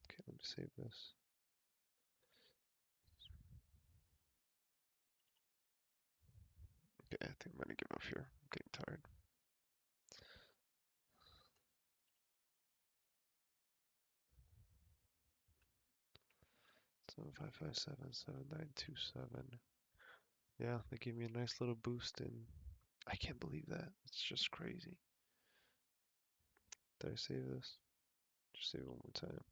Okay, let me save this. Okay, I think I'm gonna give up here. I'm getting tired. 75577927. Yeah, they gave me a nice little boost in. I can't believe that. It's just crazy. Did I save this? Just save it one more time.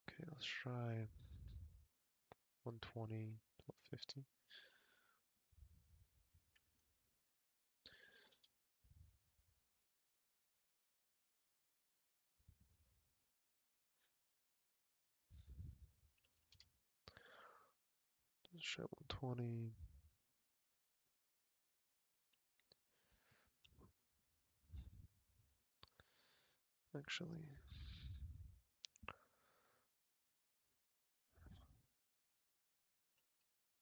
Okay, let's try 120, 1250. Let's try 120. Actually,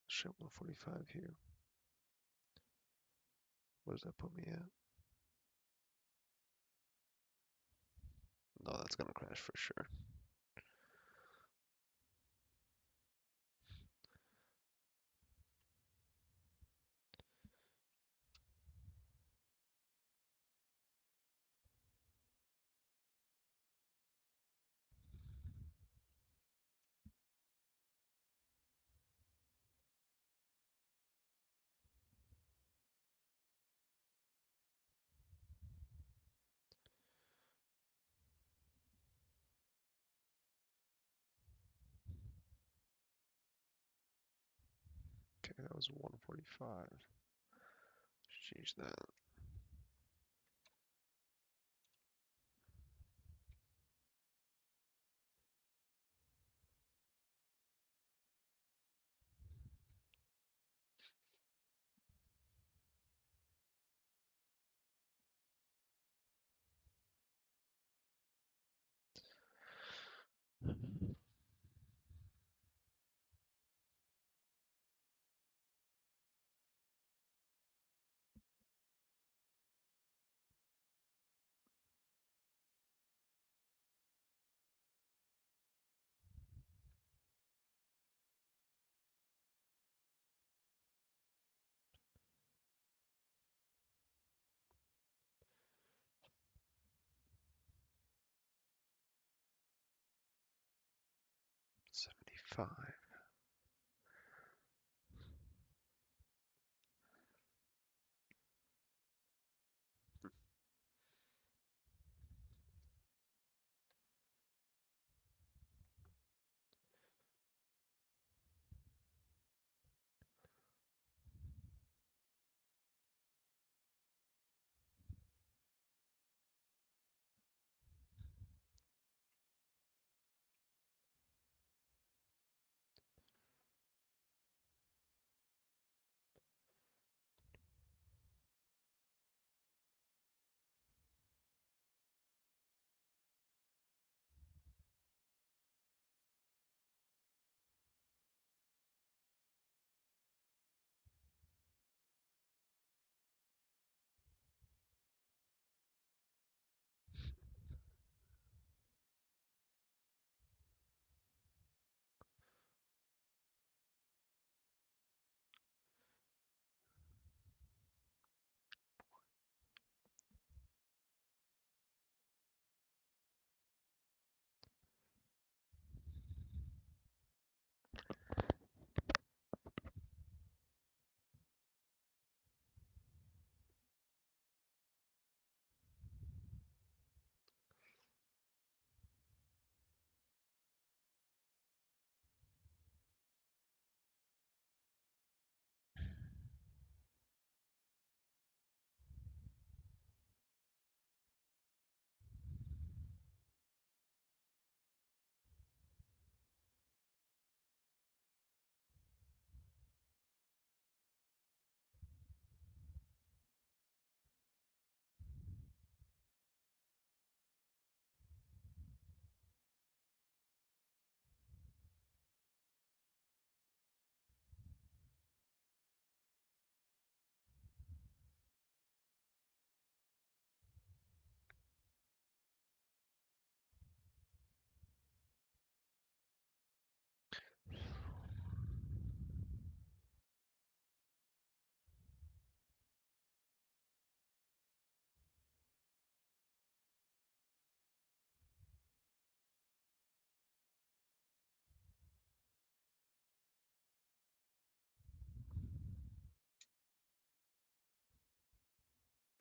let's try 145 here. What does that put me at? No, that's gonna crash for sure. Okay, that was 145. Change that. $75.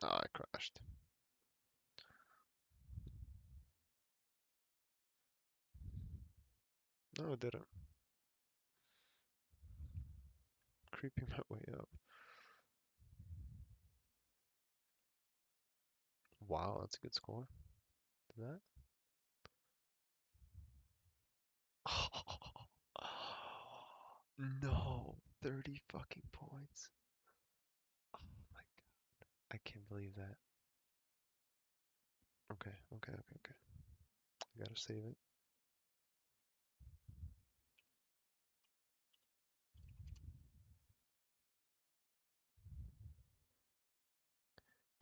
Ah, I crashed. No, it didn't. Creeping my way up. Wow, that's a good score. Did that? No, 30 fucking points. Oh my god, I can't believe that. Okay, okay, okay, okay. I gotta save it.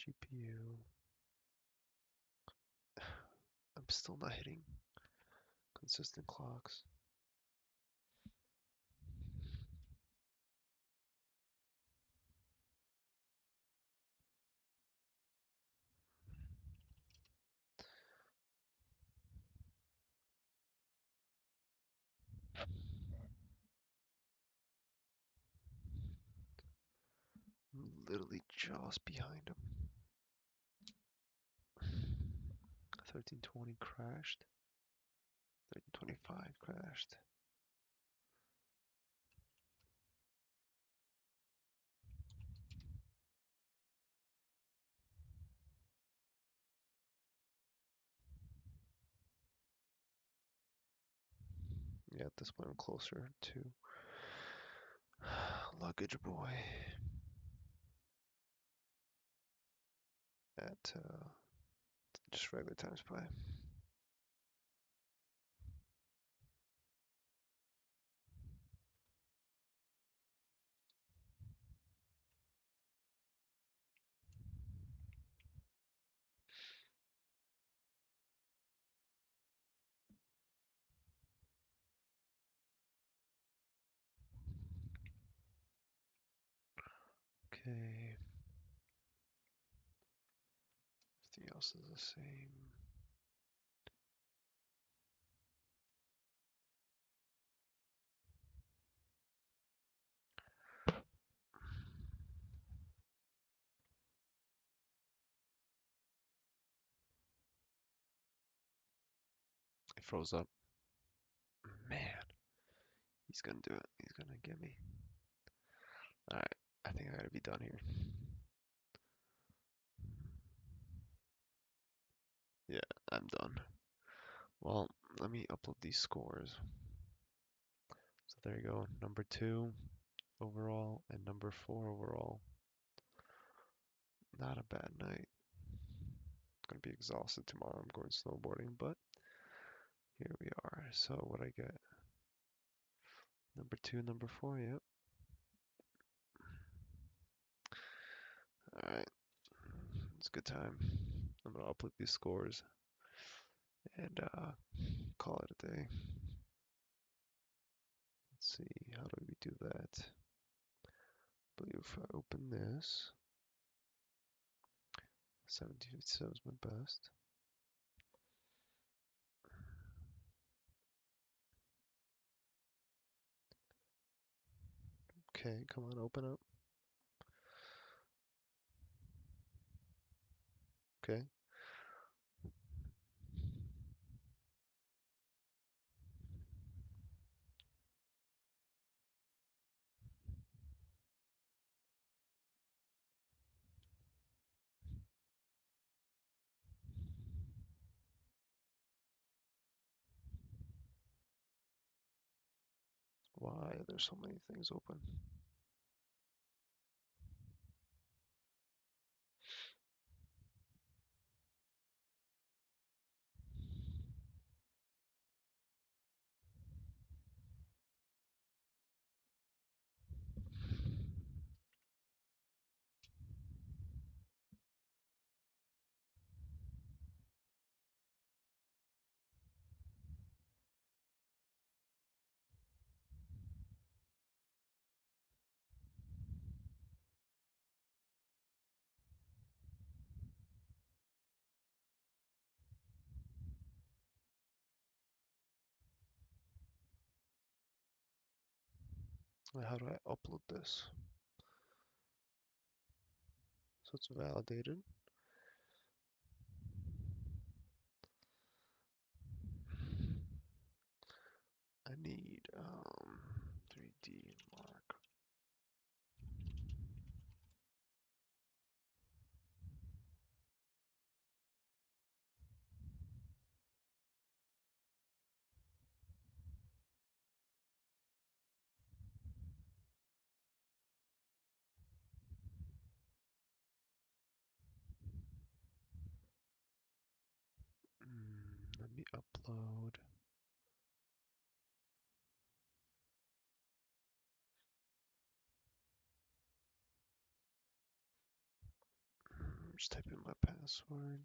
GPU. I'm still not hitting consistent clocks. I'm literally just behind him. 1320 crashed. 1325 crashed. Yeah, at this point I'm closer to Luggage Boy at just regular times by. Okay. Everything else is the same. It froze up. Man, he's gonna do it. He's gonna get me. Alright, I think I gotta be done here. Yeah, I'm done. Well, let me upload these scores. So there you go. Number 2 overall and number 4 overall. Not a bad night. Gonna be exhausted tomorrow. I'm going snowboarding, but here we are. So what I get? Number 2, number 4, yep. Alright, it's a good time. I'm gonna upload these scores and call it a day. Let's see, how do we do that? I believe if I open this, 1757 is my best. Okay, come on, open up. Okay. Why are there so many things open? How do I upload this? So it's validated. I need 3D mark. Let me upload. Just type in my password.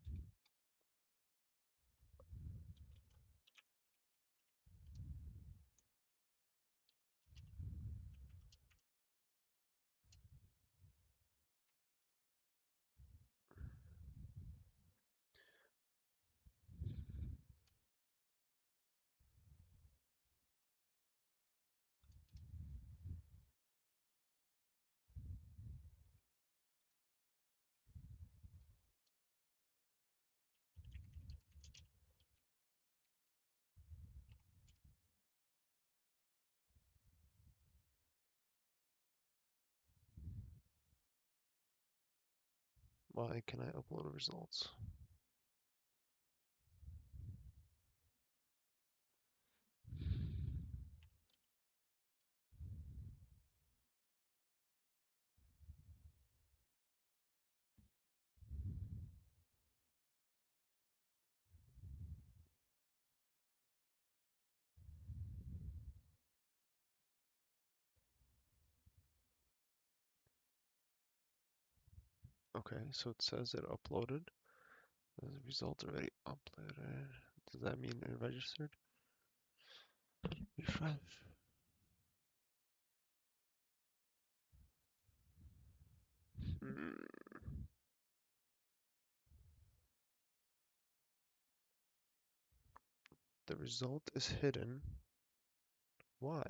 Why can I upload results? Okay, so it says it uploaded. The result already uploaded. Does that mean it registered? Refresh. Hmm. The result is hidden. Why?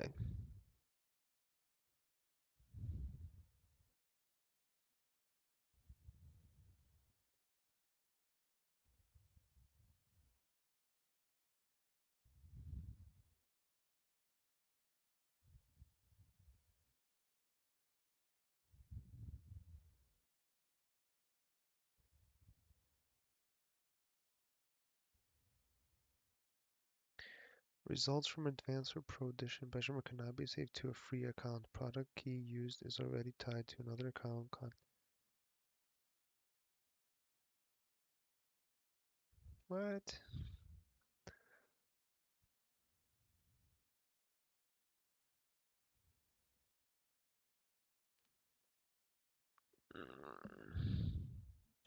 Results from Advanced or Pro Edition measurement cannot be saved to a free account. Product key used is already tied to another account. What?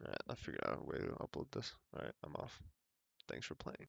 Alright, I figured out a way to upload this. Alright, I'm off. Thanks for playing.